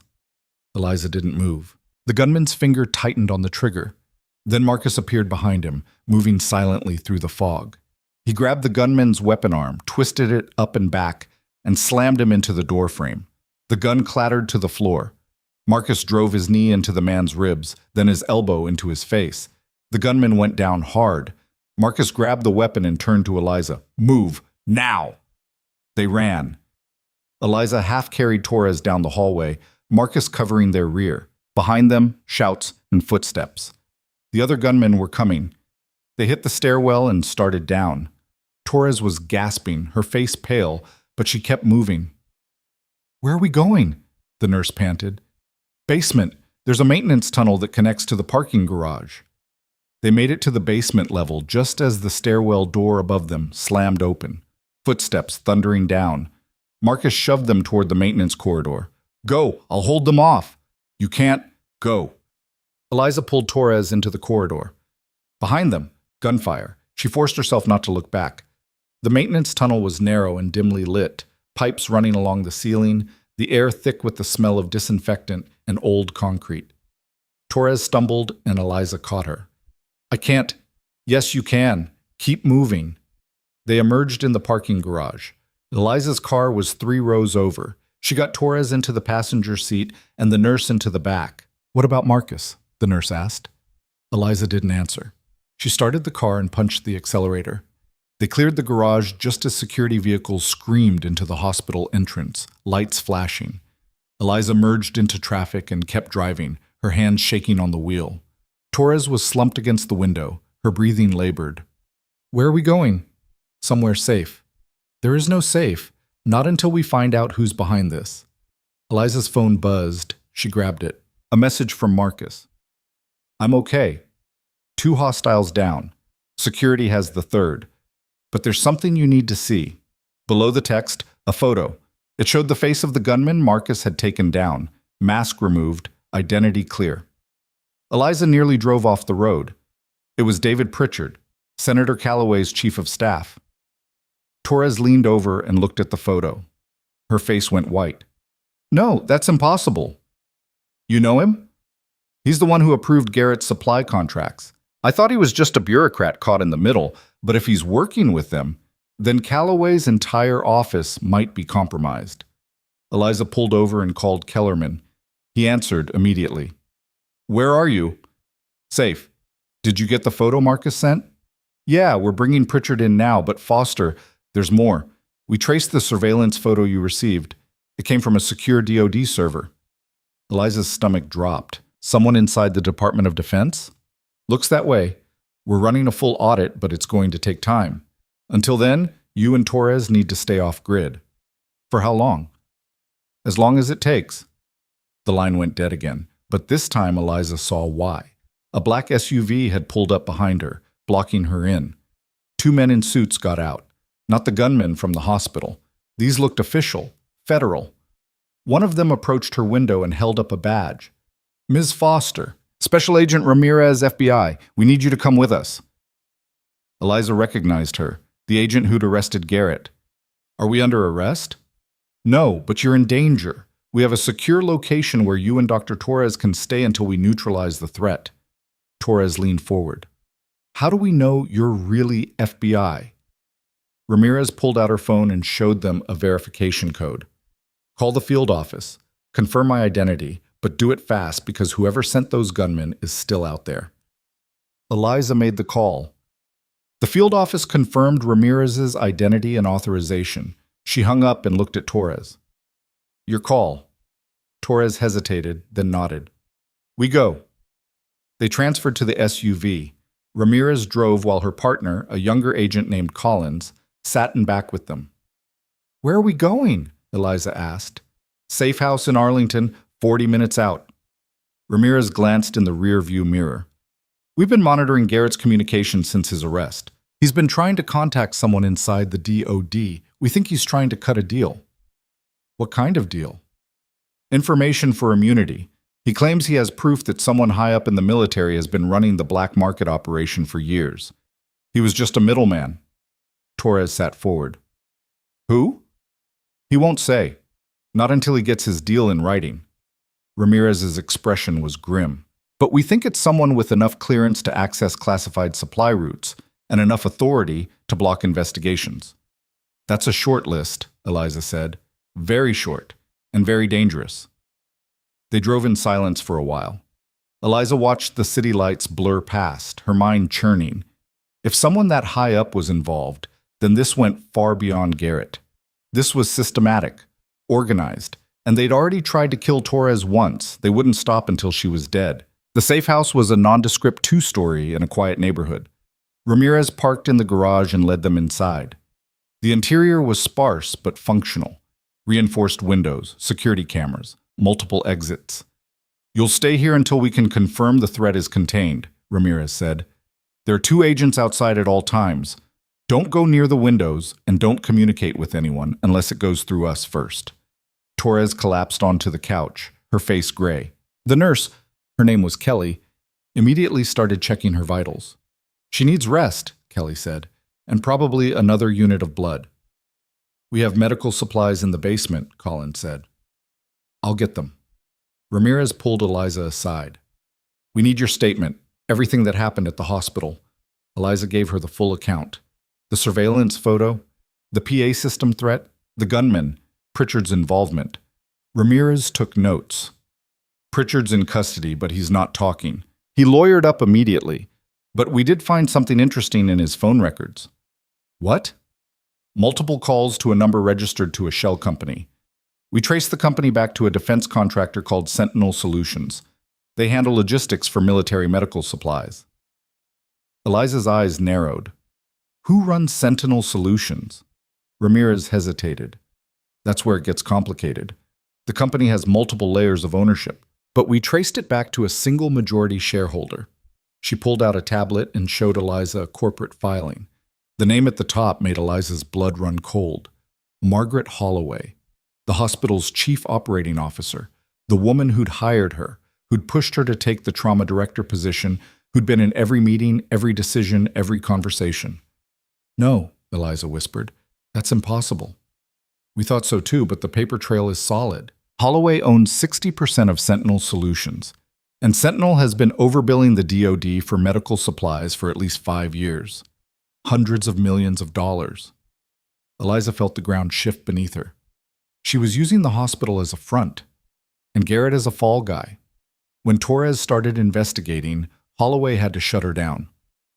Eliza didn't move. The gunman's finger tightened on the trigger. Then Marcus appeared behind him, moving silently through the fog. He grabbed the gunman's weapon arm, twisted it up and back, and slammed him into the doorframe. The gun clattered to the floor. Marcus drove his knee into the man's ribs, then his elbow into his face. The gunman went down hard. Marcus grabbed the weapon and turned to Eliza. Move, now! They ran. Eliza half-carried Torres down the hallway, Marcus covering their rear. Behind them, shouts and footsteps. The other gunmen were coming. They hit the stairwell and started down. Torres was gasping, her face pale, but she kept moving. Where are we going? The nurse panted. Basement. There's a maintenance tunnel that connects to the parking garage. They made it to the basement level just as the stairwell door above them slammed open. Footsteps thundering down. Marcus shoved them toward the maintenance corridor. Go, I'll hold them off. You can't go.
Eliza pulled Torres into the corridor. Behind them, gunfire. She forced herself not to look back. The maintenance tunnel was narrow and dimly lit, pipes running along the ceiling, the air thick with the smell of disinfectant and old concrete. Torres stumbled and Eliza caught her. I can't. Yes, you can. Keep moving. They emerged in the parking garage. Eliza's car was 3 rows over. She got Torres into the passenger seat and the nurse into the back. What about Marcus? The nurse asked. Eliza didn't answer. She started the car and punched the accelerator. They cleared the garage just as security vehicles screamed into the hospital entrance, lights flashing. Eliza merged into traffic and kept driving, her hands shaking on the wheel. Torres was slumped against the window, her breathing labored. Where are we going? Somewhere safe. There is no safe, not until we find out who's behind this. Eliza's phone buzzed. She grabbed it. A message from Marcus. I'm okay. 2 hostiles down. Security has the 3rd. But there's something you need to see. Below the text, a photo. It showed the face of the gunman Marcus had taken down, mask removed, identity clear. Eliza nearly drove off the road. It was David Pritchard, Senator Calloway's chief of staff. Torres leaned over and looked at the photo. Her face went white. No, that's impossible. You know him? He's the one who approved Garrett's supply contracts. I thought he was just a bureaucrat caught in the middle, but if he's working with them, then Calloway's entire office might be compromised. Eliza pulled over and called Kellerman. He answered immediately. Where are you? Safe. Did you get the photo Marcus sent? Yeah, we're bringing Pritchard in now, but Foster, there's more. We traced the surveillance photo you received. It came from a secure DoD server. Eliza's stomach dropped. Someone inside the Department of Defense? Looks that way. We're running a full audit, but it's going to take time. Until then, you and Torres need to stay off grid. For how long? As long as it takes. The line went dead again, but this time Eliza saw why. A black SUV had pulled up behind her, blocking her in. 2 men in suits got out. Not the gunmen from the hospital. These looked official, federal. One of them approached her window and held up a badge. Ms. Foster, Special Agent Ramirez, FBI, we need you to come with us. Eliza recognized her, the agent who'd arrested Garrett. Are we under arrest? No, but you're in danger. We have a secure location where you and Dr. Torres can stay until we neutralize the threat. Torres leaned forward. How do we know you're really FBI? Ramirez pulled out her phone and showed them a verification code. Call the field office. Confirm my identity, but do it fast because whoever sent those gunmen is still out there. Eliza made the call. The field office confirmed Ramirez's identity and authorization. She hung up and looked at Torres. Your call. Torres hesitated, then nodded. We go. They transferred to the SUV. Ramirez drove while her partner, a younger agent named Collins, sat in back with them. Where are we going? Eliza asked. Safe house in Arlington, 40 minutes out. Ramirez glanced in the rear-view mirror. We've been monitoring Garrett's communications since his arrest. He's been trying to contact someone inside the DoD. We think he's trying to cut a deal. What kind of deal? Information for immunity. He claims he has proof that someone high up in the military has been running the black market operation for years. He was just a middleman. Torres sat forward. Who? He won't say. Not until he gets his deal in writing. Ramirez's expression was grim. But we think it's someone with enough clearance to access classified supply routes and enough authority to block investigations. That's a short list, Eliza said. Very short and very dangerous. They drove in silence for a while. Eliza watched the city lights blur past, her mind churning. If someone that high up was involved, then this went far beyond Garrett. This was systematic, organized, and they'd already tried to kill Torres once. They wouldn't stop until she was dead. The safe house was a nondescript 2-story in a quiet neighborhood. Ramirez parked in the garage and led them inside. The interior was sparse but functional. Reinforced windows, security cameras, multiple exits. You'll stay here until we can confirm the threat is contained, Ramirez said. There are 2 agents outside at all times. Don't go near the windows and don't communicate with anyone unless it goes through us first. Torres collapsed onto the couch, her face gray. The nurse, her name was Kelly, immediately started checking her vitals. She needs rest, Kelly said, and probably another unit of blood. We have medical supplies in the basement, Colin said. I'll get them. Ramirez pulled Eliza aside. We need your statement, everything that happened at the hospital. Eliza gave her the full account. The surveillance photo, the PA system threat, the gunman, Pritchard's involvement. Ramirez took notes. Pritchard's in custody, but he's not talking. He lawyered up immediately, but we did find something interesting in his phone records. What? Multiple calls to a number registered to a shell company. We traced the company back to a defense contractor called Sentinel Solutions. They handle logistics for military medical supplies. Eliza's eyes narrowed. Who runs Sentinel Solutions? Ramirez hesitated. That's where it gets complicated. The company has multiple layers of ownership, but we traced it back to a single majority shareholder. She pulled out a tablet and showed Eliza a corporate filing. The name at the top made Eliza's blood run cold. Margaret Holloway, the hospital's chief operating officer, the woman who'd hired her, who'd pushed her to take the trauma director position, who'd been in every meeting, every decision, every conversation. No, Eliza whispered. That's impossible. We thought so too, but the paper trail is solid. Holloway owns 60% of Sentinel Solutions, and Sentinel has been overbilling the DoD for medical supplies for at least 5 years. Hundreds of millions of dollars. Eliza felt the ground shift beneath her. She was using the hospital as a front, and Garrett as a fall guy. When Torres started investigating, Holloway had to shut her down.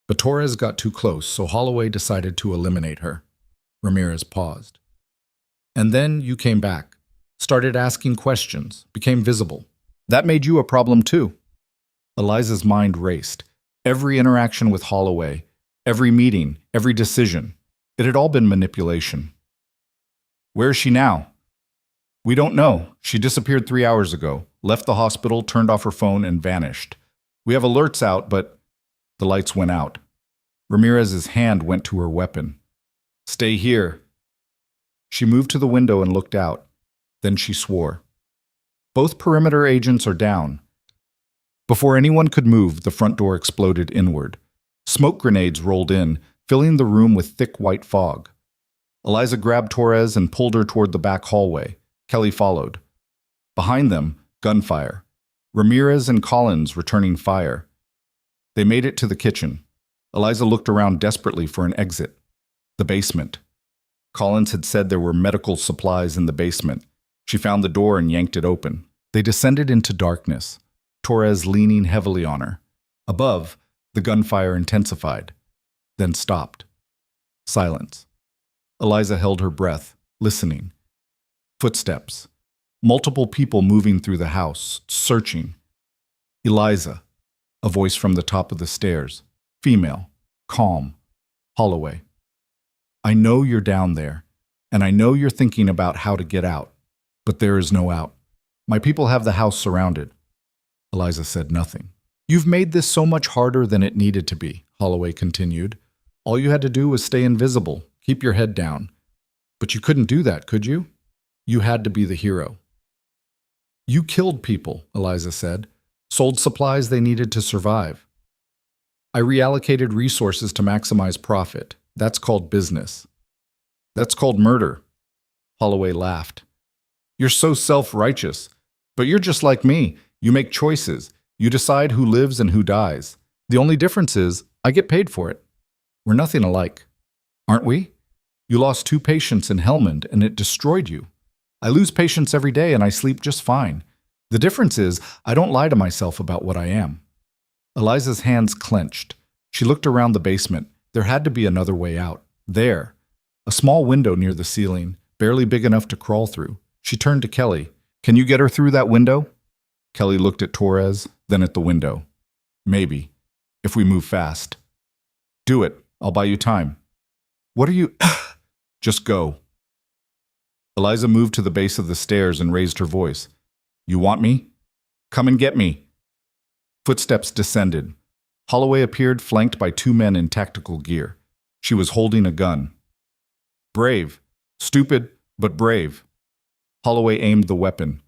But Torres got too close, so Holloway decided to eliminate her. Ramirez paused. And then you came back, started asking questions, became visible. That made you a problem too. Eliza's mind raced. Every interaction with Holloway, every meeting, every decision, it had all been manipulation. Where is she now? We don't know. She disappeared 3 hours ago, left the hospital, turned off her phone, and vanished. We have alerts out, but the lights went out. Ramirez's hand went to her weapon. Stay here. She moved to the window and looked out. Then she swore. Both perimeter agents are down. Before anyone could move, the front door exploded inward. Smoke grenades rolled in, filling the room with thick white fog. Eliza grabbed Torres and pulled her toward the back hallway. Kelly followed. Behind them, gunfire. Ramirez and Collins returning fire. They made it to the kitchen. Eliza looked around desperately for an exit. The basement. Collins had said there were medical supplies in the basement. She found the door and yanked it open. They descended into darkness, Torres leaning heavily on her. Above, the gunfire intensified, then stopped. Silence. Eliza held her breath, listening. Footsteps. Multiple people moving through the house, searching. Eliza. A voice from the top of the stairs. Female. Calm. Holloway. I know you're down there, and I know you're thinking about how to get out, but there is no out. My people have the house surrounded. Eliza said nothing. You've made this so much harder than it needed to be, Holloway continued. All you had to do was stay invisible, keep your head down. But you couldn't do that, could you? You had to be the hero. You killed people, Eliza said, sold supplies they needed to survive. I reallocated resources to maximize profit. That's called business. That's called murder. Holloway laughed. You're so self-righteous, but you're just like me. You make choices. You decide who lives and who dies. The only difference is I get paid for it. We're nothing alike, aren't we? You lost 2 patients in Helmand and it destroyed you. I lose patients every day and I sleep just fine. The difference is I don't lie to myself about what I am. Eliza's hands clenched. She looked around the basement. There had to be another way out. There. A small window near the ceiling, barely big enough to crawl through. She turned to Kelly. Can you get her through that window? Kelly looked at Torres, then at the window. Maybe, if we move fast. Do it. I'll buy you time. What are you... Just go. Eliza moved to the base of the stairs and raised her voice. You want me? Come and get me. Footsteps descended. Holloway appeared flanked by 2 men in tactical gear. She was holding a gun. Brave. Stupid, but brave. Holloway aimed the weapon.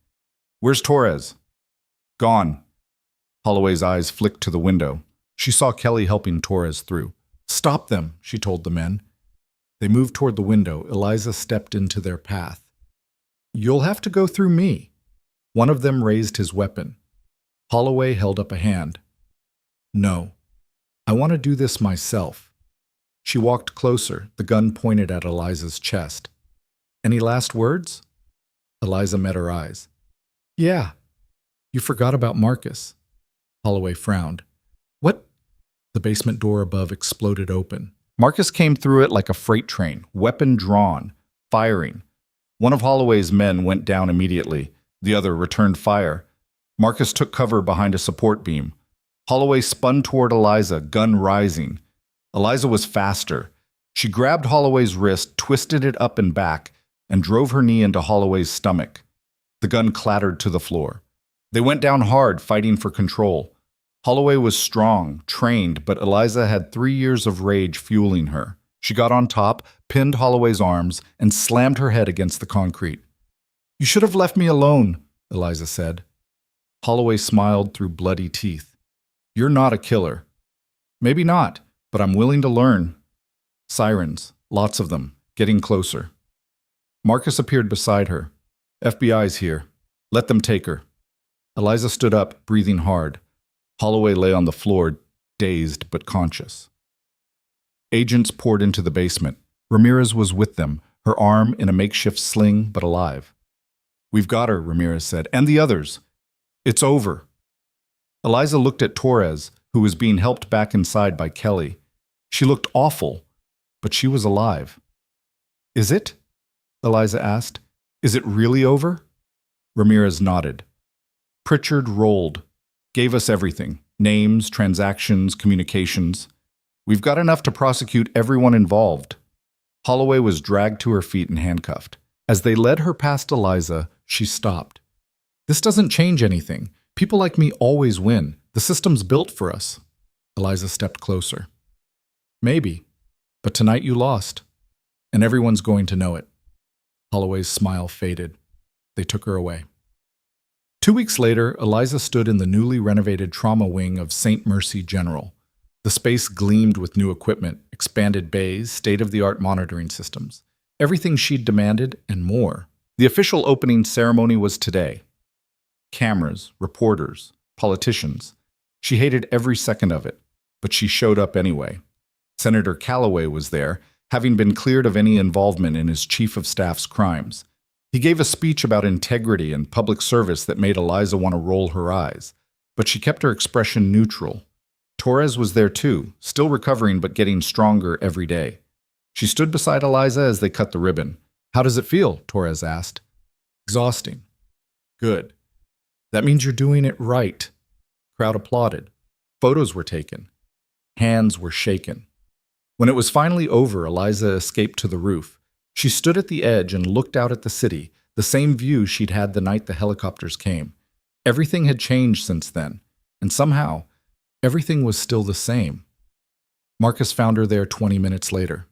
Where's Torres?
Gone. Holloway's eyes flicked to the window. She saw Kelly helping Torres through. Stop them, she told the men. They moved toward the window. Eliza stepped into their path. You'll have to go through me. One of them raised his weapon. Holloway held up a hand. No, I want to do this myself. She walked closer, the gun pointed at Eliza's chest. Any last words? Eliza met her eyes. Yeah. You forgot about Marcus. Holloway frowned. What? The basement door above exploded open. Marcus came through it like a freight train, weapon drawn, firing. One of Holloway's men went down immediately. The other returned fire. Marcus took cover behind a support beam. Holloway spun toward Eliza, gun rising. Eliza was faster. She grabbed Holloway's wrist, twisted it up and back, and drove her knee into Holloway's stomach. The gun clattered to the floor. They went down hard, fighting for control. Holloway was strong, trained, but Eliza had 3 years of rage fueling her. She got on top, pinned Holloway's arms, and slammed her head against the concrete. You should have left me alone, Eliza said. Holloway smiled through bloody teeth. You're not a killer. Maybe not, but I'm willing to learn. Sirens, lots of them, getting closer. Marcus appeared beside her. FBI's here. Let them take her. Eliza stood up, breathing hard. Holloway lay on the floor, dazed but conscious. Agents poured into the basement. Ramirez was with them, her arm in a makeshift sling but alive. We've got her, Ramirez said, and the others. It's over. Eliza looked at Torres, who was being helped back inside by Kelly. She looked awful, but she was alive. Is it? Eliza asked. Is it really over? Ramirez nodded. Pritchard rolled, gave us everything, names, transactions, communications. We've got enough to prosecute everyone involved. Holloway was dragged to her feet and handcuffed. As they led her past Eliza, she stopped. This doesn't change anything. People like me always win. The system's built for us. Eliza stepped closer. Maybe, but tonight you lost, and everyone's going to know it. Holloway's smile faded. They took her away. 2 weeks later, Eliza stood in the newly renovated trauma wing of St. Mercy General. The space gleamed with new equipment, expanded bays, state-of-the-art monitoring systems. Everything she'd demanded and more. The official opening ceremony was today. Cameras, reporters, politicians. She hated every second of it, but she showed up anyway. Senator Callaway was there, having been cleared of any involvement in his chief of staff's crimes. He gave a speech about integrity and public service that made Eliza want to roll her eyes, but she kept her expression neutral. Torres was there too, still recovering but getting stronger every day. She stood beside Eliza as they cut the ribbon. How does it feel? Torres asked. Exhausting. Good. That means you're doing it right. Crowd applauded. Photos were taken. Hands were shaken. When it was finally over, Eliza escaped to the roof. She stood at the edge and looked out at the city, the same view she'd had the night the helicopters came. Everything had changed since then, and somehow, everything was still the same. Marcus found her there 20 minutes later.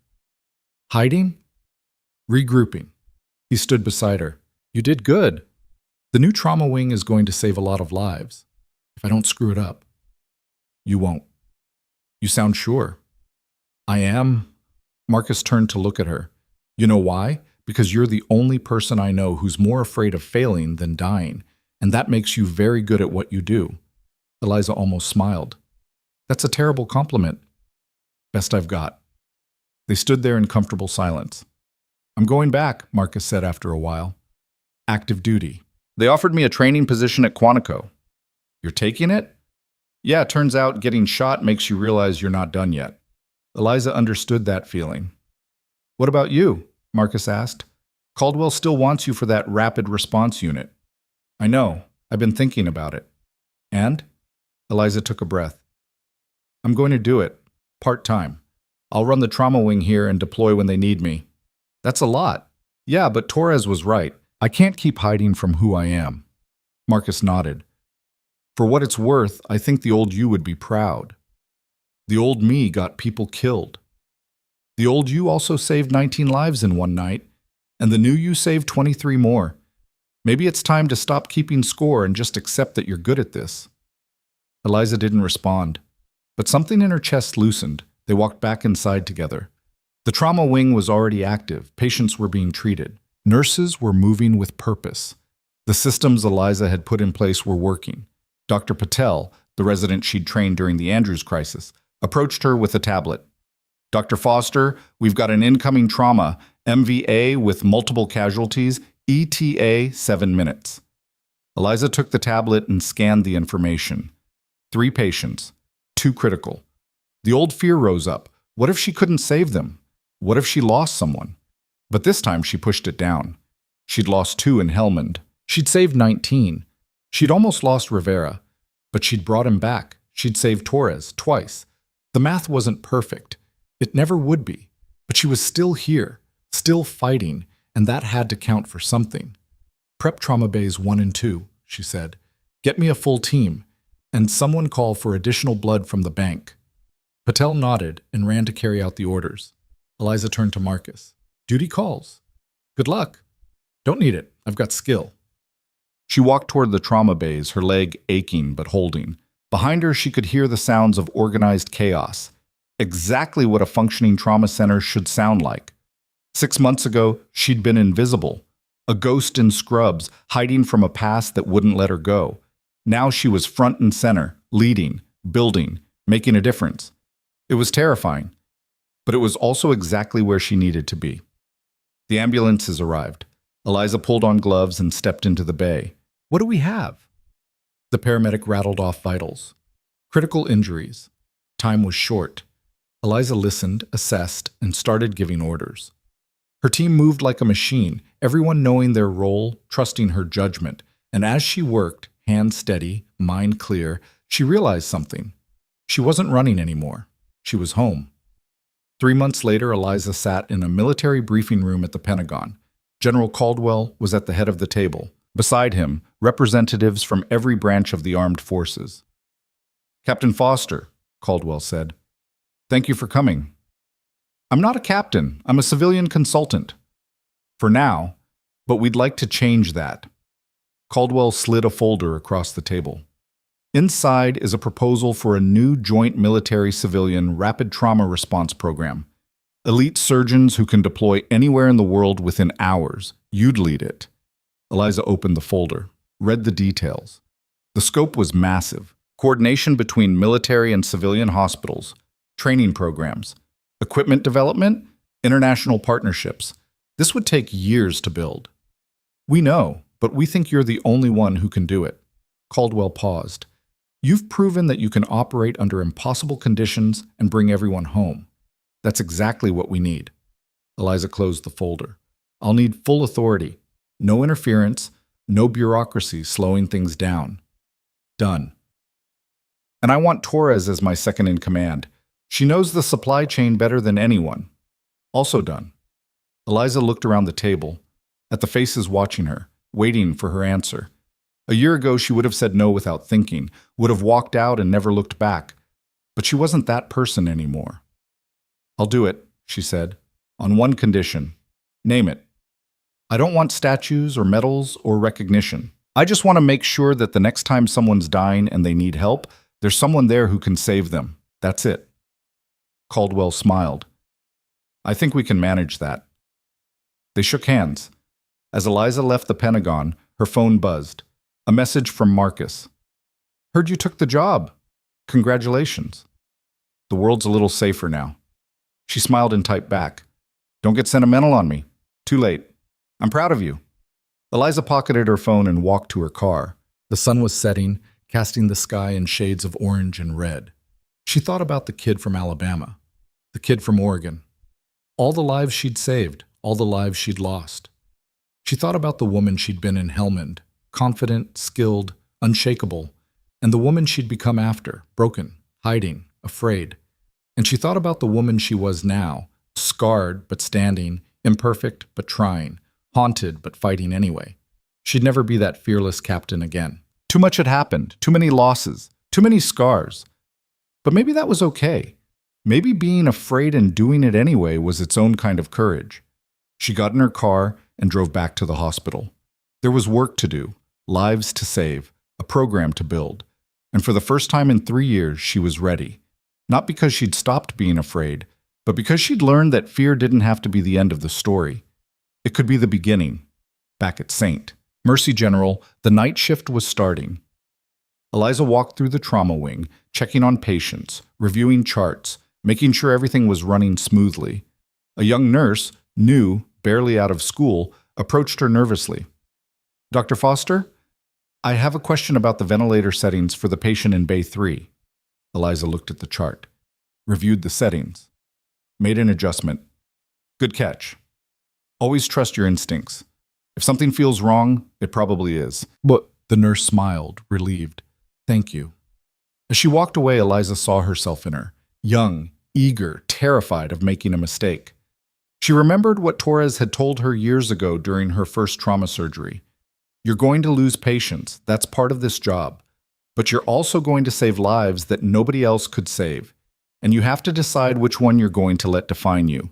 Hiding? Regrouping. He stood beside her. You did good. The new trauma wing is going to save a lot of lives, if I don't screw it up. You won't. You sound sure. I am. Marcus turned to look at her. You know why? Because you're the only person I know who's more afraid of failing than dying, and that makes you very good at what you do. Eliza almost smiled. That's a terrible compliment. Best I've got. They stood there in comfortable silence. I'm going back, Marcus said after a while. Active duty. They offered me a training position at Quantico. You're taking it? Yeah, it turns out getting shot makes you realize you're not done yet. Eliza understood that feeling. What about you? Marcus asked. Caldwell still wants you for that rapid response unit. I know. I've been thinking about it. And? Eliza took a breath. I'm going to do it. Part-time. I'll run the trauma wing here and deploy when they need me. That's a lot. Yeah, but Torres was right. I can't keep hiding from who I am. Marcus nodded. For what it's worth, I think the old you would be proud. The old me got people killed. The old you also saved 19 lives in one night, and the new you saved 23 more.
Maybe it's time to stop keeping score and just accept that you're good at this. Eliza didn't respond, but something in her chest loosened. They walked back inside together. The trauma wing was already active. Patients were being treated. Nurses were moving with purpose. The systems Eliza had put in place were working. Dr. Patel, the resident she'd trained during the Andrews crisis, approached her with a tablet. Dr. Foster, we've got an incoming trauma, MVA with multiple casualties, ETA 7 minutes. Eliza took the tablet and scanned the information. 3 patients, 2 critical. The old fear rose up. What if she couldn't save them? What if she lost someone? But this time she pushed it down. She'd lost 2 in Helmand. She'd saved 19. She'd almost lost Rivera, but she'd brought him back. She'd saved Torres twice. The math wasn't perfect. It never would be. But she was still here, still fighting, and that had to count for something. Prep trauma bays 1 and 2, she said. Get me a full team, and someone call for additional blood from the bank. Patel nodded and ran to carry out the orders. Eliza turned to Marcus. Duty calls. Good luck. Don't need it. I've got skill. She walked toward the trauma bays, her leg aching but holding. Behind her, she could hear the sounds of organized chaos. Exactly what a functioning trauma center should sound like. 6 months ago, she'd been invisible. A ghost in scrubs, hiding from a past that wouldn't let her go. Now she was front and center, leading, building, making a difference. It was terrifying, but it was also exactly where she needed to be. The ambulances arrived. Eliza pulled on gloves and stepped into the bay. What do we have? The paramedic rattled off vitals. Critical injuries. Time was short. Eliza listened, assessed, and started giving orders. Her team moved like a machine, everyone knowing their role, trusting her judgment. And as she worked, hands steady, mind clear, she realized something. She wasn't running anymore. She was home. 3 months later, Eliza sat in a military briefing room at the Pentagon. General Caldwell was at the head of the table. Beside him, representatives from every branch of the armed forces. Captain Foster, Caldwell said, thank you for coming. I'm not a captain. I'm a civilian consultant. For now, but we'd like to change that. Caldwell slid a folder across the table. Inside is a proposal for a new joint military-civilian rapid trauma response program. Elite surgeons who can deploy anywhere in the world within hours. You'd lead it. Eliza opened the folder, read the details. The scope was massive. Coordination between military and civilian hospitals, training programs, equipment development, international partnerships. This would take years to build. We know, but we think you're the only one who can do it. Caldwell paused. You've proven that you can operate under impossible conditions and bring everyone home. That's exactly what we need. Eliza closed the folder. I'll need full authority. No interference, no bureaucracy slowing things down. Done. And I want Torres as my second in command. She knows the supply chain better than anyone. Also done. Eliza looked around the table, at the faces watching her, waiting for her answer. A year ago, she would have said no without thinking, would have walked out and never looked back. But she wasn't that person anymore. I'll do it, she said, on one condition. Name it. I don't want statues or medals or recognition. I just want to make sure that the next time someone's dying and they need help, there's someone there who can save them. That's it. Caldwell smiled. I think we can manage that. They shook hands. As Eliza left the Pentagon, her phone buzzed. A message from Marcus. Heard you took the job. Congratulations. The world's a little safer now. She smiled and typed back. Don't get sentimental on me. Too late. I'm proud of you. Eliza pocketed her phone and walked to her car. The sun was setting, casting the sky in shades of orange and red. She thought about the kid from Alabama, the kid from Oregon, all the lives she'd saved, all the lives she'd lost. She thought about the woman she'd been in Helmand, confident, skilled, unshakable, and the woman she'd become after, broken, hiding, afraid. And she thought about the woman she was now, scarred but standing, imperfect but trying, haunted but fighting anyway. She'd never be that fearless captain again. Too much had happened, too many losses, too many scars. But maybe that was okay. Maybe being afraid and doing it anyway was its own kind of courage. She got in her car and drove back to the hospital.
There was work to do, lives to save, a program to build. And for the first time in 3 years, she was ready. Not because she'd stopped being afraid, but because she'd learned that fear didn't have to be the end of the story. It could be the beginning. Back at St. Mercy General, the night shift was starting. Eliza walked through the trauma wing, checking on patients, reviewing charts, making sure everything was running smoothly. A young nurse, new, barely out of school, approached her nervously. "Dr. Foster, I have a question about the ventilator settings for the patient in Bay 3. Eliza looked at the chart, reviewed the settings, made an adjustment. "Good catch. Always trust your instincts. If something feels wrong, it probably is."
But the nurse smiled, relieved. "Thank you."
As she walked away, Eliza saw herself in her, young, eager, terrified of making a mistake. She remembered what Torres had told her years ago during her first trauma surgery. "You're going to lose patients. That's part of this job. But you're also going to save lives that nobody else could save. And you have to decide which one you're going to let define you."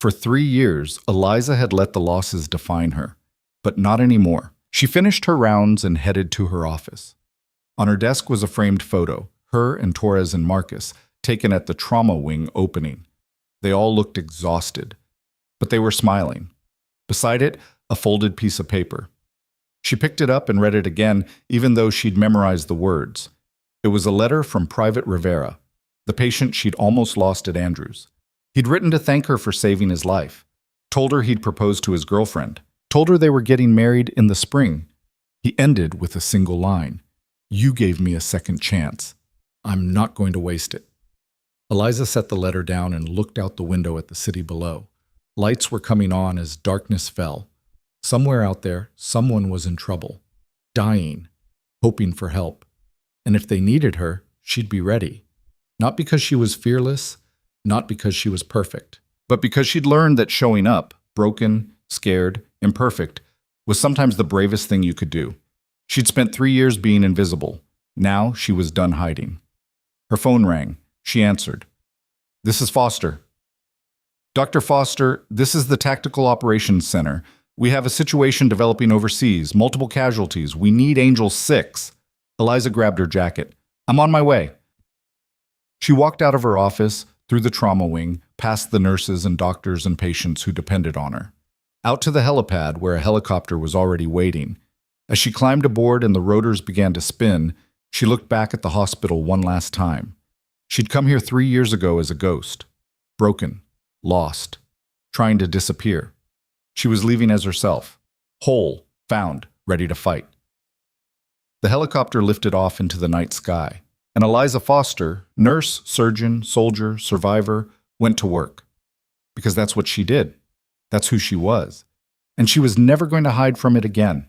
For 3 years, Eliza had let the losses define her. But not anymore. She finished her rounds and headed to her office. On her desk was a framed photo, her and Torres and Marcus, taken at the trauma wing opening. They all looked exhausted, but they were smiling. Beside it, a folded piece of paper. She picked it up and read it again, even though she'd memorized the words. It was a letter from Private Rivera, the patient she'd almost lost at Andrews. He'd written to thank her for saving his life, told her he'd proposed to his girlfriend, told her they were getting married in the spring. He ended with a single line. "You gave me a second chance. I'm not going to waste it." Eliza set the letter down and looked out the window at the city below. Lights were coming on as darkness fell. Somewhere out there, someone was in trouble, dying, hoping for help. And if they needed her, she'd be ready. Not because she was fearless, not because she was perfect, but because she'd learned that showing up, broken, scared, imperfect, was sometimes the bravest thing you could do. She'd spent 3 years being invisible. Now she was done hiding. Her phone rang. She answered. "This is Foster." "Dr. Foster, this is the Tactical Operations Center. We have a situation developing overseas, multiple casualties. We need Angel 6. Eliza grabbed her jacket. "I'm on my way." She walked out of her office, through the trauma wing, past the nurses and doctors and patients who depended on her. Out to the helipad where a helicopter was already waiting. As she climbed aboard and the rotors began to spin, she looked back at the hospital one last time. She'd come here 3 years ago as a ghost. Broken, lost, trying to disappear. She was leaving as herself. Whole, found, ready to fight. The helicopter lifted off into the night sky, and Eliza Foster, nurse, surgeon, soldier, survivor, went to work. Because that's what she did. That's who she was. And she was never going to hide from it again.